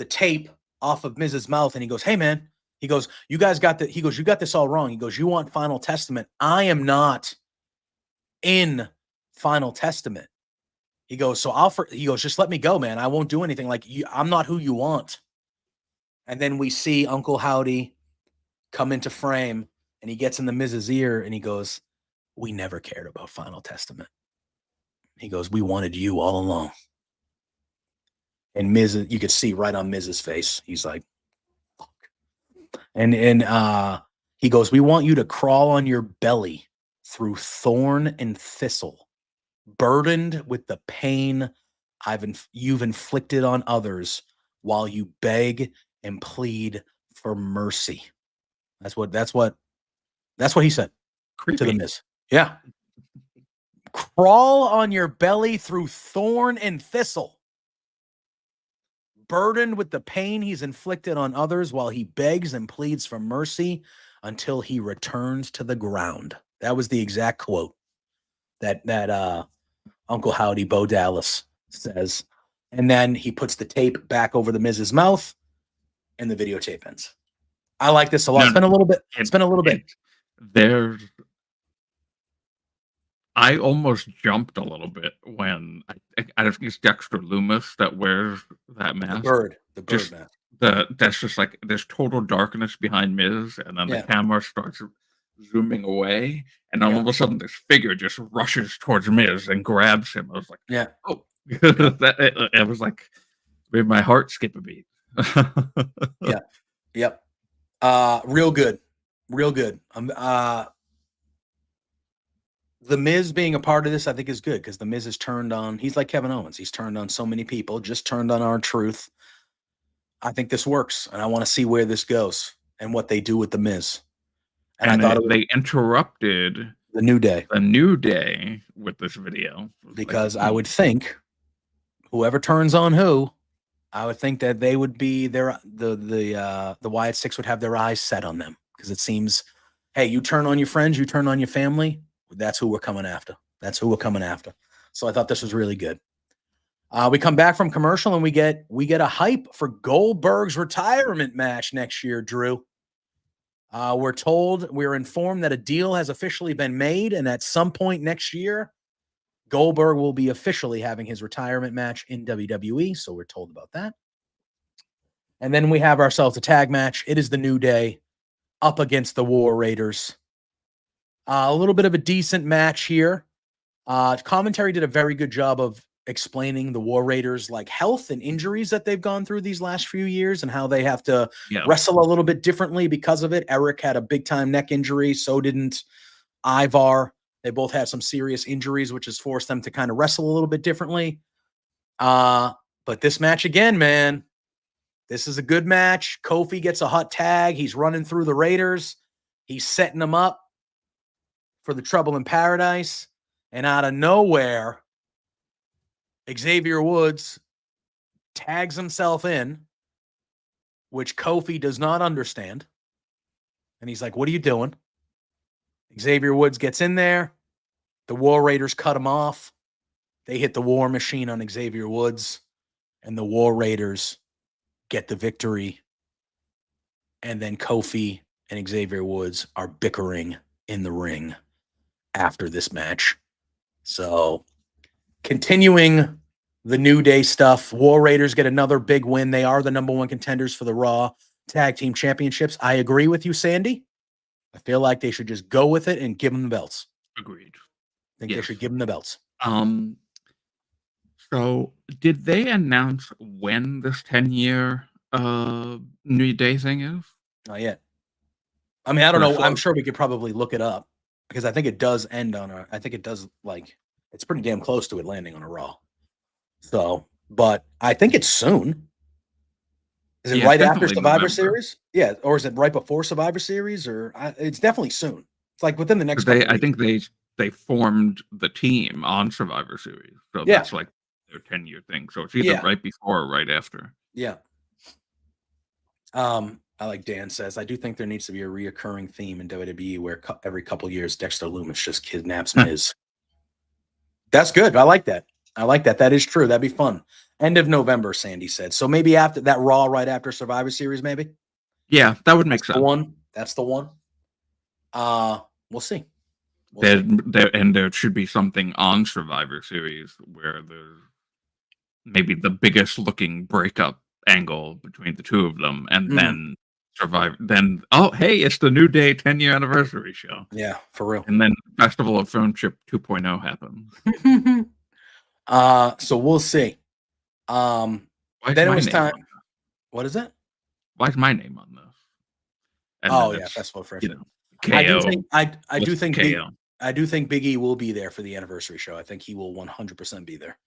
tape off of Miz's mouth, and he goes, "Hey man," he goes, "You guys got that." He goes, "You got this all wrong." He goes, "You want Final Testament? I am not in Final Testament." He goes, he goes, "Just let me go, man. I won't do anything. Like I'm not who you want." And then we see Uncle Howdy come into frame, and he gets in the Miz's ear, and he goes, "We never cared about Final Testament." He goes, "We wanted you all along." And Miz, you could see right on Miz's face, he's like, "Fuck." And he goes, "We want you to crawl on your belly through thorn and thistle, burdened with the pain you've inflicted on others, while you beg and plead for mercy." That's what he said. Creepy. To the Miz. Yeah. Crawl on your belly through thorn and thistle, burdened with the pain he's inflicted on others, while he begs and pleads for mercy until he returns to the ground. That was the exact quote that Uncle Howdy Bo Dallas says. And then he puts the tape back over the Miz's mouth, and the videotape ends. I like this a lot. It's been a little bit. I almost jumped a little bit when I think it's Dexter Loomis that wears that mask. The bird mask. That's just like there's total darkness behind Miz, and then the camera starts zooming away, and then all of a sudden this figure just rushes towards Miz and grabs him. I was like, oh, it was like made my heart skip a beat. Yep. Real good. The Miz being a part of this, I think, is good because the Miz has turned on. He's like Kevin Owens. He's turned on so many people, just turned on R-Truth. I think this works, and I want to see where this goes and what they do with the Miz. And I thought they interrupted the New Day with this video because I would think whoever turns on who, I would think that they would be the Wyatt Six would have their eyes set on them because it seems, hey, you turn on your friends, you turn on your family. That's who we're coming after. So I thought this was really good. We come back from commercial and we get a hype for Goldberg's retirement match next year, Drew. We're informed that a deal has officially been made, and at some point next year, Goldberg will be officially having his retirement match in WWE. So we're told about that. And then we have ourselves a tag match. It is the New Day up against the War Raiders. A little bit of a decent match here. Commentary did a very good job of explaining the War Raiders like health and injuries that they've gone through these last few years and how they have to wrestle a little bit differently because of it. Eric had a big time neck injury. So didn't Ivar. They both have some serious injuries, which has forced them to kind of wrestle a little bit differently. But this match again, man, this is a good match. Kofi gets a hot tag. He's running through the Raiders. He's setting them up for the Trouble in Paradise. And out of nowhere, Xavier Woods tags himself in, which Kofi does not understand. And he's like, what are you doing? Xavier Woods gets in there. The War Raiders cut him off. They hit the War Machine on Xavier Woods. And the War Raiders get the victory. And then Kofi and Xavier Woods are bickering in the ring after this match. So, continuing the New Day stuff, War Raiders get another big win. They are the number one contenders for the Raw Tag Team Championships. I agree with you, Sandy. I feel like they should just go with it and give them the belts. Agreed. I think they should give them the belts. So did they announce when this 10-year New Day thing is? Not yet. I mean, I don't know. I'm sure we could probably look it up because I think it does end on I think it does it's pretty damn close to it landing on a Raw. So, but I think it's soon. Is it right after Survivor Series? Yeah. Or is it right before Survivor Series? Or it's definitely soon. It's like within the next couple I think they formed the team on Survivor Series. So that's like their 10-year thing. So it's either right before or right after. Yeah. I like Dan says, I do think there needs to be a reoccurring theme in WWE where every couple years Dexter Lumis just kidnaps Miz. That's good. I like that. That is true. That'd be fun. End of November, Sandy said. So maybe after that Raw, right after Survivor Series, maybe? Yeah, that would make sense. That's the one. We'll see. There should be something on Survivor Series where there's maybe the biggest looking breakup angle between the two of them, and then Survivor. Then hey, it's the New Day 10-year anniversary show. Yeah, for real. And then Festival of Friendship 2.0 happens. So we'll see. Then it was time. What is it? Why is my name on this? And Festival of Friendship. I do think Big E will be there for the anniversary show. I think he will 100% be there.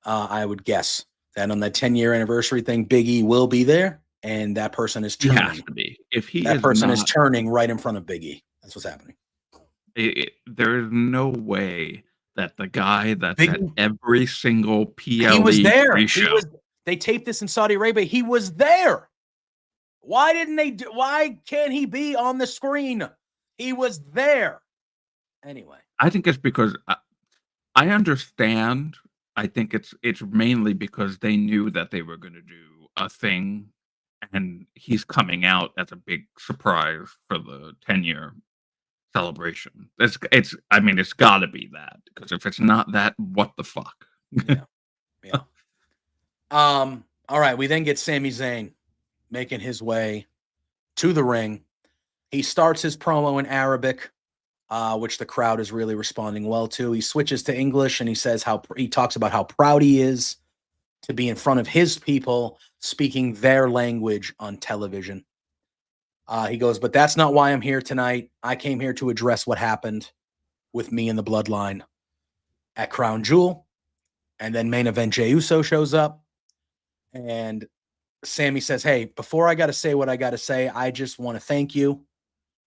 I would guess that on that 10-year anniversary thing, Big E will be there, and that person is turning. He has to be. Is turning right in front of Big E. That's what's happening. There is no way that the guy that's at every single PLE he was there. Show. They taped this in Saudi Arabia. He was there. Why didn't they do? Why can't he be on the screen? He was there. Anyway, I think it's because I understand. I think it's mainly because they knew that they were going to do a thing, and he's coming out as a big surprise for the 10-year celebration. It's got to be that, because if it's not that, what the fuck? Yeah. All right. We then get Sami Zayn making his way to the ring. He starts his promo in Arabic, which the crowd is really responding well to. He switches to English and he says he talks about how proud he is to be in front of his people speaking their language on television. He goes, but that's not why I'm here tonight. I came here to address what happened with me and the Bloodline at Crown Jewel. And then main event Jey Uso shows up. And Sami says, hey, before I got to say what I got to say, I just want to thank you.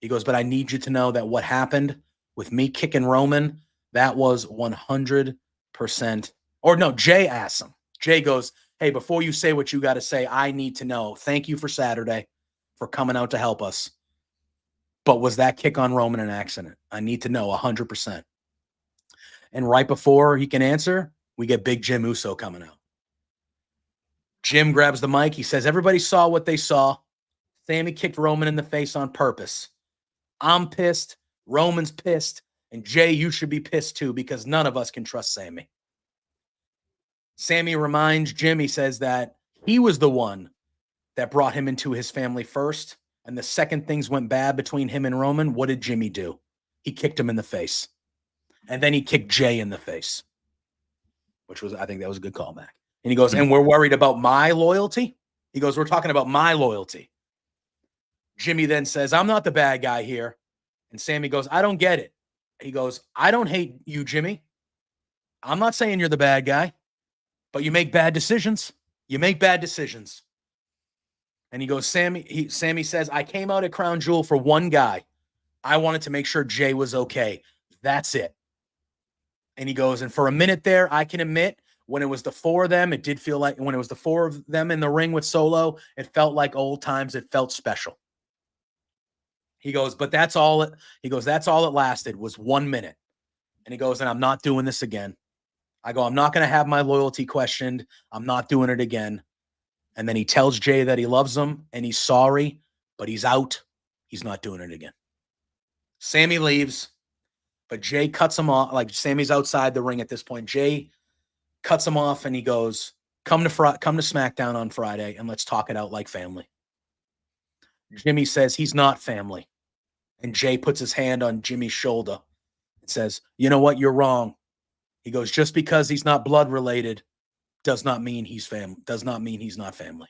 He goes, but I need you to know that what happened with me kicking Roman, that was 100%. Or no, Jay asks him. Jay goes, hey, before you say what you got to say, I need to know. Thank you for Saturday, for coming out to help us. But was that kick on Roman an accident? I need to know 100%. And right before he can answer, we get Big Jim Uso coming out. Jim grabs the mic. He says, everybody saw what they saw. Sami kicked Roman in the face on purpose. I'm pissed. Roman's pissed. And Jay, you should be pissed too, because none of us can trust Sami. Sami reminds Jim, he says that he was the one that brought him into his family first. And the second things went bad between him and Roman, what did Jimmy do? He kicked him in the face. And then he kicked Jay in the face, which was, I think that was a good callback. And he goes, and we're worried about my loyalty? He goes, we're talking about my loyalty. Jimmy then says, I'm not the bad guy here. And Sammy goes, I don't get it. He goes, I don't hate you, Jimmy. I'm not saying you're the bad guy, but you make bad decisions. You make bad decisions. And he goes, Sammy says, I came out at Crown Jewel for one guy. I wanted to make sure Jay was okay. That's it. And he goes, and for a minute there, I can admit, when it was the four of them, it did feel like, when it was the four of them in the ring with Solo, it felt like old times. It felt special. He goes, but that's all it lasted was 1 minute. And he goes, and I'm not doing this again. I go, I'm not going to have my loyalty questioned. I'm not doing it again. And then he tells Jay that he loves him and he's sorry, but he's out. He's not doing it again. Sammy leaves, but Jay cuts him off. Like, Sammy's outside the ring at this point. Jay cuts him off and he goes, come to SmackDown on Friday and let's talk it out like family. Jimmy says he's not family. And Jay puts his hand on Jimmy's shoulder and says, you know what? You're wrong. He goes, just because he's not blood related does not mean he's family. Does not mean he's not family.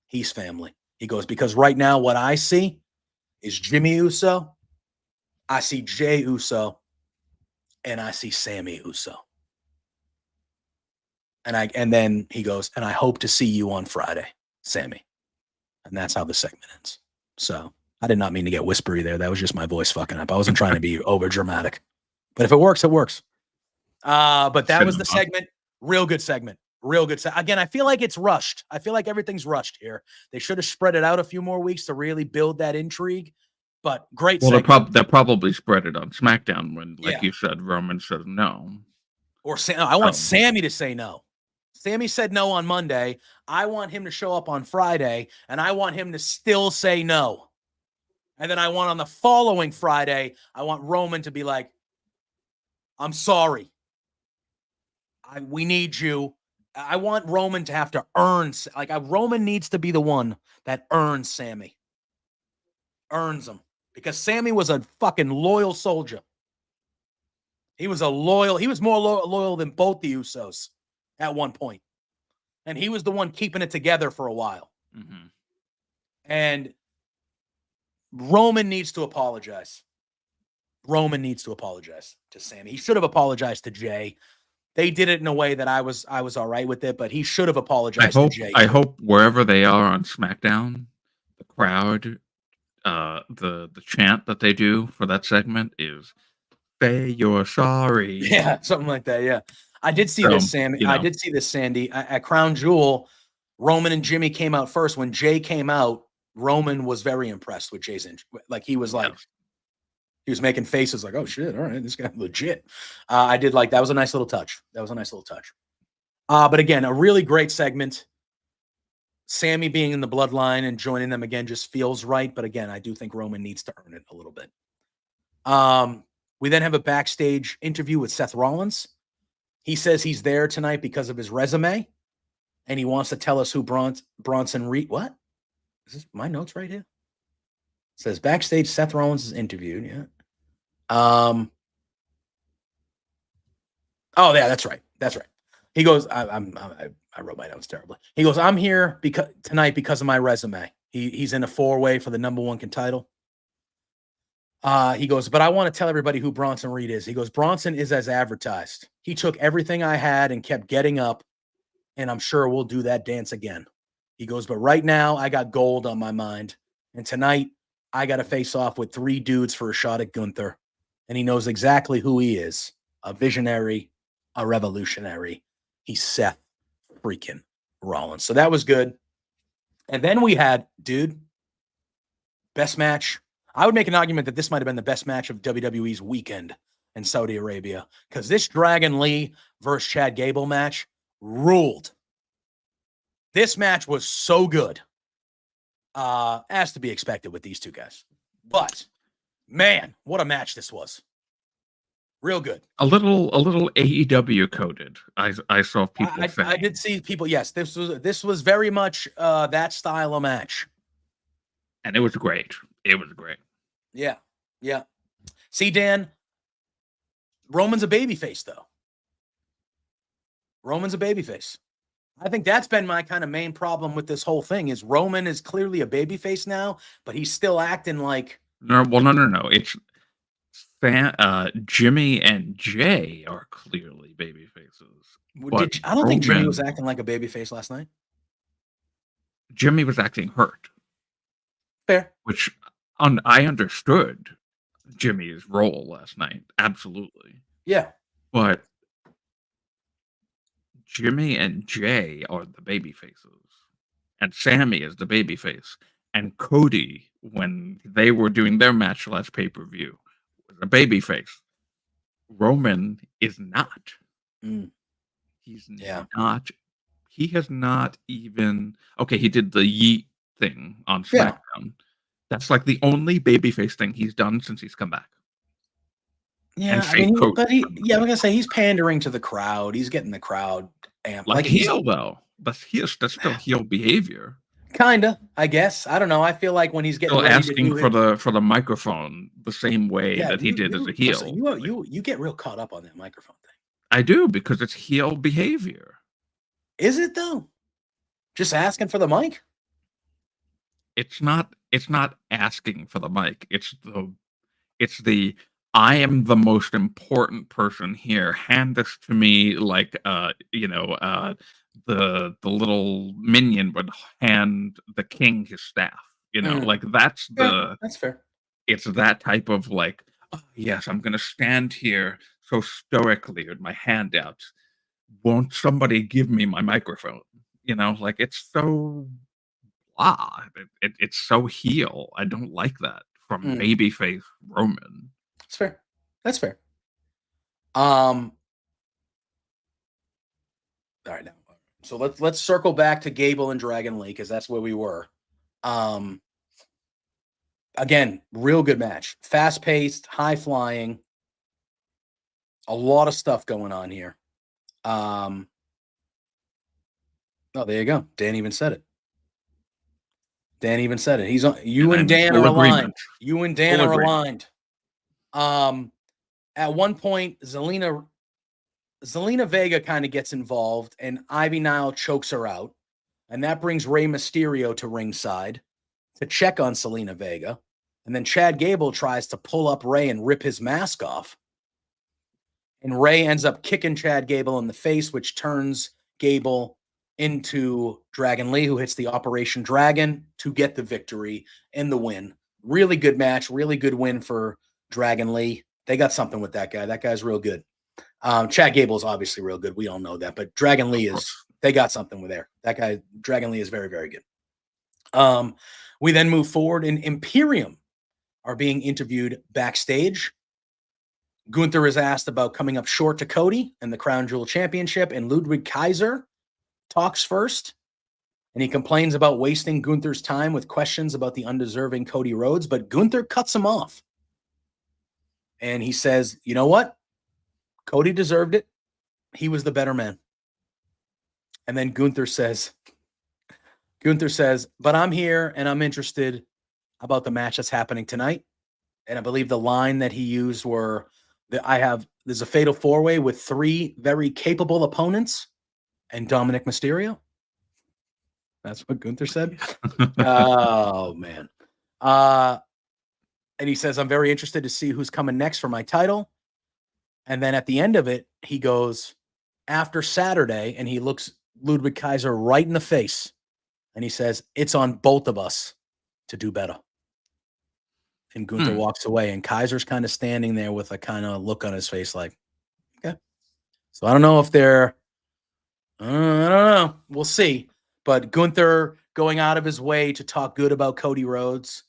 He's family. He goes, because right now what I see is Jimmy Uso, I see Jay Uso, and I see Sammy Uso. And then he goes, and I hope to see you on Friday, Sammy. And that's how the segment ends. So I did not mean to get whispery there. That was just my voice fucking up. I wasn't trying to be over dramatic. But if it works, it works. But that was the segment. Real good segment. Real good. Again, I feel like it's rushed. I feel like everything's rushed here. They should have spread it out a few more weeks to really build that intrigue. But great segment. Well, they'll probably spread it on SmackDown when, like you said, Roman says no. Or I want Sammy to say no. Sammy said no on Monday. I want him to show up on Friday, and I want him to still say no. And then I want on the following Friday, I want Roman to be like, I'm sorry. We need you. I want Roman to have to earn, Roman needs to be the one that earns Sammy. Earns him. Because Sammy was a fucking loyal soldier. He was more loyal than both the Usos at one point. And he was the one keeping it together for a while. Mm-hmm. And Roman needs to apologize. Roman needs to apologize to Sammy. He should have apologized to Jay. They did it in a way that I was all right with it, but he should have apologized to Jay. I hope wherever they are on SmackDown, the crowd, the chant that they do for that segment is "Say you're sorry." Yeah, something like that. Yeah, I did see this, Sammy. I did see this, Sandy, at Crown Jewel. Roman and Jimmy came out first. When Jay came out, Roman was very impressed with Jay's he was like. He was making faces like, oh, shit, all right, this guy's legit. I did like that. Was a nice little touch. But again, a really great segment. Sammy being in the bloodline and joining them again just feels right. But again, I do think Roman needs to earn it a little bit. We then have a backstage interview with Seth Rollins. He says he's there tonight because of his resume. And he wants to tell us who Bronson Reed. What? Is this my notes right here? It says backstage, Seth Rollins is interviewed. Yeah. Oh yeah, that's right. He goes, I wrote my notes terribly. He goes, I'm here tonight because of my resume. He's in a 4-way for the #1 title. He goes, but I want to tell everybody who Bronson Reed is. He goes, Bronson is as advertised. He took everything I had and kept getting up, and I'm sure we'll do that dance again. He goes, but right now I got gold on my mind, and tonight I got to face off with 3 dudes for a shot at Gunther. And he knows exactly who he is. A visionary, a revolutionary. He's Seth freaking Rollins. So that was good. And then we had, best match. I would make an argument that this might have been the best match of WWE's weekend in Saudi Arabia. Because this Dragon Lee versus Chad Gable match ruled. This match was so good. As to be expected with these two guys. But man, what a match this was. Real good. A little AEW coded. I saw people say. I did see people. Yes, this was very much that style of match. And it was great. It was great. Yeah. Yeah. See, Dan, Roman's a babyface, though. Roman's a babyface. I think that's been my kind of main problem with this whole thing is Roman is clearly a babyface now, but he's still acting like... No. It's Jimmy and Jay are clearly babyfaces. I don't think Jimmy was acting like a babyface last night. Jimmy was acting hurt. Fair. Which I understood Jimmy's role last night. Absolutely. Yeah. But Jimmy and Jay are the babyfaces. And Sammy is the babyface. And Cody, when they were doing their match last pay-per-view, was a babyface. Roman is not. He's not. He has not even... Okay, he did the yeet thing on SmackDown. Yeah. That's like the only babyface thing he's done since he's come back. Yeah, I'm gonna say he's pandering to the crowd. He's getting the crowd amped. Like heel though. That's still heel behavior. Kinda, I guess. I don't know. I feel like when he's getting still asking for the microphone the same way that he did as a heel. You get real caught up on that microphone thing. I do, because it's heel behavior. Is it though? Just asking for the mic? It's not asking for the mic. It's the I am the most important person here. Hand this to me like the little minion would hand the king his staff. Like that's fair. It's that type of like, oh, yes, I'm gonna stand here so stoically with my hand out. Won't somebody give me my microphone? Like it's so it's so heel. I don't like that from babyface Roman. That's fair. That's fair. All right, now. So let's circle back to Gable and Dragon Lee, because that's where we were. Again, real good match. Fast paced, high flying. A lot of stuff going on here. Oh, there you go. Dan even said it. He's on. You and Dan are aligned. You and Dan are aligned. At one point, Zelina Vega kind of gets involved, and Ivy Nile chokes her out, and that brings Rey Mysterio to ringside to check on Zelina Vega, and then Chad Gable tries to pull up Rey and rip his mask off, and Rey ends up kicking Chad Gable in the face, which turns Gable into Dragon Lee, who hits the Operation Dragon to get the victory and the win. Really good match, really good win for Dragon Lee. They got something with that guy. That guy's real good. Chad Gable is obviously real good. We all know that, but Dragon Lee they got something with there. That guy, Dragon Lee, is very, very good. We then move forward, and Imperium are being interviewed backstage. Gunther is asked about coming up short to Cody and the Crown Jewel Championship, and Ludwig Kaiser talks first, and he complains about wasting Gunther's time with questions about the undeserving Cody Rhodes, but Gunther cuts him off. And he says, you know what? Cody deserved it. He was the better man. And then Gunther says, but I'm here and I'm interested about the match that's happening tonight. And I believe the line that he used were that there's a fatal four-way with 3 very capable opponents and Dominic Mysterio. That's what Gunther said. Oh, man. And he says, I'm very interested to see who's coming next for my title. And then at the end of it, he goes, after Saturday, and he looks Ludwig Kaiser right in the face. And he says, it's on both of us to do better. And Gunther walks away, and Kaiser's kind of standing there with a kind of look on his face like, okay. So I don't know if I don't know. We'll see. But Gunther going out of his way to talk good about Cody Rhodes.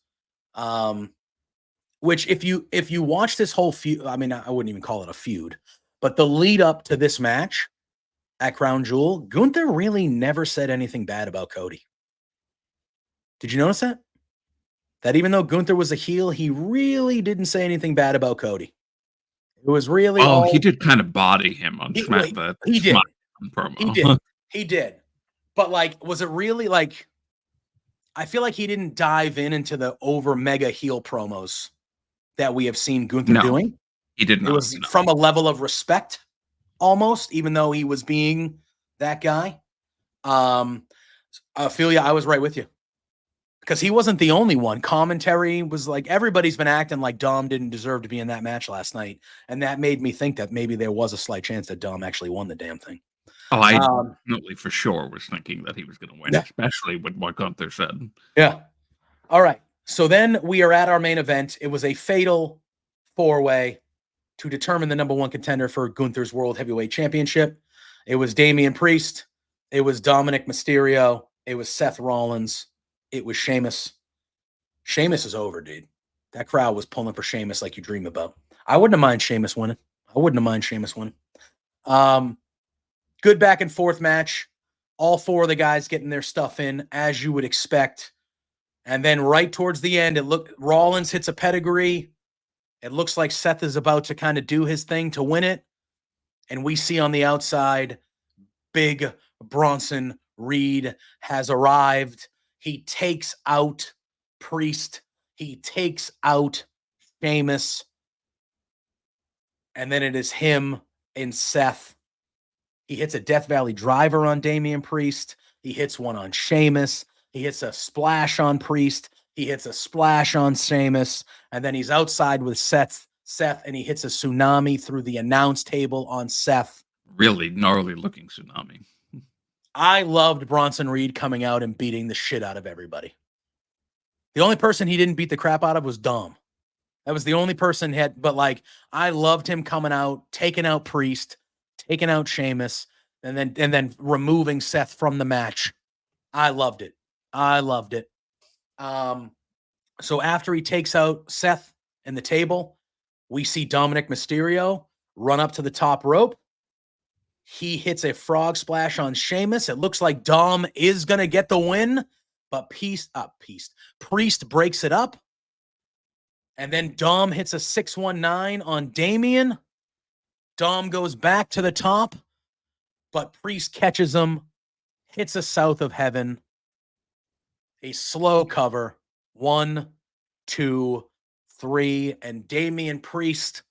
Which if you watch this whole feud, I mean, I wouldn't even call it a feud, but the lead up to this match at Crown Jewel, Gunther really never said anything bad about Cody. Did you notice that? That even though Gunther was a heel, he really didn't say anything bad about Cody. It was really he did kind of body him on SmackDown. He did. Promo. He did. But like, was it really like? I feel like he didn't dive into the over mega heel promos that we have seen Gunther doing. He did not. It was from a level of respect almost, even though he was being that guy. Ophelia, I was right with you. Because he wasn't the only one. Commentary was like, everybody's been acting like Dom didn't deserve to be in that match last night. And that made me think that maybe there was a slight chance that Dom actually won the damn thing. Oh, I definitely for sure was thinking that he was going to win, especially with what Gunther said. Yeah. All right. So then we are at our main event. It was a fatal 4-way to determine the number one contender for Gunther's World Heavyweight Championship. It was Damian Priest. It was Dominic Mysterio. It was Seth Rollins. It was Sheamus. Sheamus is over, dude. That crowd was pulling for Sheamus like you dream about. I wouldn't have mind Sheamus winning. Good back and forth match. All four of the guys getting their stuff in, as you would expect. And then right towards the end, Rollins hits a pedigree. It looks like Seth is about to kind of do his thing to win it. And we see on the outside, big Bronson Reed has arrived. He takes out Priest. He takes out Sheamus. And then it is him and Seth. He hits a Death Valley driver on Damian Priest. He hits one on Sheamus. He hits a splash on Priest. He hits a splash on Sheamus. And then he's outside with Seth, and he hits a tsunami through the announce table on Seth. Really gnarly looking tsunami. I loved Bronson Reed coming out and beating the shit out of everybody. The only person he didn't beat the crap out of was Dom. That was the only person but like, I loved him coming out, taking out Priest, taking out Sheamus, and then removing Seth from the match. I loved it. So after he takes out Seth and the table, we see Dominic Mysterio run up to the top rope. He hits a frog splash on Sheamus. It looks like Dom is going to get the win, but Priest breaks it up. And then Dom hits a 619 on Damian. Dom goes back to the top, but Priest catches him, hits a South of Heaven, a slow cover. 1, 2, 3, and Damian Priest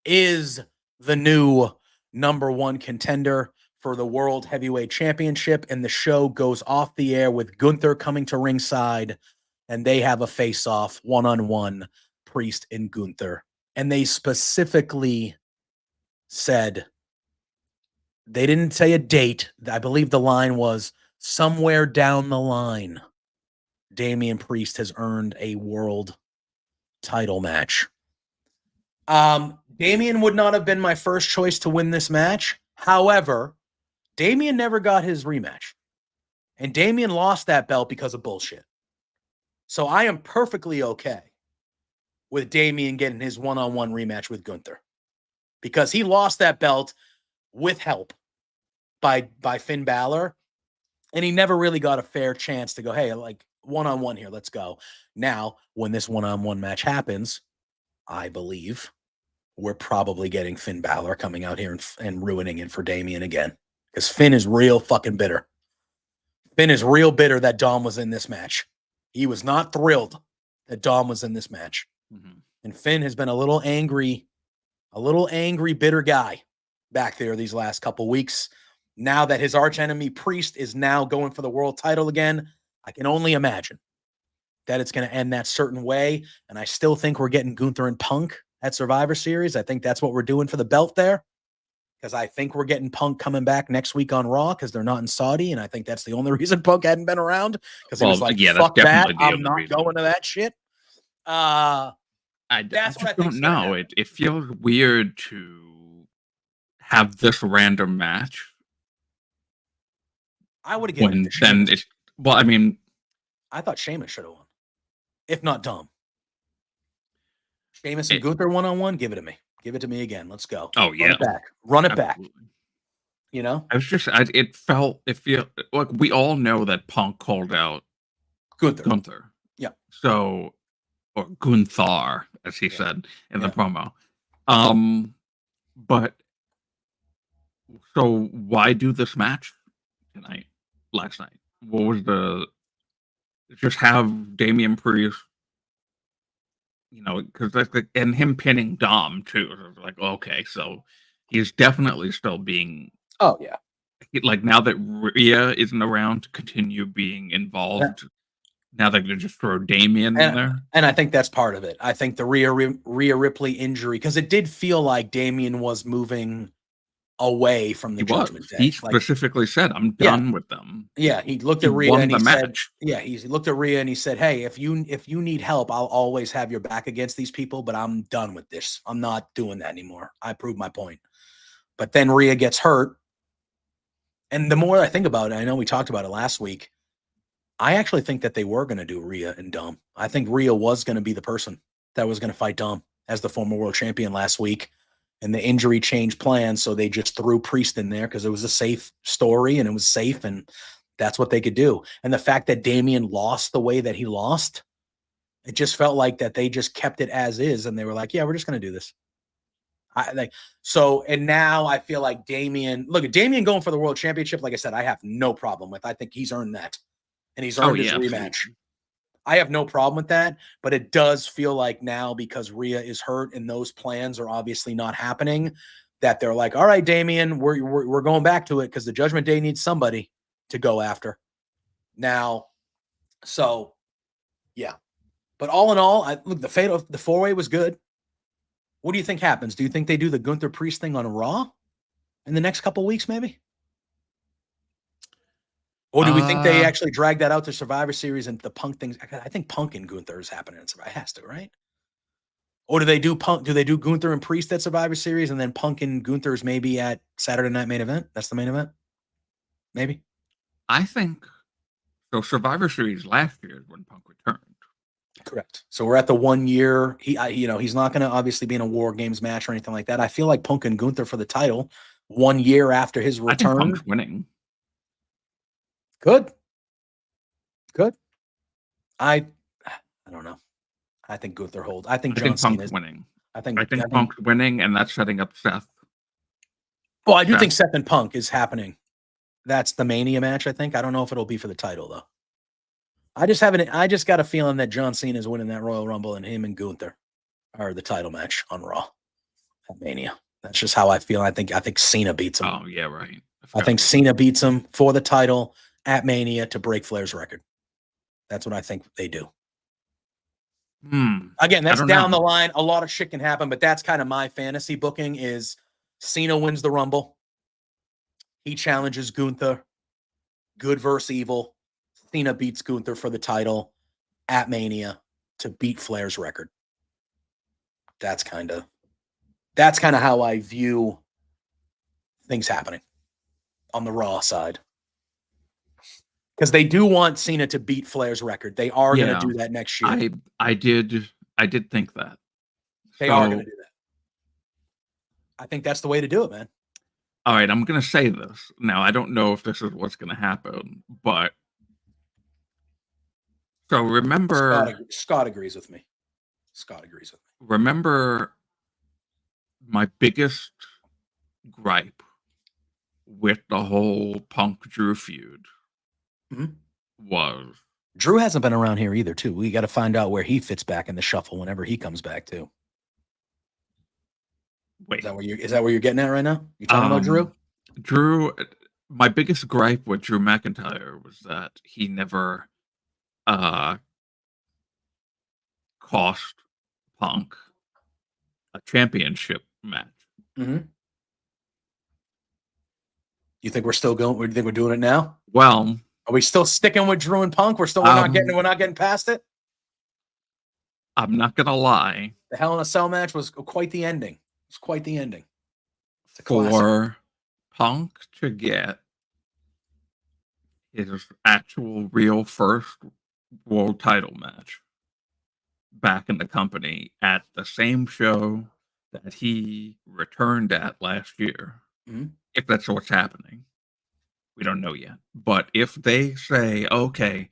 is the new number one contender for the World Heavyweight Championship, and the show goes off the air with Gunther coming to ringside, and they have a face-off, one-on-one, Priest and Gunther. And they specifically said, they didn't say a date. I believe the line was, somewhere down the line, Damian Priest has earned a world title match. Damian would not have been my first choice to win this match. However, Damian never got his rematch. And Damian lost that belt because of bullshit. So I am perfectly okay with Damian getting his one-on-one rematch with Gunther. Because he lost that belt with help by Finn Balor. And he never really got a fair chance to go, hey, like, one-on-one here, let's go. Now, when this one-on-one match happens, I believe we're probably getting Finn Balor coming out here and ruining it for Damian again. Because Finn is real fucking bitter. Finn is real bitter that Dom was in this match. He was not thrilled that Dom was in this match. Mm-hmm. And Finn has been a little angry, bitter guy back there these last couple weeks. Now that his archenemy Priest is now going for the world title again, I can only imagine that it's going to end that certain way. And I still think we're getting Gunther and Punk at Survivor Series. I think that's what we're doing for the belt there. Because I think we're getting Punk coming back next week on Raw because they're not in Saudi. And I think that's the only reason Punk hadn't been around. Because he was like, fuck that. I'm not going to that shit. I don't know. It feels weird to have this random match. I would have given it to Sheamus. I thought Sheamus should have won. If not Dom. Sheamus and Gunther one-on-one, give it to me. Give it to me again. Let's go. Oh, yeah. Run it back. You know? It felt like we all know that Punk called out Gunther. Yeah. So, or Gunther, as he said in the promo. But, so why do this match last night? What was just have Damian Priest, because and him pinning Dom too. Like, okay, so he's definitely still being. Oh yeah. Like now that Rhea isn't around to continue being involved, now they're gonna just throw Damian in there. And I think that's part of it. I think the Rhea Ripley injury, because it did feel like Damian was moving away from the Judgment Day. He specifically said, "I'm done with them." Yeah, he looked at Rhea and he said, he looked at Rhea and he said, "Hey, if you need help, I'll always have your back against these people, but I'm done with this. I'm not doing that anymore. I proved my point." But then Rhea gets hurt. And the more I think about it, I know we talked about it last week, I actually think that they were going to do Rhea and Dom. I think Rhea was going to be the person that was going to fight Dom as the former world champion last week. And the injury changed plans, so they just threw Priest in there because it was a safe story and it was safe, and that's what they could do. And the fact that Damian lost the way that he lost, it just felt like that they just kept it as is, and they were like, yeah, we're just going to do this. And now I feel like Damian going for the world championship, like I said, I have no problem with. I think he's earned that, and he's earned his rematch. Absolutely. I have no problem with that, but it does feel like now, because Rhea is hurt and those plans are obviously not happening, that they're like, all right, Damian, we're going back to it because the Judgment Day needs somebody to go after now. So, yeah. But all in all, the four-way was good. What do you think happens? Do you think they do the Gunther Priest thing on Raw in the next couple weeks, maybe? Or do we think they actually drag that out to Survivor Series and the Punk things? I think Punk and Gunther is happening in Survivor. It has to, right? Or do they do Punk? Do they do Gunther and Priest at Survivor Series and then Punk and Gunther's maybe at Saturday Night Main Event? That's the main event? Maybe? I think so. Survivor Series last year is when Punk returned. Correct. So we're at the 1 year. He's not going to obviously be in a War Games match or anything like that. I feel like Punk and Gunther for the title 1 year after his return. I think Punk's winning. Good. I don't know. I think Gunther holds. I think John Cena is winning. I think Punk's winning, and that's setting up Seth. Well, I do think Seth and Punk is happening. That's the Mania match, I think. I don't know if it'll be for the title, though. I just got a feeling that John Cena is winning that Royal Rumble, and him and Gunther are the title match on Raw at Mania. That's just how I feel. I think Cena beats him. Oh, yeah, right. I think Cena beats him for the title at Mania to break Flair's record. That's what I think they do. Again, that's down the line. A lot of shit can happen, but that's kind of my fantasy booking is Cena wins the Rumble. He challenges Gunther. Good versus evil. Cena beats Gunther for the title at Mania to beat Flair's record. That's kind of how I view things happening on the Raw side. Because they do want Cena to beat Flair's record. They are going to do that next year. I did think that. They are going to do that. I think that's the way to do it, man. All right, I'm going to say this. Now, I don't know if this is what's going to happen, but so remember... Scott agrees with me. Remember my biggest gripe with the whole Punk-Drew feud was... Drew hasn't been around here either, too. We got to find out where he fits back in the shuffle whenever he comes back, too. Wait. Is that where you're getting at right now? You talking about Drew? Drew, my biggest gripe with Drew McIntyre was that he never cost Punk a championship match. Mm-hmm. You think we're still going? You think we're doing it now? Well, are we still sticking with Drew and Punk? We're not getting past it. I'm not gonna lie. The Hell in a Cell match was quite the ending. It's quite the ending. It's a for classic. Punk to get his actual real first world title match back in the company at the same show that he returned at last year. Mm-hmm. If that's what's happening, we don't know yet. But if they say, okay,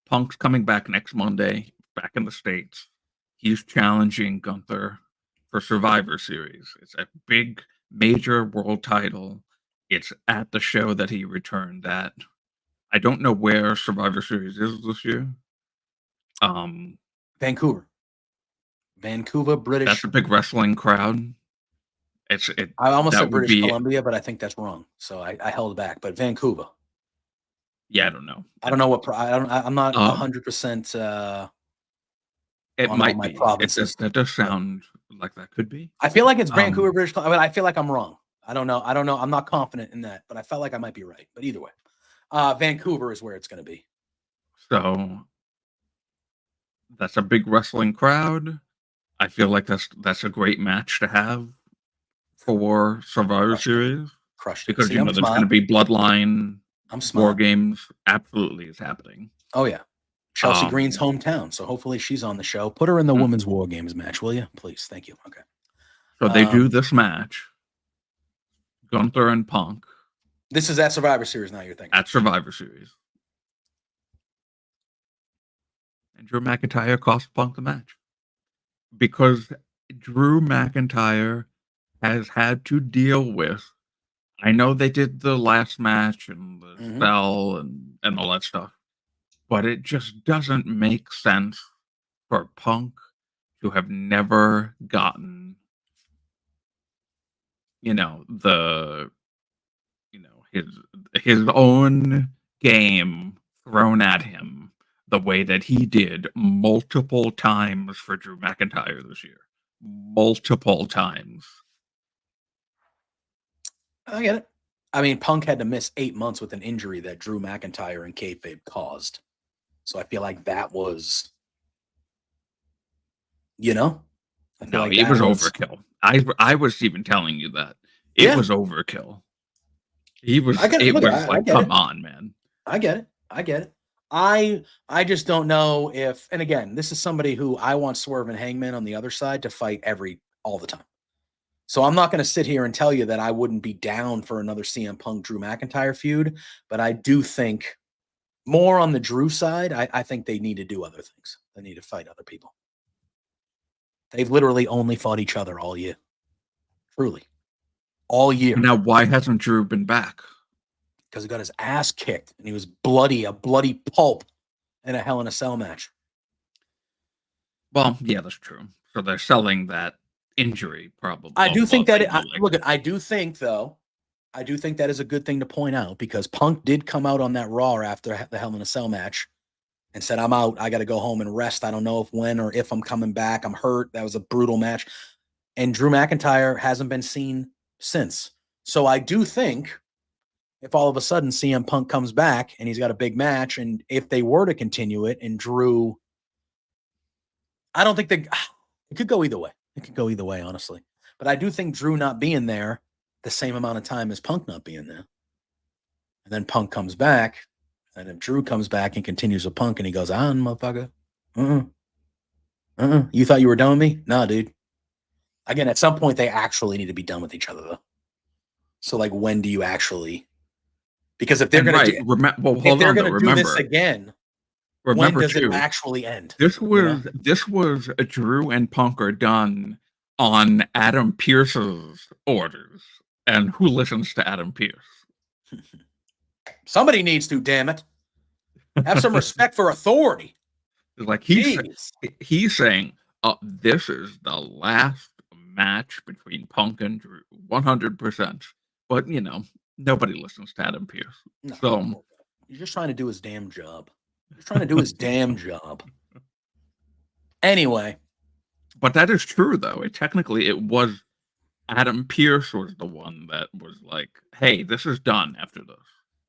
Punk's coming back next Monday, back in the States, he's challenging Gunther for Survivor Series. It's a big, major world title. It's at the show that he returned at. I don't know where Survivor Series is this year. Vancouver, British. That's a big wrestling crowd. I almost said British Columbia, but I think that's wrong. So I held back. But Vancouver. Yeah, I don't know. I don't know what. I'm not 100%. It might be. That does sound like that could be. I feel like it's Vancouver, British Columbia. But I feel like I'm wrong. I don't know. I'm not confident in that, but I felt like I might be right. But either way, Vancouver is where it's going to be. So that's a big wrestling crowd. I feel like that's a great match to have for Survivor Series. Crushed because there's going to be Bloodline. War Games absolutely is happening. Oh yeah, Chelsea Green's hometown, so hopefully she's on the show. Put her in the Women's War Games match, will you? Please, thank you. Okay. So they do this match. Gunther and Punk. This is at Survivor Series now, you're thinking? At Survivor Series. And Drew McIntyre cost Punk the match. Because Drew McIntyre has had to deal with, I know they did the last match and the cell and all that stuff, but it just doesn't make sense for Punk to have never gotten, his own game thrown at him the way that he did multiple times for Drew McIntyre this year. Multiple times. I get it. I mean, Punk had to miss 8 months with an injury that Drew McIntyre and kayfabe caused. So I feel like that was, I feel like it was overkill. I was even telling you that. It was overkill. He was. Come on, man. I get it. I just don't know if. And again, this is somebody who I want Swerve and Hangman on the other side to fight all the time. So I'm not going to sit here and tell you that I wouldn't be down for another CM Punk Drew McIntyre feud, but I do think more on the Drew side. I think they need to do other things. They need to fight other people. They've literally only fought each other all year. Truly. All year. Now, why hasn't Drew been back? Because he got his ass kicked and he was a bloody pulp in a Hell in a Cell match. Well, yeah, that's true. So they're selling that injury, probably. I do think that I do think that is a good thing to point out because Punk did come out on that Raw after the Hell in a Cell match and said, I'm out. I got to go home and rest. I don't know when or if I'm coming back. I'm hurt. That was a brutal match. And Drew McIntyre hasn't been seen since. So I do think if all of a sudden CM Punk comes back and he's got a big match, and if they were to continue it and Drew, I don't think it could go either way. It could go either way, honestly. But I do think Drew not being there the same amount of time as Punk not being there. And then Punk comes back. And if Drew comes back and continues with Punk and he goes, on, motherfucker. You thought you were done with me? Nah, dude. Again, at some point, they actually need to be done with each other, though. So, like, when do you actually? Because if they're going to do this again, when does it actually end? This was a Drew and Punk are done on Adam Pearce's orders. And who listens to Adam Pearce? Somebody needs to, damn it. Have some respect for authority. Like he's saying, this is the last match between Punk and Drew, 100%. But nobody listens to Adam Pearce. No, so he's just trying to do his damn job. He's trying to do his damn job. Anyway, but that is true, though. Technically, it was Adam Pearce was the one that was like, "Hey, this is done after this."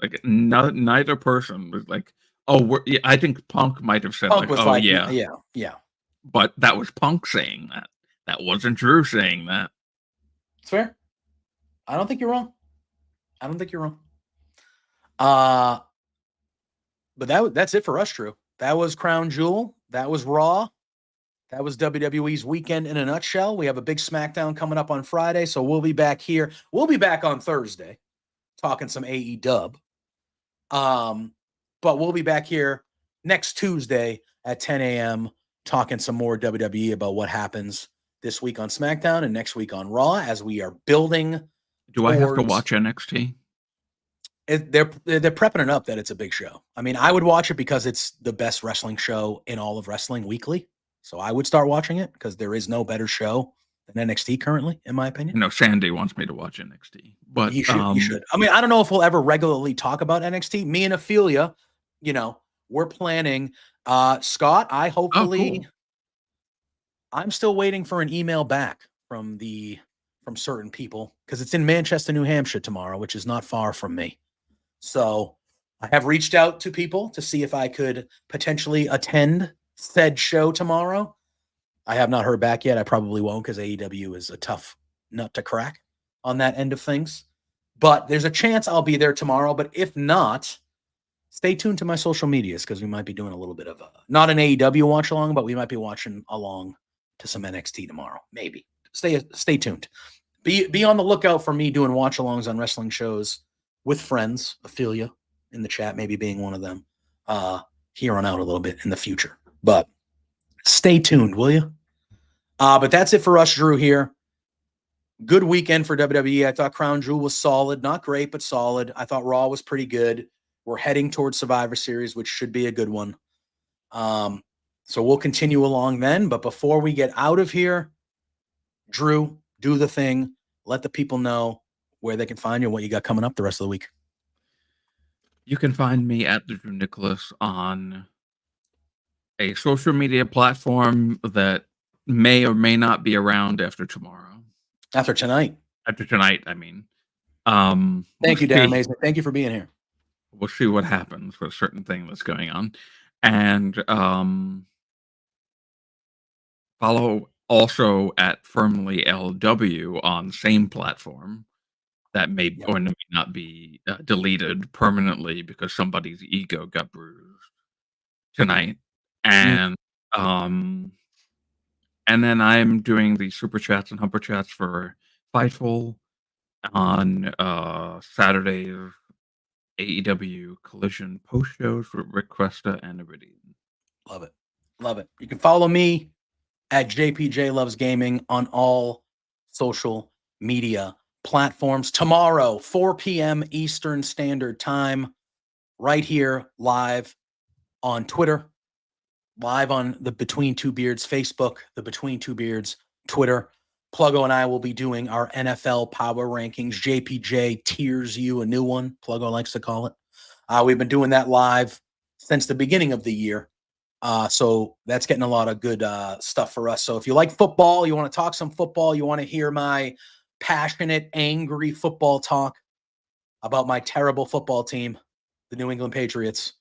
Like, neither person was like, "Oh, I think Punk might have said Punk was like, yeah." But that was Punk saying that. That wasn't Drew saying that. It's fair. I don't think you're wrong. But that's it for us, Drew. That was Crown Jewel. That was Raw. That was WWE's weekend in a nutshell. We have a big SmackDown coming up on Friday, so we'll be back here. We'll be back on Thursday talking some AEW. But we'll be back here next Tuesday at 10 a.m. talking some more WWE about what happens this week on SmackDown and next week on Raw as we are building. Do I have to watch NXT? they're prepping it up that it's a big show. I mean, I would watch it because it's the best wrestling show in all of wrestling weekly. So I would start watching it because there is no better show than NXT currently, in my opinion. No, Sandy wants me to watch NXT, but you should. I mean, I don't know if we'll ever regularly talk about NXT. Me and Ophelia, we're planning. Scott, cool. I'm still waiting for an email back from certain people because it's in Manchester, New Hampshire tomorrow, which is not far from me. So I have reached out to people to see if I could potentially attend said show tomorrow. I have not heard back yet. I probably won't because AEW is a tough nut to crack on that end of things. But there's a chance I'll be there tomorrow. But if not, stay tuned to my social medias because we might be doing a little bit of not an AEW watch along, but we might be watching along to some NXT tomorrow. Maybe. Stay tuned. Be on the lookout for me doing watch alongs on wrestling shows with friends, Ophelia in the chat, maybe being one of them, here on out a little bit in the future. But stay tuned, will you? But that's it for us, Drew, here. Good weekend for WWE. I thought Crown Jewel was solid. Not great, but solid. I thought Raw was pretty good. We're heading towards Survivor Series, which should be a good one. So we'll continue along then. But before we get out of here, Drew, do the thing. Let the people know where they can find you and what you got coming up the rest of the week. You can find me at the Drew Nicholas on a social media platform that may or may not be around after tomorrow. After tonight, I mean. Thank you, Dan Mason. Thank you for being here. We'll see what happens with a certain thing that's going on. And follow also at Firmly LW on same platform that may or may not be deleted permanently because somebody's ego got bruised tonight. And and then I'm doing the super chats and humper chats for Fightful on Saturday's AEW Collision post shows with Rick Cuesta and Iridian. Love it. Love it. You can follow me at JPJ Loves Gaming on all social media platforms. Tomorrow, 4 p.m. Eastern Standard Time, right here, live on Twitter, live on the Between Two Beards Facebook, the Between Two Beards Twitter. Pluggo and I will be doing our NFL power rankings. JPJ tiers you a new one, Pluggo likes to call it. We've been doing that live since the beginning of the year. So that's getting a lot of good stuff for us. So if you like football, you want to talk some football, you want to hear my passionate, angry football talk about my terrible football team, the New England Patriots,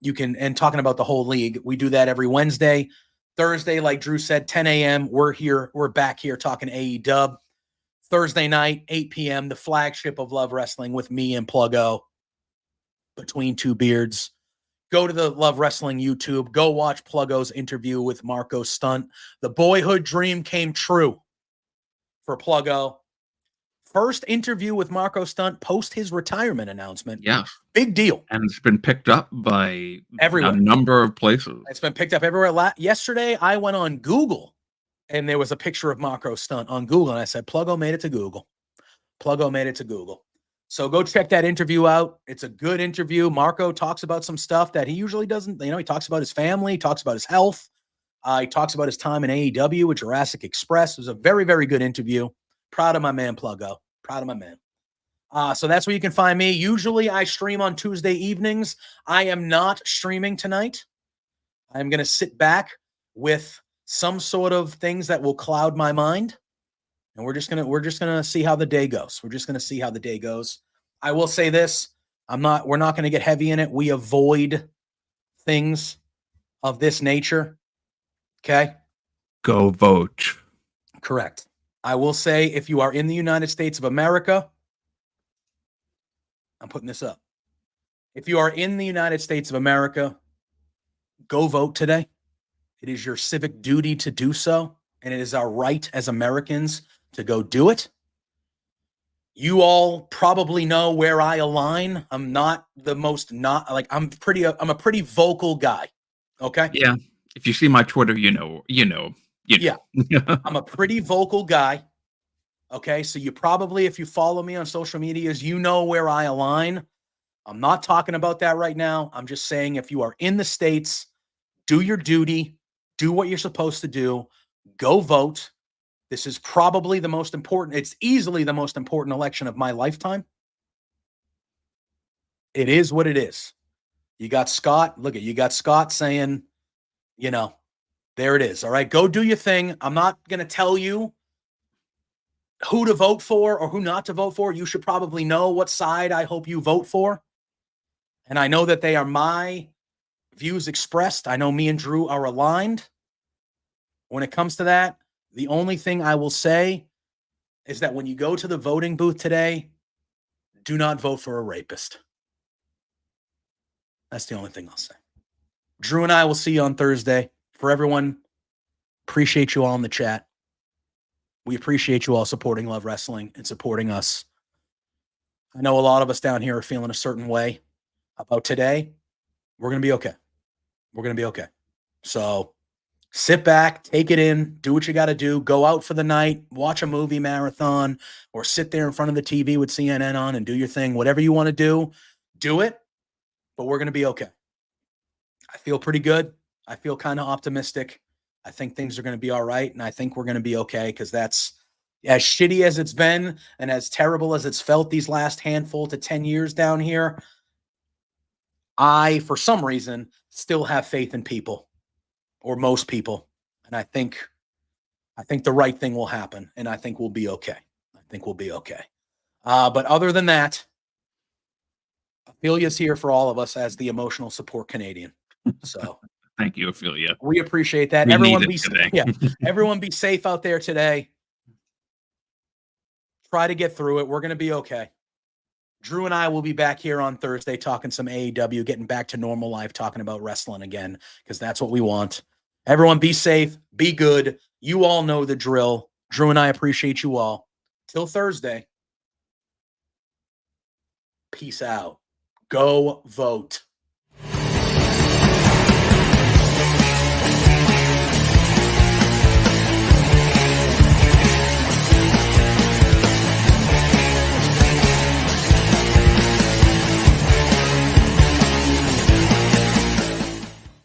you can, and talking about the whole league, we do that every Wednesday. Thursday, like Drew said, 10 a.m. We're back here talking AEW. Thursday night, 8 p.m., the flagship of Love Wrestling with me and Pluggo, Between Two Beards. Go to the Love Wrestling YouTube. Go watch Pluggo's interview with Marco Stunt. The boyhood dream came true for Pluggo. First interview with Marco Stunt post his retirement announcement. Yeah. Big deal. And it's been picked up by everywhere. A number of places. It's been picked up everywhere. Yesterday, I went on Google, and there was a picture of Marco Stunt on Google, and I said, Pluggo made it to Google. Pluggo made it to Google. So go check that interview out. It's a good interview. Marco talks about some stuff that he usually doesn't. He talks about his family. He talks about his health. He talks about his time in AEW with Jurassic Express. It was a very, very good interview. Proud of my man, Pluggo. Proud of my man. So that's where you can find me. Usually I stream on Tuesday evenings. I am not streaming tonight. I'm going to sit back with some sort of things that will cloud my mind. And we're just going to see how the day goes. We're just going to see how the day goes. I will say this. We're not going to get heavy in it. We avoid things of this nature. Okay. Go vote. Correct. I will say, if you are in the United States of America, I'm putting this up. If you are in the United States of America, go vote today. It is your civic duty to do so, and it is our right as Americans to go do it. You all probably know where I align. I'm not the most I'm a pretty vocal guy. Okay? Yeah. If you see my Twitter, you know. Yeah. I'm a pretty vocal guy. Okay, so you probably, if you follow me on social medias, you know where I align. I'm not talking about that right now. I'm just saying if you are in the States, do your duty, do what you're supposed to do, go vote. This is probably the most important, it's easily the most important election of my lifetime. It is what it is. You got Scott, look at you got Scott saying, there it is. All right, go do your thing. I'm not going to tell you who to vote for or who not to vote for. You should probably know what side I hope you vote for. And I know that they are my views expressed. I know me and Drew are aligned. When it comes to that, the only thing I will say is that when you go to the voting booth today, do not vote for a rapist. That's the only thing I'll say. Drew and I will see you on Thursday. For everyone, appreciate you all in the chat. We appreciate you all supporting Love Wrestling and supporting us. I know a lot of us down here are feeling a certain way about today. We're going to be okay. We're going to be okay. So sit back, take it in, do what you got to do, go out for the night, watch a movie marathon, or sit there in front of the TV with CNN on and do your thing. Whatever you want to do it, but we're going to be okay. I feel pretty good. I feel kind of optimistic. I think things are going to be all right, and I think we're going to be okay because that's as shitty as it's been and as terrible as it's felt these last handful to 10 years down here. I, for some reason, still have faith in people, or most people, and I think the right thing will happen, and I think we'll be okay. But other than that, Ophelia's here for all of us as the emotional support Canadian. So thank you, Ophelia. We appreciate that. Everyone be safe out there today. Try to get through it. We're going to be okay. Drew and I will be back here on Thursday talking some AEW, getting back to normal life, talking about wrestling again, because that's what we want. Everyone be safe, be good. You all know the drill. Drew and I appreciate you all. Till Thursday. Peace out. Go vote.